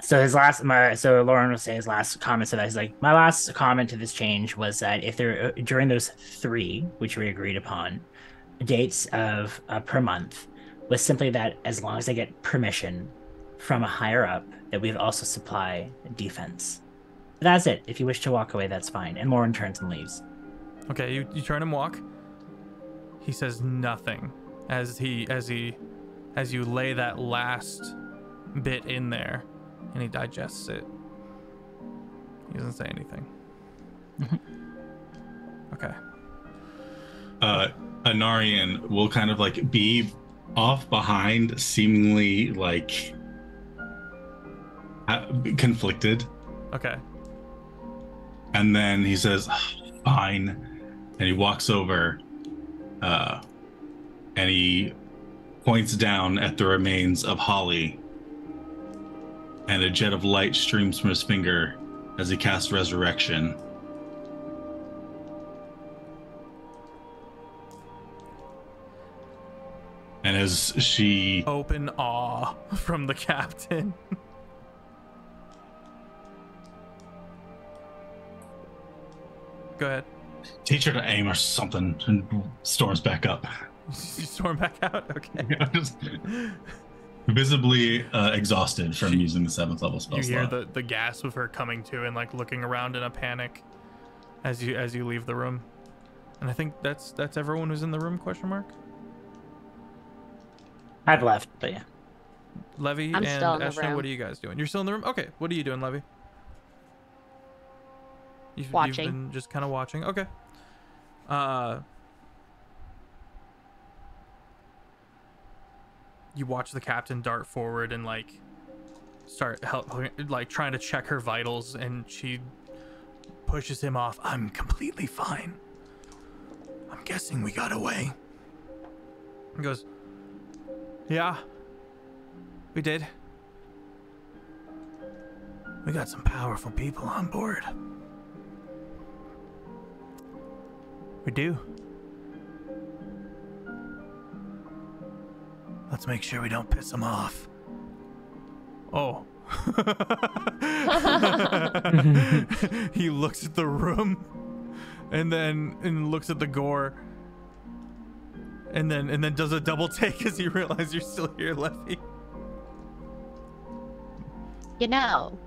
Speaker 5: So Lauren will say his last comment to that. He's like, my last comment to this change was that if there during those 3, which we agreed upon, dates of per month, was simply that as long as I get permission from a higher up, that we would also supply defense. But that's it. If you wish to walk away, that's fine. And Lauren turns and leaves.
Speaker 1: Okay, you turn and walk. He says nothing as you lay that last bit in there, and he digests it. He doesn't say anything. Okay.
Speaker 2: Anarian will kind of like be off behind, seemingly like conflicted.
Speaker 1: Okay.
Speaker 2: And then he says, fine. And he walks over and he points down at the remains of Whalley. And a jet of light streams from his finger as he casts Resurrection. And as she...
Speaker 1: Open awe from the captain. Go ahead.
Speaker 2: Teach her to aim or something, and storms back up.
Speaker 1: You storm back out? Okay.
Speaker 2: Just visibly exhausted from using the 7th level spell
Speaker 1: You hear
Speaker 2: slot.
Speaker 1: the gasp of her coming to and like looking around in a panic as you leave the room. And I think that's everyone who's in the room, question mark?
Speaker 5: I've left, but yeah.
Speaker 1: Levy
Speaker 3: I'm
Speaker 1: and
Speaker 3: still in the
Speaker 1: Ashton,
Speaker 3: room.
Speaker 1: what are you guys doing? You're still in the room? Okay, what are you doing, Levy? You've
Speaker 3: Watching.
Speaker 1: been just kind of watching. Okay. You watch the captain dart forward and like start trying to check her vitals, and she pushes him off. I'm completely fine. I'm guessing we got away. He goes, yeah, we did. We got some powerful people on board. We do. Let's make sure we don't piss them off. Oh. He looks at the room and looks at the gore and then does a double take as he realizes you're still here, Leffy.
Speaker 3: You know,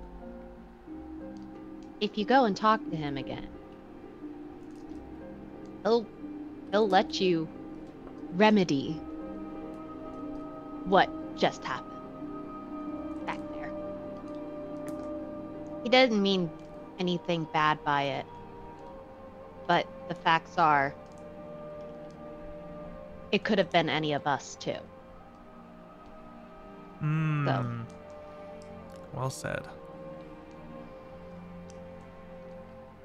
Speaker 3: if you go and talk to him again, he'll let you remedy what just happened back there. He doesn't mean anything bad by it, but the facts are it could have been any of us too. So.
Speaker 1: Well said.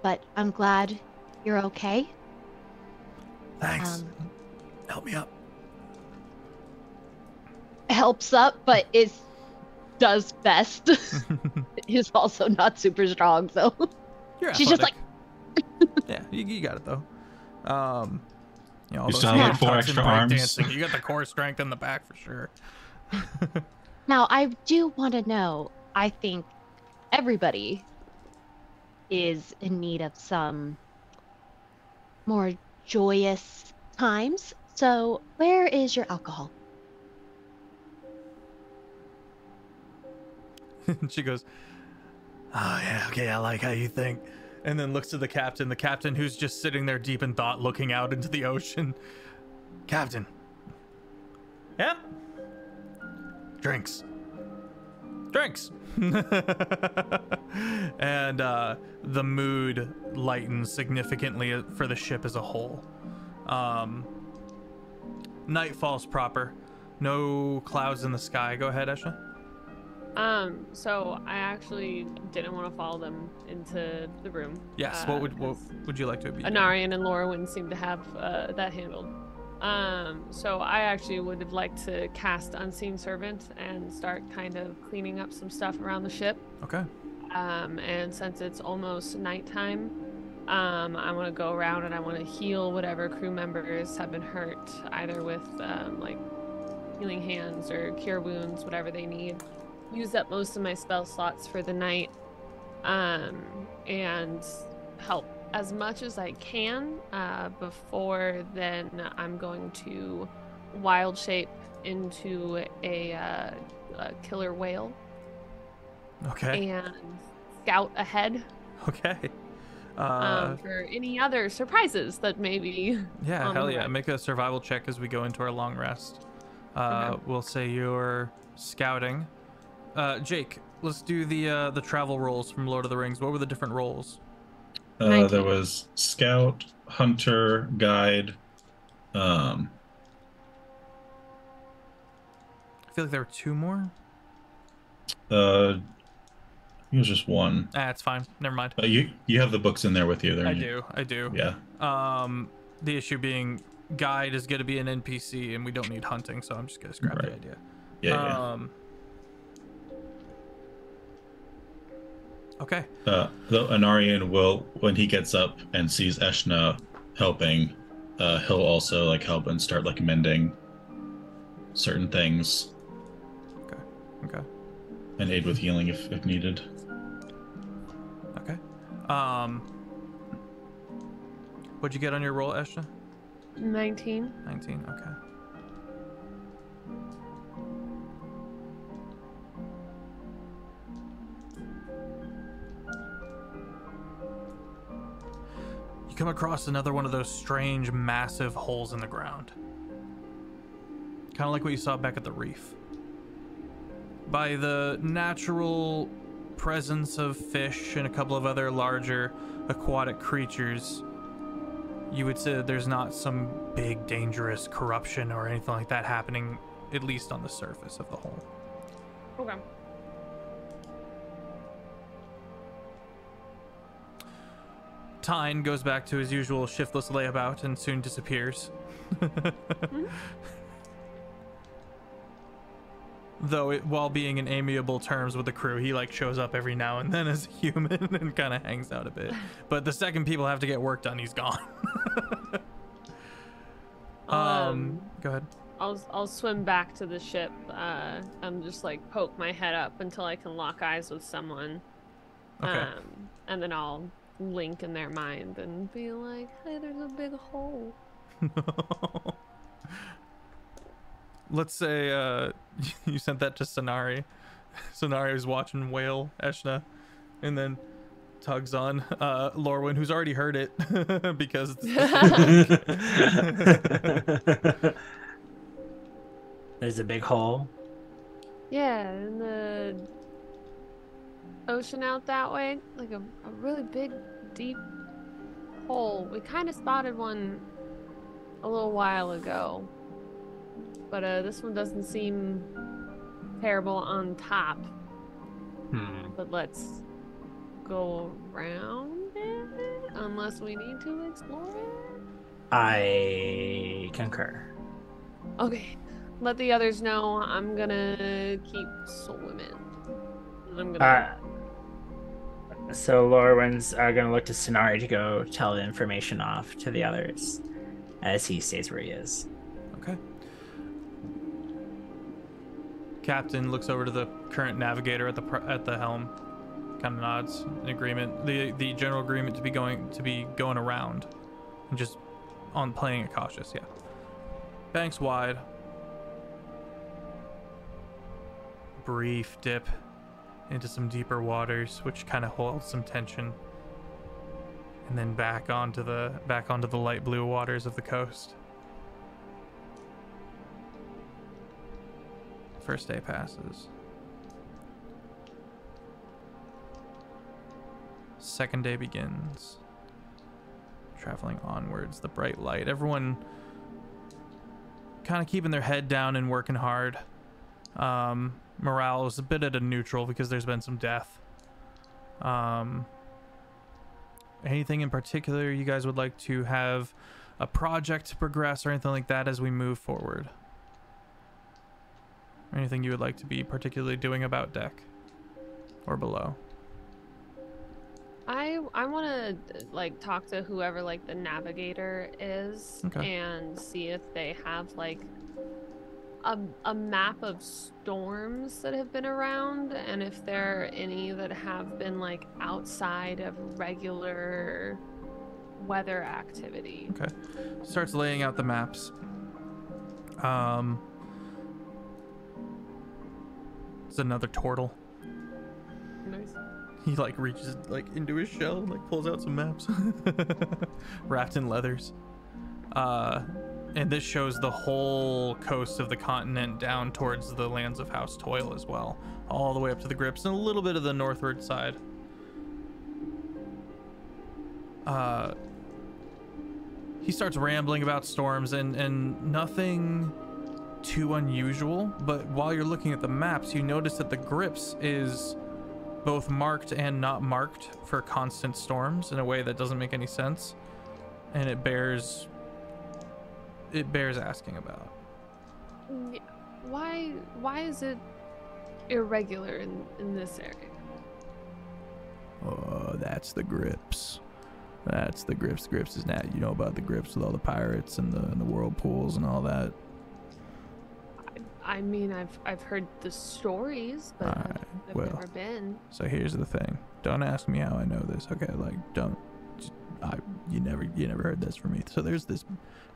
Speaker 3: But I'm glad you're okay.
Speaker 1: Thanks. Help me up.
Speaker 3: Helps up, but it does best. He's also not super strong, so she's just like.
Speaker 1: Yeah, you got it though. You know, all
Speaker 2: You
Speaker 1: those
Speaker 2: still have like
Speaker 1: hand
Speaker 2: 4
Speaker 1: tucks
Speaker 2: extra
Speaker 1: and break
Speaker 2: arms.
Speaker 1: dancing. You got the core strength in the back for sure.
Speaker 3: Now, I do want to know, I think everybody is in need of some more joyous times. So, where is your alcohol?
Speaker 1: She goes, oh yeah, okay, I like how you think. And then looks to the captain who's just sitting there deep in thought, looking out into the ocean. Captain. Yeah? Drinks. And the mood lightens significantly for the ship as a whole. Night falls proper. No clouds in the sky. Go ahead, Esha.
Speaker 4: So I actually didn't want to follow them into the room.
Speaker 1: Yes. What would you like to be?
Speaker 4: Anarian and Lorwyn seem to have that handled. So I actually would have liked to cast Unseen Servant and start kind of cleaning up some stuff around the ship.
Speaker 1: Okay.
Speaker 4: And since it's almost nighttime, I want to go around and I want to heal whatever crew members have been hurt, either with like healing hands or cure wounds, whatever they need. Use up most of my spell slots for the night, and help as much as I can. Before then, I'm going to wild shape into a killer whale.
Speaker 1: Okay.
Speaker 4: And scout ahead.
Speaker 1: Okay.
Speaker 4: For any other surprises that maybe.
Speaker 1: Yeah, hell yeah. Make a survival check as we go into our long rest.
Speaker 4: Okay.
Speaker 1: We'll say you're scouting. Jake, let's do the travel roles from Lord of the Rings. What were the different roles?
Speaker 2: There was scout, hunter, guide.
Speaker 1: I feel like there were 2 more.
Speaker 2: I think it was just 1.
Speaker 1: It's fine. Never mind.
Speaker 2: You have the books in there with you.
Speaker 1: I do.
Speaker 2: Yeah.
Speaker 1: The issue being guide is going to be an NPC and we don't need hunting, so I'm just going to scrap the idea.
Speaker 2: Yeah.
Speaker 1: Okay.
Speaker 2: Though Anarian will, when he gets up and sees Eshna helping, he'll also like help and start like mending certain things.
Speaker 1: Okay.
Speaker 2: And aid with healing if needed.
Speaker 1: Okay. What'd you get on your roll, Eshna?
Speaker 4: 19.
Speaker 1: 19. Okay. You come across another one of those strange, massive holes in the ground. Kind of like what you saw back at the reef. By the natural presence of fish and a couple of other larger aquatic creatures, you would say that there's not some big, dangerous corruption or anything like that happening, at least on the surface of the hole.
Speaker 4: Okay.
Speaker 1: Tyne goes back to his usual shiftless layabout and soon disappears. Though while being in amiable terms with the crew, he like shows up every now and then as a human and kind of hangs out a bit. But the second people have to get work done, he's gone. Go ahead.
Speaker 4: I'll swim back to the ship. I'm just like poke my head up until I can lock eyes with someone.
Speaker 1: Okay.
Speaker 4: And then I'll link in their mind and be like, hey, there's a big hole.
Speaker 1: Let's say you sent that to Sanari. Sanari was watching Whale, Eshna, and then tugs on Lorwyn, who's already heard it because
Speaker 5: There's a big hole.
Speaker 4: Yeah, in the ocean out that way, like a really big, deep hole. We kind of spotted one a little while ago. but this one doesn't seem terrible on top. But let's go around it, unless we need to explore it.
Speaker 5: I concur.
Speaker 4: Okay, let the others know. I'm gonna keep swimming. I'm gonna.
Speaker 5: So Lorwyn's gonna look to Sonari to go tell the information off to the others, as he stays where he is.
Speaker 1: Okay. Captain looks over to the current navigator at the helm, kind of nods in agreement. The general agreement to be going around, and just on playing it cautious. Yeah. Banks wide. Brief dip into some deeper waters, which kind of holds some tension, and then back onto the light blue waters of the coast. First day passes. Second day begins. Traveling onwards, the bright light. Everyone kind of keeping their head down and working hard. Morale is a bit at a neutral because there's been some death. Anything in particular you guys would like to have a project to progress or anything like that as we move forward? Or anything you would like to be particularly doing about deck or below?
Speaker 4: I want to like talk to whoever like the navigator is,
Speaker 1: okay,
Speaker 4: and see if they have like a map of storms that have been around, and if there are any that have been like outside of regular weather activity.
Speaker 1: Okay. Starts laying out the maps. It's another turtle.
Speaker 4: Nice.
Speaker 1: He like reaches like into his shell and like pulls out some maps wrapped in leathers. And this shows the whole coast of the continent down towards the lands of House Toil as well, all the way up to the Grips and a little bit of the northward side. He starts rambling about storms and nothing too unusual, but while you're looking at the maps, you notice that the Grips is both marked and not marked for constant storms in a way that doesn't make any sense, and it bears asking about.
Speaker 4: Why is it irregular in this area?
Speaker 1: Oh, that's the Grips. That's the Grips. Grips is not, you know about the Grips with all the pirates and the whirlpools and all that.
Speaker 4: I mean, I've heard the stories, but I've never been.
Speaker 1: So here's the thing. Don't ask me how I know this. Okay, like you never heard this from me. So there's this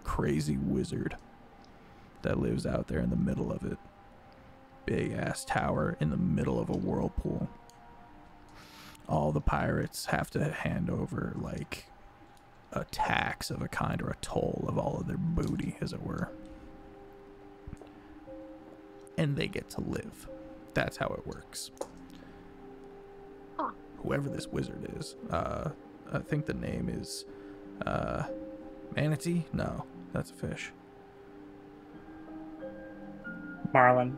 Speaker 1: crazy wizard that lives out there in the middle of it. Big ass tower in the middle of a whirlpool. All the pirates have to hand over like a tax of a kind or a toll of all of their booty, as it were. And they get to live. That's how it works.
Speaker 4: Huh.
Speaker 1: Whoever this wizard is, I think the name is Manatee? No, that's a fish.
Speaker 5: Marlin.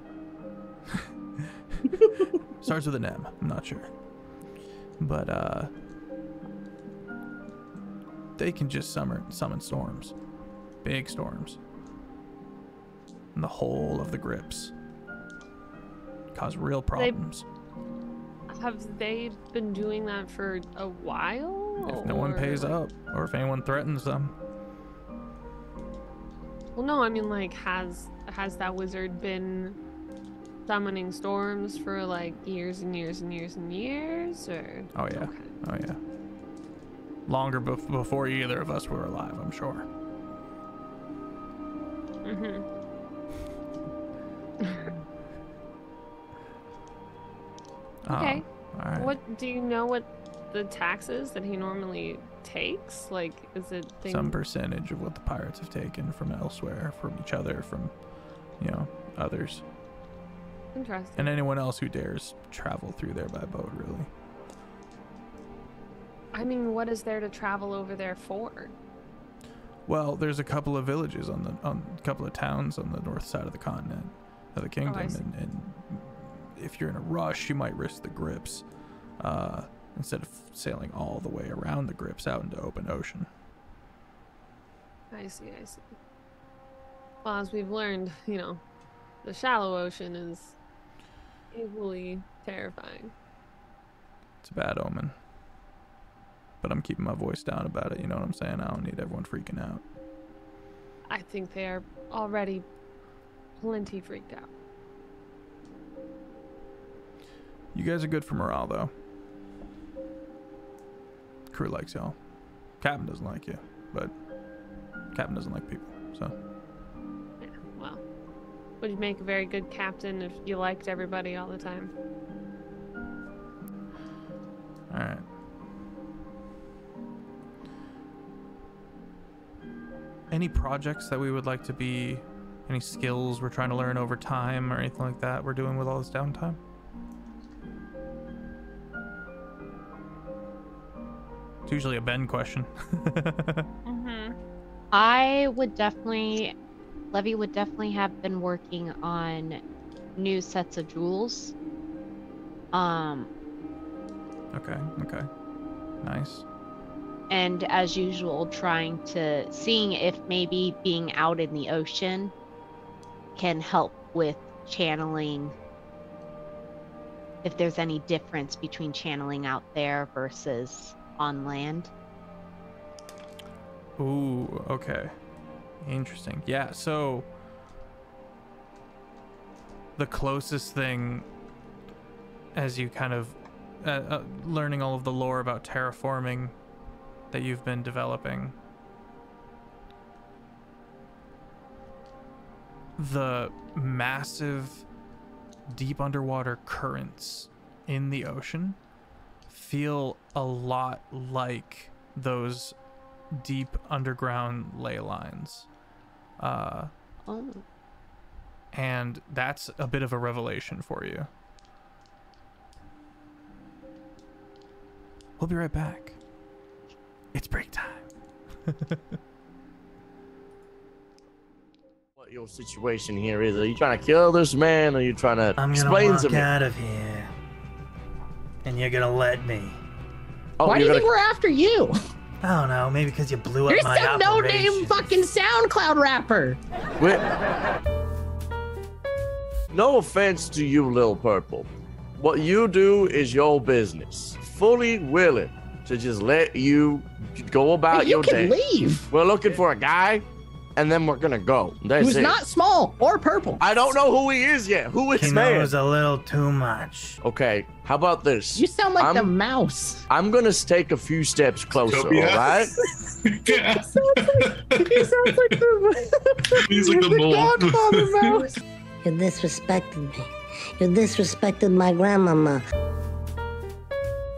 Speaker 1: Starts with an M, I'm not sure. But they can just summon storms. Big storms. And the whole of the Grips. Cause real problems.
Speaker 4: Have they been doing that for a while?
Speaker 1: If no one pays up, or if anyone threatens them.
Speaker 4: Well, no, I mean, like, has that wizard been summoning storms for like years and years and years and years, or?
Speaker 1: Oh yeah, okay. Oh yeah. Longer before either of us were alive, I'm sure.
Speaker 4: Mm-hmm. Okay.
Speaker 1: All right.
Speaker 4: What do you know? What the tax is that he normally takes? Like, is it
Speaker 1: some percentage of what the pirates have taken from elsewhere, from each other, from others?
Speaker 4: Interesting.
Speaker 1: And anyone else who dares travel through there by boat, really.
Speaker 4: I mean, what is there to travel over there for?
Speaker 1: Well, there's a couple of villages on a couple of towns on the north side of the continent of the kingdom, and if you're in a rush, you might risk the grips instead of sailing all the way around the grips out into open ocean.
Speaker 4: I see. Well, as we've learned, you know, the shallow ocean is equally terrifying.
Speaker 1: It's a bad omen. But I'm keeping my voice down about it, you know what I'm saying? I don't need everyone freaking out.
Speaker 4: I think they are already plenty freaked out.
Speaker 1: You guys are good for morale, though. Crew likes y'all. Captain doesn't like you, but Captain doesn't like people, so.
Speaker 4: Yeah, well, would you make a very good captain if you liked everybody all the time?
Speaker 1: All right. Any projects that we would like to be, any skills we're trying to learn over time or anything like that we're doing with all this downtime? It's usually a Ben question.
Speaker 3: I would definitely, Levy would definitely have been working on new sets of jewels.
Speaker 1: Okay. Nice.
Speaker 3: And as usual, seeing if maybe being out in the ocean can help with channeling, if there's any difference between channeling out there versus on land.
Speaker 1: Ooh, okay. Interesting. Yeah, so the closest thing, as you kind of learning all of the lore about terraforming that you've been developing, the massive deep underwater currents in the ocean feel a lot like those deep underground ley lines. And that's a bit of a revelation for you. We'll be right back. It's break time.
Speaker 6: What your situation here is? Are you trying to kill this man, or are you trying to
Speaker 7: I'm
Speaker 6: explain
Speaker 7: gonna
Speaker 6: to
Speaker 7: walk
Speaker 6: me?
Speaker 7: out of here, and you're gonna let me.
Speaker 6: Oh,
Speaker 8: Why do you think we're after you?
Speaker 7: I don't know. Maybe because you blew up
Speaker 8: You're
Speaker 7: my
Speaker 8: some
Speaker 7: operation.
Speaker 8: no-name fucking SoundCloud rapper.
Speaker 6: No offense to you, Lil Purple. What you do is your business. Fully willing to just let you go about
Speaker 8: You
Speaker 6: your
Speaker 8: can
Speaker 6: day.
Speaker 8: leave.
Speaker 6: We're looking for a guy, and then we're gonna go. That's
Speaker 8: Who's
Speaker 6: it.
Speaker 8: not small or purple.
Speaker 6: I don't know who he is yet. Who is
Speaker 7: He
Speaker 6: man?
Speaker 7: knows a little too much.
Speaker 6: Okay, how about this?
Speaker 8: You sound like the mouse.
Speaker 6: I'm gonna take a few steps closer, all
Speaker 2: Utopia.
Speaker 6: right?
Speaker 8: He sounds like the,
Speaker 2: He's like the mole.
Speaker 8: Godfather mouse.
Speaker 9: You disrespected me. You disrespected my grandmama.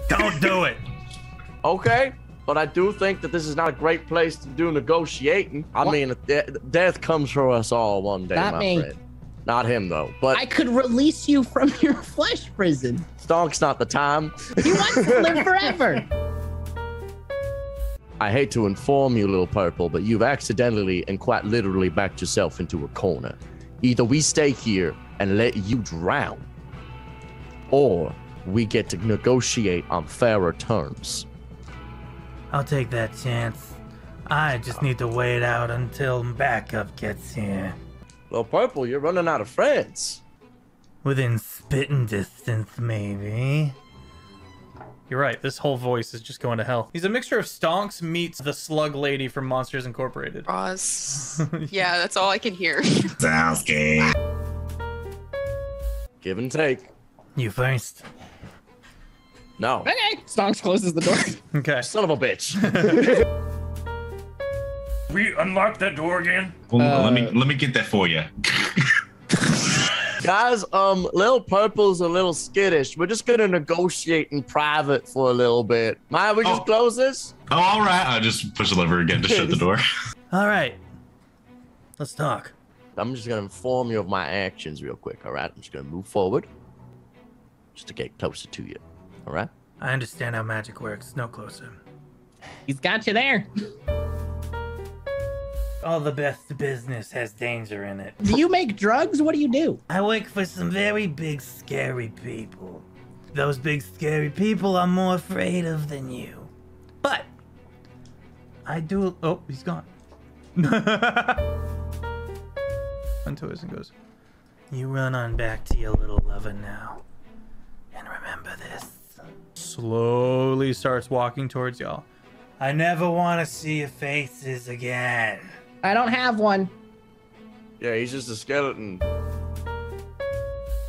Speaker 7: Don't do it.
Speaker 6: Okay, but I do think that this is not a great place to do negotiating. I mean, death comes for us all one day,
Speaker 8: Not
Speaker 6: my
Speaker 8: me.
Speaker 6: friend. Not him, though. But
Speaker 8: I could release you from your flesh prison.
Speaker 6: Stonk's not the time.
Speaker 8: He wants to live forever.
Speaker 6: I hate to inform you, Little Purple, but you've accidentally and quite literally backed yourself into a corner. Either we stay here and let you drown, or we get to negotiate on fairer terms.
Speaker 7: I'll take that chance. I just need to wait out until backup gets here.
Speaker 6: Little Purple, you're running out of friends.
Speaker 7: Within spitting distance, maybe.
Speaker 1: You're right, this whole voice is just going to hell. He's a mixture of Stonks meets the slug lady from Monsters Incorporated.
Speaker 10: Roz. Yeah, that's all I can hear.
Speaker 2: Sounds good.
Speaker 6: Give and take.
Speaker 7: You first.
Speaker 6: No.
Speaker 8: Okay. Stonks closes the door.
Speaker 1: Okay.
Speaker 6: Son of a bitch.
Speaker 11: We unlock that door again?
Speaker 2: Well, let me get that for you.
Speaker 6: Guys, Lil Purple's a little skittish. We're just gonna negotiate in private for a little bit. Mind we just close this?
Speaker 2: Oh, all right. I just push the lever again to shut the door.
Speaker 7: All right. Let's talk.
Speaker 6: I'm just gonna inform you of my actions real quick, all right? I'm just gonna move forward just to get closer to you, all right?
Speaker 7: I understand how magic works. No closer.
Speaker 8: He's got you there.
Speaker 7: All the best business has danger in it.
Speaker 8: Do you make drugs? What do you do?
Speaker 7: I work for some very big, scary people. Those big, scary people I'm more afraid of than you. But I do. Oh, he's gone. Until it goes. You run on back to your little lover now. And remember this. Slowly starts walking towards y'all. I never want to see your faces again.
Speaker 8: I don't have one.
Speaker 6: Yeah, he's just a skeleton.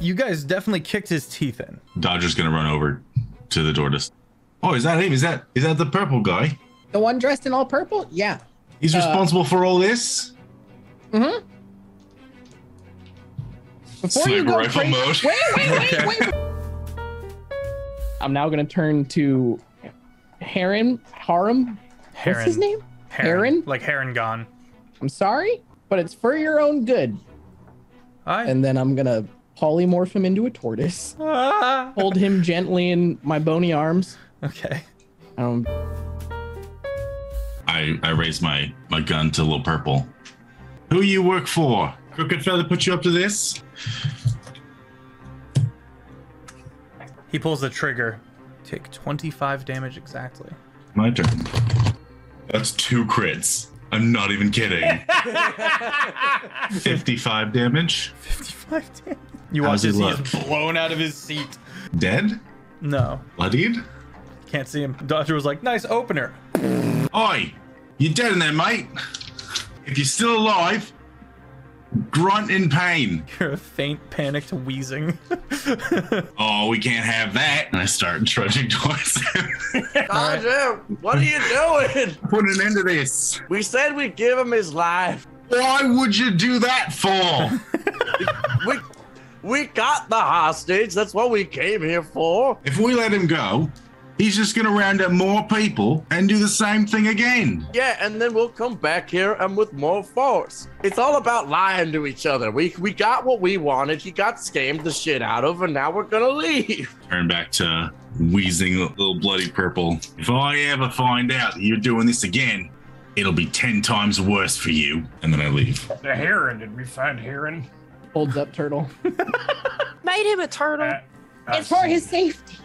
Speaker 1: You guys definitely kicked his teeth in.
Speaker 2: Dodger's gonna run over to the tortoise. Oh, is that him? Is that the purple guy?
Speaker 8: The one dressed in all purple? Yeah.
Speaker 2: He's responsible for all this?
Speaker 8: Mm-hmm. Before you go crazy, wait. I'm now gonna turn to Harem. What's his name? Heron?
Speaker 1: Like Heron gone.
Speaker 8: I'm sorry, but it's for your own good. And then I'm gonna polymorph him into a tortoise. Hold him gently in my bony arms.
Speaker 1: Okay.
Speaker 2: I raise my gun to little purple. Who you work for? Crooked fella put you up to this?
Speaker 1: He pulls the trigger. Take 25 damage exactly.
Speaker 2: My turn. That's 2 crits. I'm not even kidding. 55 damage.
Speaker 1: 55 damage. You watch as he's blown out of his seat.
Speaker 2: Dead?
Speaker 1: No.
Speaker 2: Bloodied?
Speaker 1: Can't see him. Dodger was like, nice opener.
Speaker 2: Oi! You're dead in there, mate. If you're still alive, grunt in pain.
Speaker 1: You're a faint, panicked wheezing.
Speaker 2: Oh, we can't have that. And I start trudging towards him.
Speaker 6: Dodger, what are you doing?
Speaker 2: Put an end to this.
Speaker 6: We said we'd give him his life.
Speaker 2: Why would you do that for?
Speaker 6: We got the hostage. That's what we came here for.
Speaker 2: If we let him go, he's just going to round up more people and do the same thing again.
Speaker 6: Yeah, and then we'll come back here and with more force. It's all about lying to each other. We got what we wanted. He got scammed the shit out of, and now we're going to leave.
Speaker 2: Turn back to wheezing little bloody purple. If I ever find out that you're doing this again, it'll be 10 times worse for you. And then I leave.
Speaker 11: The heron. Did we find heron?
Speaker 8: Holds up turtle.
Speaker 4: Made him a turtle.
Speaker 8: It's for his safety.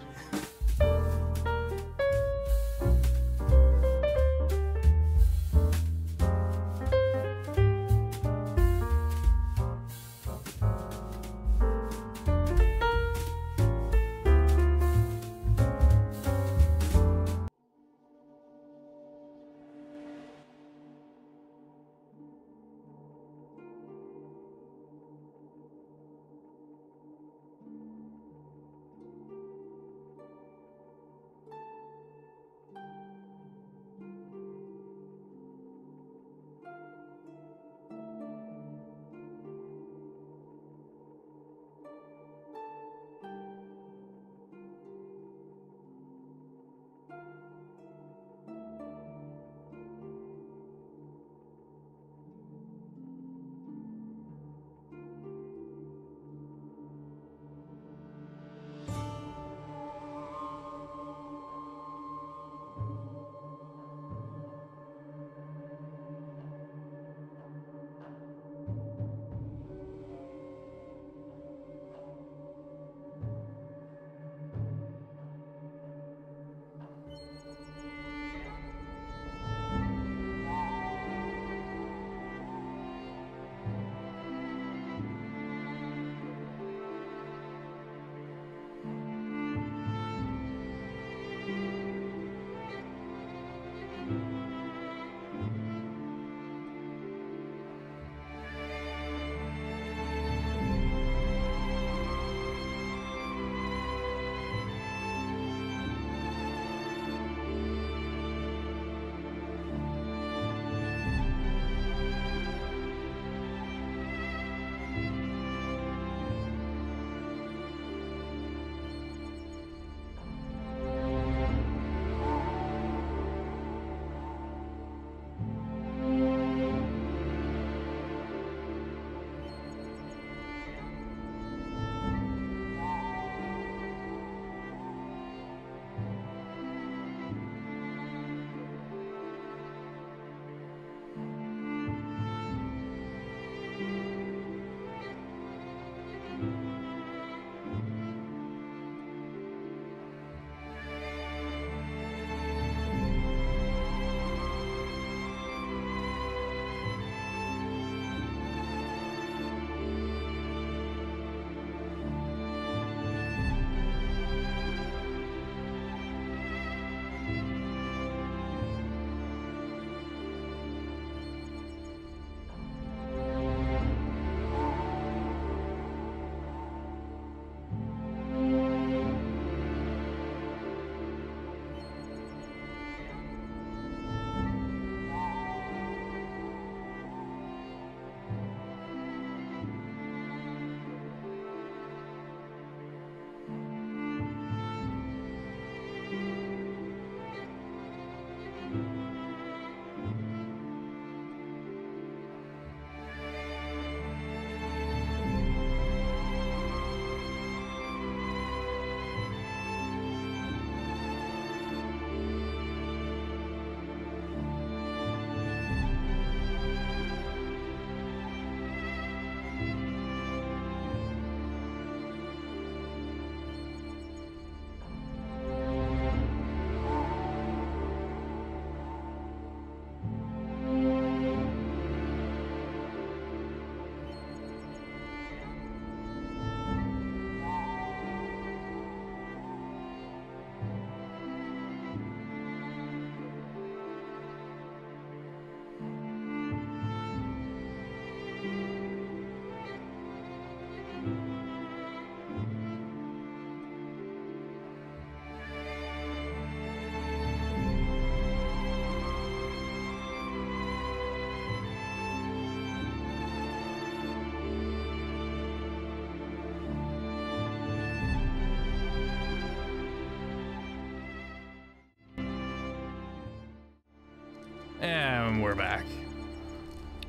Speaker 1: And we're back.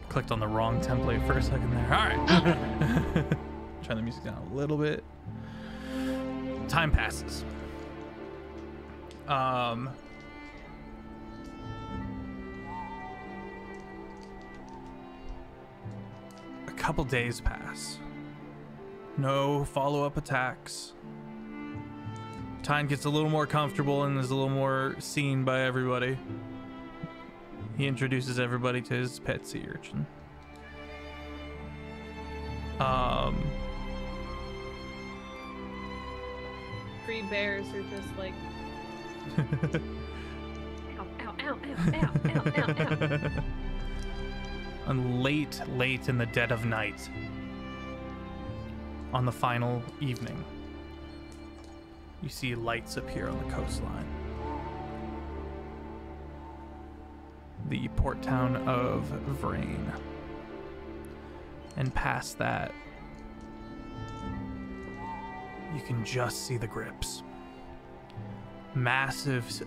Speaker 1: Clicked on the wrong template for a second there. All right. Turn the music down a little bit. Time passes. A couple days pass. No follow-up attacks. Tyne gets a little more comfortable and is a little more seen by everybody. He introduces everybody to his pet sea urchin.
Speaker 4: Three bears are just like ow, ow, ow, ow, ow, ow, ow, ow.
Speaker 1: And late in the dead of night, on the final evening, you see lights appear on the coastline. The port town of Vrain. And past that, you can just see the grips. Massive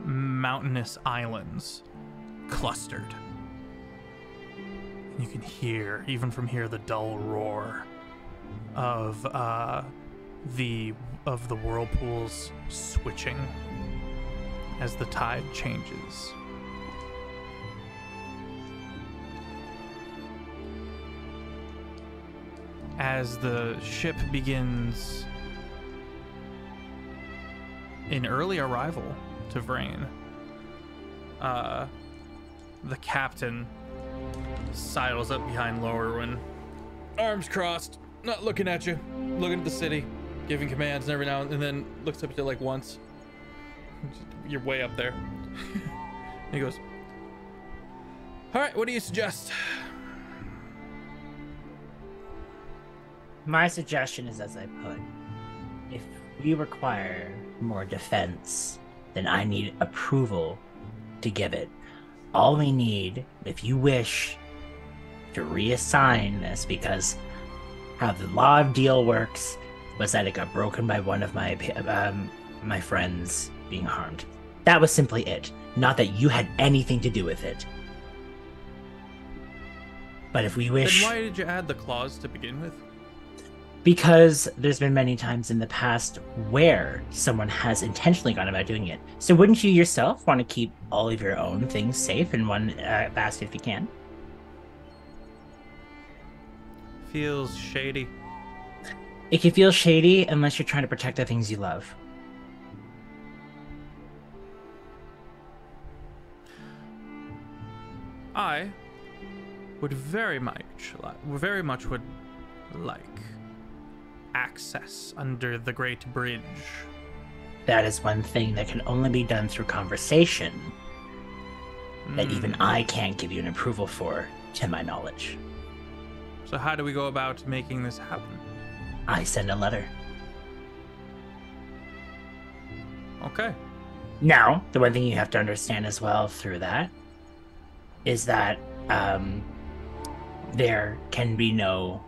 Speaker 1: mountainous islands clustered. You can hear, even from here, the dull roar of the whirlpools switching as the tide changes. As the ship begins in early arrival to Vrain, the captain sidles up behind Lowerwin, arms crossed, not looking at you, looking at the city, giving commands and every now and then looks up at you like once. You're way up there. And he goes, all right, what do you suggest?
Speaker 5: My suggestion is, as I put, if we require more defense, then I need approval to give it. All we need, if you wish to reassign this, because how the law of deal works was that it got broken by one of my friends being harmed. That was simply it. Not that you had anything to do with it. But if we wish...
Speaker 1: Then why did you add the clause to begin with?
Speaker 5: Because there's been many times in the past where someone has intentionally gone about doing it. So wouldn't you yourself want to keep all of your own things safe in one basket if you can?
Speaker 1: Feels shady.
Speaker 5: It can feel shady unless you're trying to protect the things you love.
Speaker 1: I would very much would like access under the Great Bridge.
Speaker 5: That is one thing that can only be done through conversation that even I can't give you an approval for, to my knowledge.
Speaker 1: So how do we go about making this happen?
Speaker 5: I send a letter.
Speaker 1: Okay.
Speaker 5: Now, the one thing you have to understand as well through that is that there can be no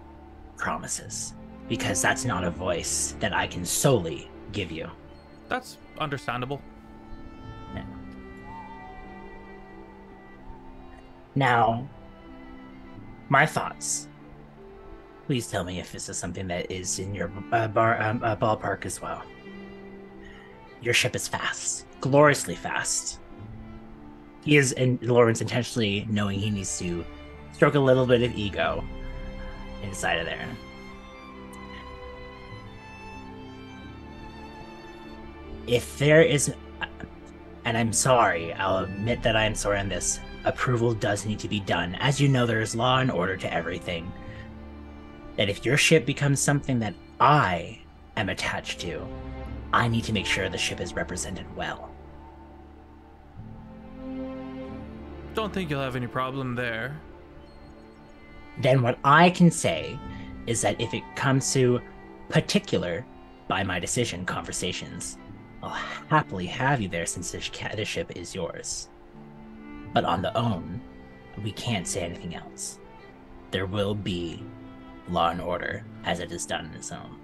Speaker 5: promises, because that's not a voice that I can solely give you.
Speaker 1: That's understandable.
Speaker 5: Yeah. Now, my thoughts. Please tell me if this is something that is in your ballpark as well. Your ship is fast, gloriously fast. He is, and Lawrence intentionally knowing he needs to stroke a little bit of ego inside of there. If there is, and I'm sorry, I'll admit that I am sorry on this, approval does need to be done. As you know, there is law and order to everything. That if your ship becomes something that I am attached to, I need to make sure the ship is represented well.
Speaker 1: Don't think you'll have any problem there.
Speaker 5: Then what I can say is that if it comes to particular, by my decision, conversations, I'll happily have you there since this ship is yours. But on the own, we can't say anything else. There will be law and order as it is done in its own.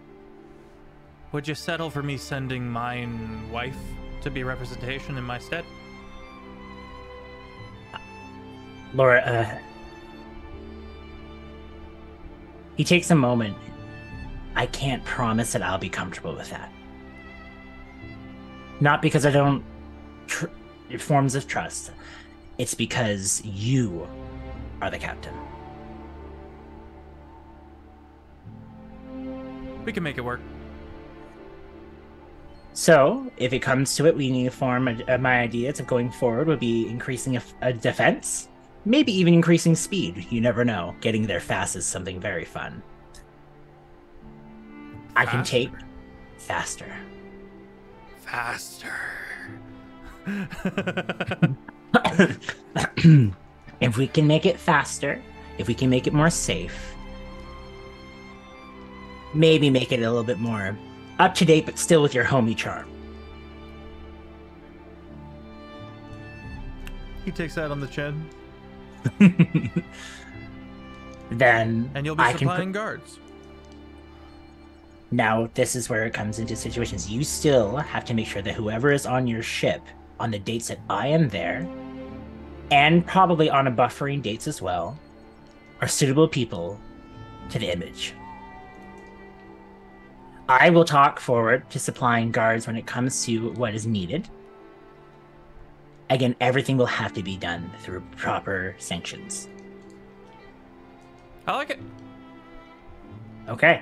Speaker 1: Would you settle for me sending my wife to be representation in my stead?
Speaker 5: Laura, he takes a moment. I can't promise that I'll be comfortable with that. Not because I don't forms of trust. It's because you are the captain.
Speaker 1: We can make it work.
Speaker 5: So, if it comes to it, we need to form my ideas of going forward would be increasing a defense, maybe even increasing speed. You never know. Getting there fast is something very fun. I can take faster.
Speaker 1: Faster.
Speaker 5: If we can make it faster, if we can make it more safe, maybe make it a little bit more up to date, but still with your homie charm.
Speaker 1: He takes that on the chin.
Speaker 5: Then
Speaker 1: and you'll be supplying guards.
Speaker 5: Now, this is where it comes into situations. You still have to make sure that whoever is on your ship on the dates that I am there, and probably on a buffering dates as well, are suitable people to the image. I will talk forward to supplying guards when it comes to what is needed. Again, everything will have to be done through proper sanctions.
Speaker 1: I like it.
Speaker 5: Okay.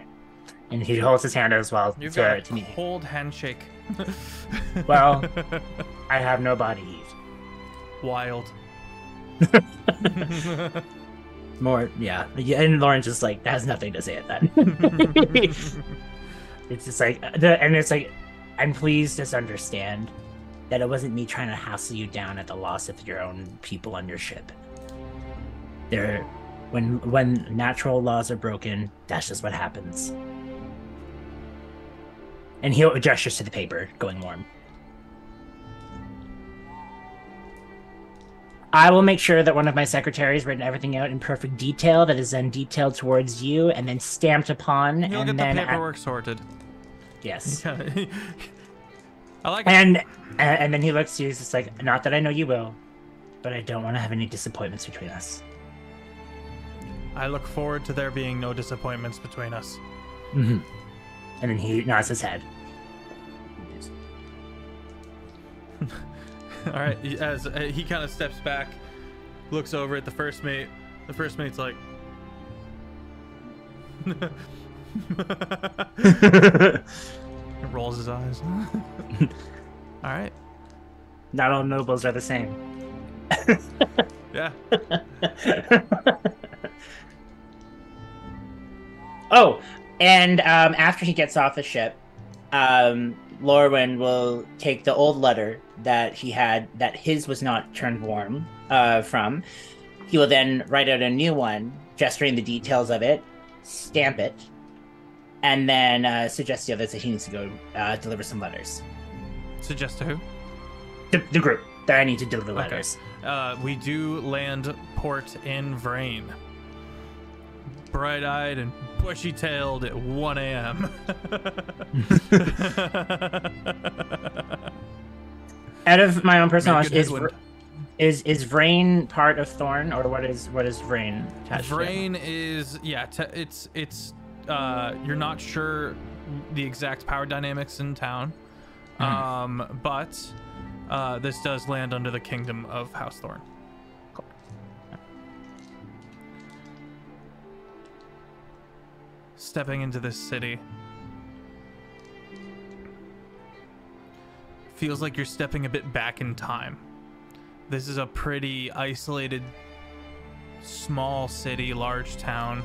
Speaker 5: And he holds his hand as well
Speaker 1: You've got
Speaker 5: to me.
Speaker 1: Cold handshake.
Speaker 5: Well, I have no body heat.
Speaker 1: Wild.
Speaker 5: More, yeah. And Lauren's just like, that has nothing to say at that. It's just like, and it's like, and please just understand that it wasn't me trying to hassle you down at the loss of your own people on your ship. When natural laws are broken, that's just what happens. And he gestures to the paper, going warm. I will make sure that one of my secretaries written everything out in perfect detail that is then detailed towards you and then stamped upon.
Speaker 1: You'll
Speaker 5: and
Speaker 1: get
Speaker 5: then
Speaker 1: the paperwork sorted.
Speaker 5: Yes.
Speaker 1: I like
Speaker 5: it. And then he looks to you, he's just like, not that I know you will, but I don't want to have any disappointments between us.
Speaker 1: I look forward to there being no disappointments between us.
Speaker 5: Mm-hmm. And then he nods his head.
Speaker 1: All right, as he kind of steps back, looks over at the first mate. The first mate's like, rolls his eyes. All right.
Speaker 5: Not all nobles are the same.
Speaker 1: Yeah.
Speaker 5: Oh, and after he gets off the ship, Lorwyn will take the old letter that he had, that his was not turned warm from. He will then write out a new one, gesturing the details of it, stamp it, and then suggest the others that he needs to go deliver some letters.
Speaker 1: Suggest to who?
Speaker 5: The group that I need to deliver letters.
Speaker 1: We do land port in Vrain. Bright-eyed and bushy-tailed at 1 a.m.
Speaker 5: Out of my own personal knowledge, is Vrain part of Thorn, or what is Vrain attached to?
Speaker 1: Vrain is it's you're not sure the exact power dynamics in town, but this does land under the kingdom of House Thorn.
Speaker 5: Cool.
Speaker 1: Stepping into this city feels like you're stepping a bit back in time. This is a pretty isolated, small city, large town.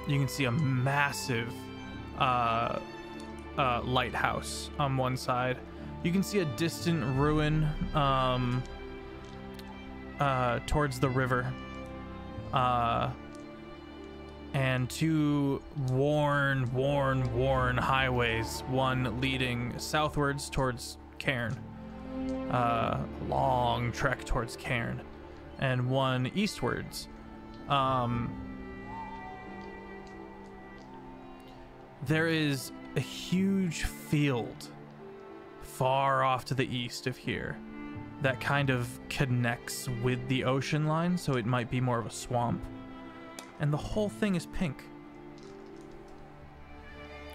Speaker 1: You can see a massive lighthouse on one side. You can see a distant ruin towards the river. And two worn highways, one leading southwards towards Cairn, long trek towards Cairn, and one eastwards. There is a huge field far off to the east of here. that kind of connects with the ocean line, so it might be more of a swamp. And the whole thing is pink.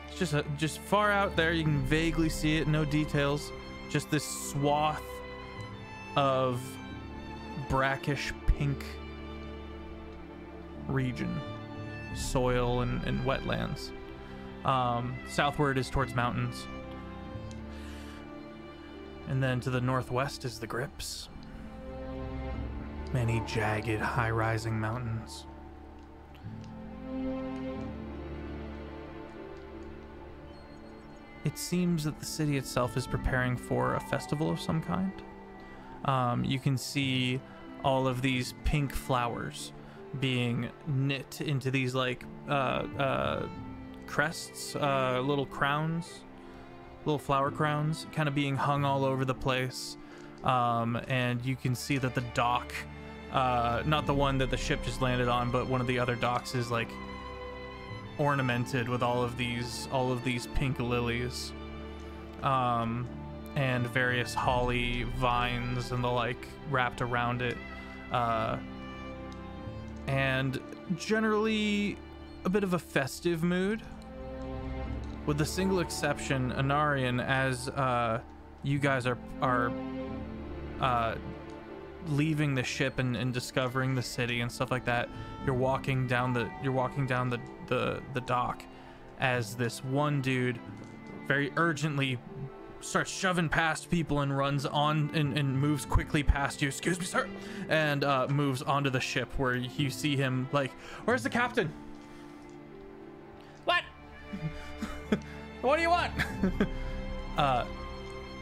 Speaker 1: It's just far out there, you can vaguely see it, no details. Just this swath of brackish pink region, soil and wetlands. Southward is towards mountains. And then to the northwest is the Grips. Many jagged, high-rising mountains. It seems that the city itself is preparing for a festival of some kind. You can see all of these pink flowers being knit into these like crests, little crowns, little flower crowns, kind of being hung all over the place. And you can see that the dock, not the one that the ship just landed on, but one of the other docks is like ornamented with all of these pink lilies, and various holly vines and the like wrapped around it, and generally a bit of a festive mood, with the single exception, Anarian, as you guys are leaving the ship and discovering the city and stuff like that. You're walking down the dock as this one dude very urgently starts shoving past people and runs on and moves quickly past you. Excuse me, sir. And moves onto the ship, where you see him like, where's the captain? What? What do you want?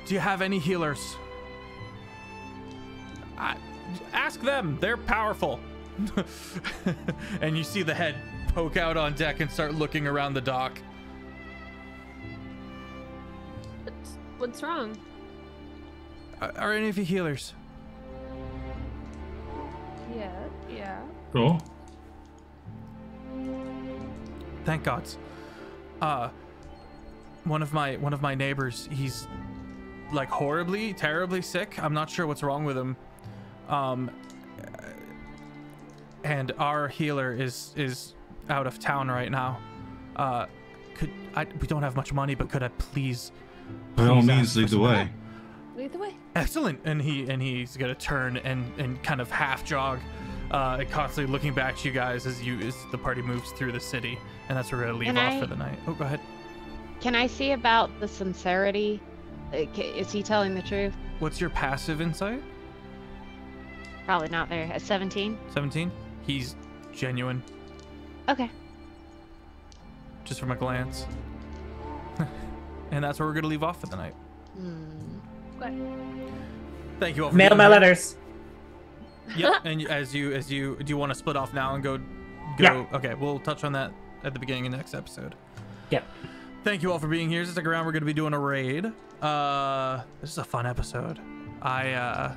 Speaker 1: Do you have any healers? Ask them. They're powerful. And you see the head poke out on deck and start looking around the dock.
Speaker 4: What's wrong?
Speaker 1: Are any of you healers?
Speaker 4: Yeah.
Speaker 2: Cool.
Speaker 1: Thank God. One of my neighbors, he's like horribly, terribly sick. I'm not sure what's wrong with him. And our healer is out of town right now. We don't have much money, but could I please
Speaker 2: by all means, lead the way.
Speaker 4: Lead the way.
Speaker 1: Excellent. And he's gonna turn and kind of half jog, constantly looking back to you guys as the party moves through the city, and that's where we're gonna leave off for the night. Oh, go ahead.
Speaker 3: Can I see about the sincerity? Is he telling the truth?
Speaker 1: What's your passive insight?
Speaker 3: Probably not there. At 17.
Speaker 1: 17. He's genuine.
Speaker 3: Okay.
Speaker 1: Just from a glance. And that's where we're gonna leave off for the night.
Speaker 4: Okay.
Speaker 1: Thank you all for
Speaker 5: mail my letters.
Speaker 1: Yep. And as you do you want to split off now and go?
Speaker 5: Yeah.
Speaker 1: Okay, we'll touch on that at the beginning of next episode.
Speaker 5: Yep.
Speaker 1: Thank you all for being here. Stick around. We're going to be doing a raid. This is a fun episode. I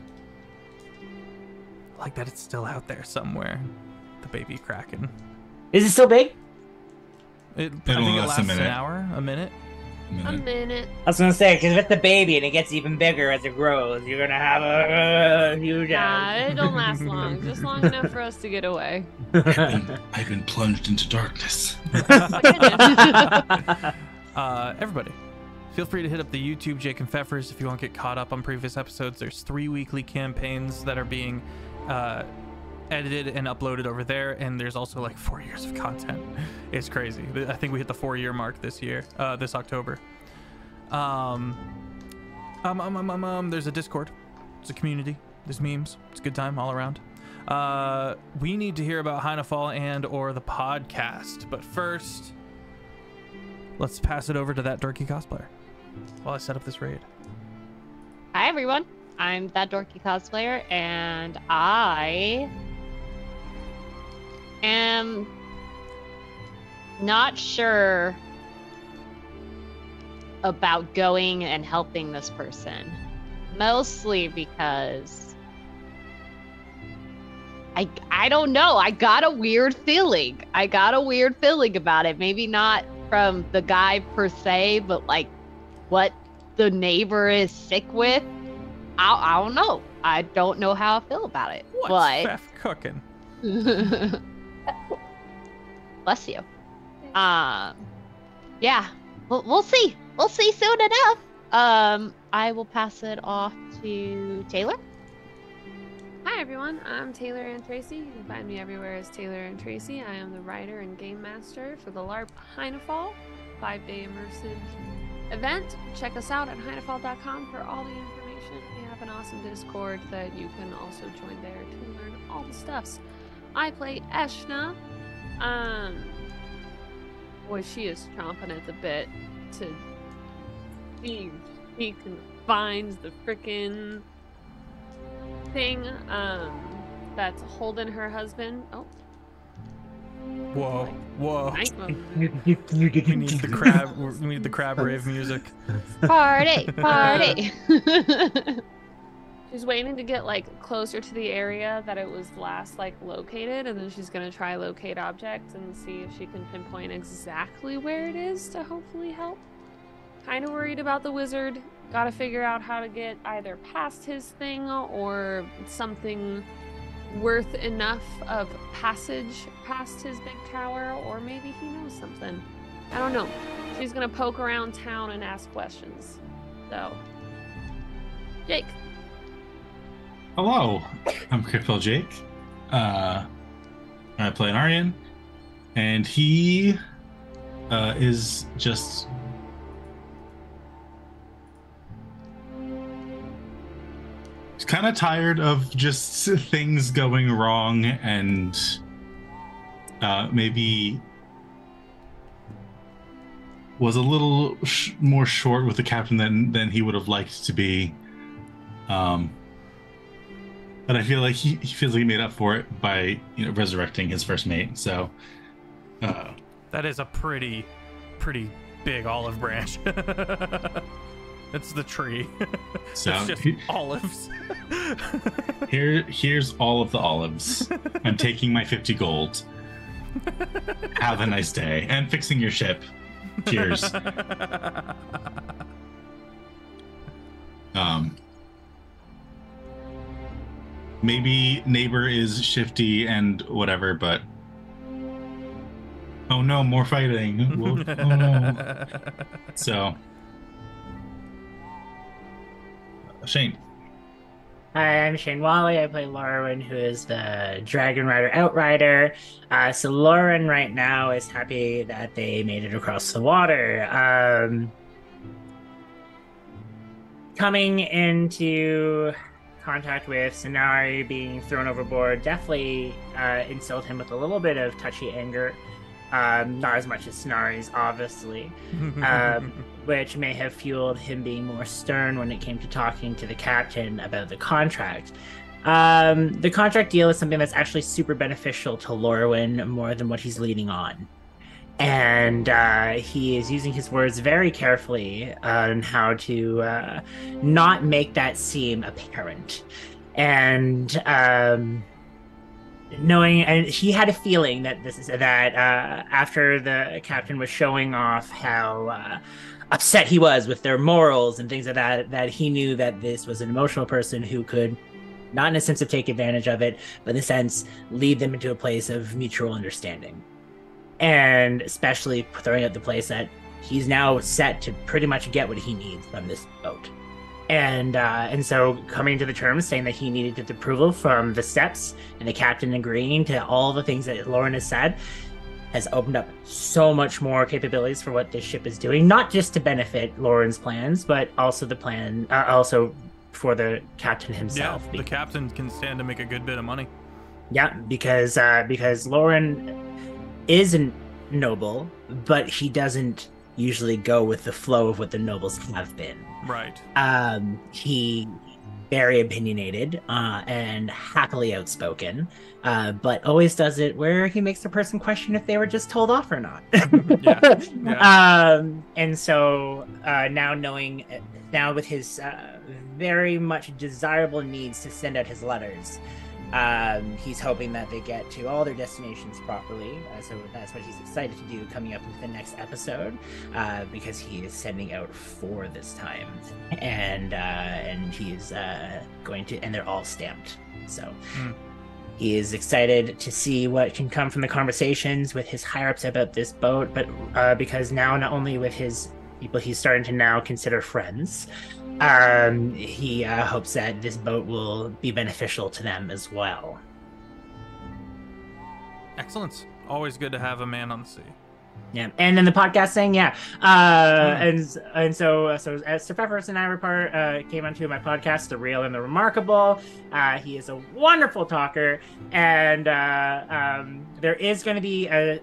Speaker 1: like that it's still out there somewhere. The baby kraken.
Speaker 5: Is it still big?
Speaker 1: I think it lasts an hour, a minute.
Speaker 4: A minute.
Speaker 5: I was gonna say, because with the baby and it gets even bigger as it grows, you're gonna have a huge.
Speaker 4: Nah, it don't last long. Just long enough for us to get away.
Speaker 2: I've been plunged into darkness.
Speaker 1: Everybody, feel free to hit up the YouTube Jake and Feffers if you want to get caught up on previous episodes. There's 3 weekly campaigns that are being edited and uploaded over there, and there's also like 4 years of content. It's crazy. I think we hit the 4-year mark this year, this October. There's a Discord. It's a community. There's memes. It's a good time all around. We need to hear about Heinefall and or the podcast, but first, let's pass it over to that dorky cosplayer while I set up this raid.
Speaker 3: Hi everyone, I'm that dorky cosplayer, and I am not sure about going and helping this person, mostly because I don't know, I got a weird feeling about it. Maybe not from the guy per se, but like what the neighbor is sick with. I don't know. I don't know how I feel about it.
Speaker 1: What's
Speaker 3: but
Speaker 1: Feff cooking?
Speaker 3: Bless you. Yeah, we'll see. We'll see soon enough. I will pass it off to Taylor.
Speaker 4: Hi everyone, I'm Taylor and Tracy. You can find me everywhere as Taylor and Tracy. I am the writer and game master for the LARP Heinefall 5-day immersive event. Check us out at heinefall.com for all the information. We have an awesome Discord that you can also join there to learn all the stuffs. I play Eshna. Boy, she is chomping at the bit to see if he can find the frickin' thing that's holding her husband. Oh.
Speaker 1: Whoa, whoa.
Speaker 4: We
Speaker 1: need the crab. We need the crab rave music.
Speaker 3: Party, party.
Speaker 4: She's waiting to get like closer to the area that it was last like located, and then she's gonna try locate object and see if she can pinpoint exactly where it is to hopefully help. Kind of worried about the wizard. Gotta figure out how to get either past his thing or something worth enough of passage past his big tower, or maybe he knows something. I don't know. She's gonna poke around town and ask questions. So, Jake.
Speaker 2: Hello, I'm Critfail Jake. I play an Aryan, and he is just kind of tired of just things going wrong, and maybe was a little more short with the captain than he would have liked to be. But I feel like he feels like he made up for it by resurrecting his first mate. So
Speaker 1: that is a pretty big olive branch. It's the tree.
Speaker 2: So
Speaker 1: it's just olives.
Speaker 2: Here's all of the olives. I'm taking my 50 gold. Have a nice day. And fixing your ship. Cheers. Maybe neighbor is shifty and whatever, but oh no, more fighting. Oh no. So Shane.
Speaker 5: Hi, I'm Shane Whalley. I play Lauren, who is the Dragon Rider Outrider. So Lauren right now is happy that they made it across the water. Coming into contact with Sonari being thrown overboard definitely instilled him with a little bit of touchy anger. Not as much as Sonari's, obviously, which may have fueled him being more stern when it came to talking to the captain about the contract. The contract deal is something that's actually super beneficial to Lorwyn more than what he's leading on. And he is using his words very carefully on how to not make that seem apparent. And and he had a feeling that after the captain was showing off how upset he was with their morals and things like that he knew that this was an emotional person who could, not in a sense of take advantage of it, but in a sense lead them into a place of mutual understanding. And especially throwing out the place that he's now set to pretty much get what he needs from this boat. And so coming to the terms saying that he needed the approval from the steps and the captain agreeing to all the things that Lauren has said has opened up so much more capabilities for what this ship is doing, not just to benefit Lauren's plans, but also the plan, also for the captain himself.
Speaker 1: Yeah, the captain can stand to make a good bit of money.
Speaker 5: Yeah, because Lauren isn't noble, but he doesn't usually go with the flow of what the nobles have been.
Speaker 1: Right.
Speaker 5: He very opinionated and happily outspoken, but always does it where he makes the person question if they were just told off or not. Yeah. And so now with his very much desirable needs to send out his letters, He's hoping that they get to all their destinations properly. So that's what he's excited to do coming up with the next episode, because he is sending out 4 this time, and he's going to, and they're all stamped. So he is excited to see what can come from the conversations with his higher ups about this boat, but because now not only with his people he's starting to now consider friends, he hopes that this boat will be beneficial to them as well.
Speaker 1: Excellent. Always good to have a man on the sea.
Speaker 5: Yeah, and then the podcast thing, and so as Sir Feffers and I came onto my podcast, The Real and the Remarkable. He is a wonderful talker, and there is going to be an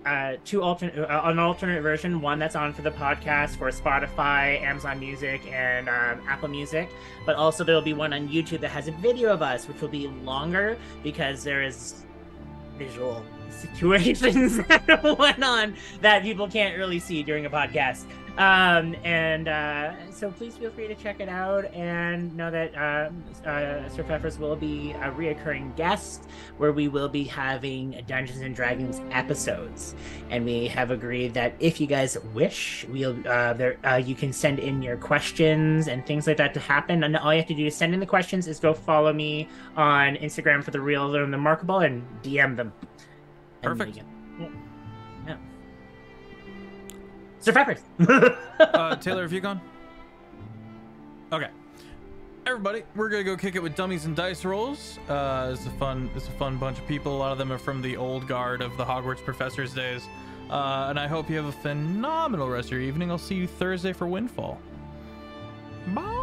Speaker 5: alternate version, one that's on for the podcast for Spotify, Amazon Music, and Apple Music, but also there will be one on YouTube that has a video of us, which will be longer because there is visual situations that went on that people can't really see during a podcast. So please feel free to check it out, and know that Sir Feffers will be a reoccurring guest where we will be having Dungeons and Dragons episodes, and we have agreed that if you guys wish, we'll you can send in your questions and things like that to happen, and all you have to do to send in the questions is go follow me on Instagram for The Real and the Remarkable and DM them.
Speaker 1: Perfect.
Speaker 5: Yeah. Sir Feffers.
Speaker 1: Taylor, have you gone? Okay. Everybody, we're gonna go kick it with dummies and dice rolls. It's a fun bunch of people. A lot of them are from the old guard of the Hogwarts professors days. And I hope you have a phenomenal rest of your evening. I'll see you Thursday for Windfall. Bye.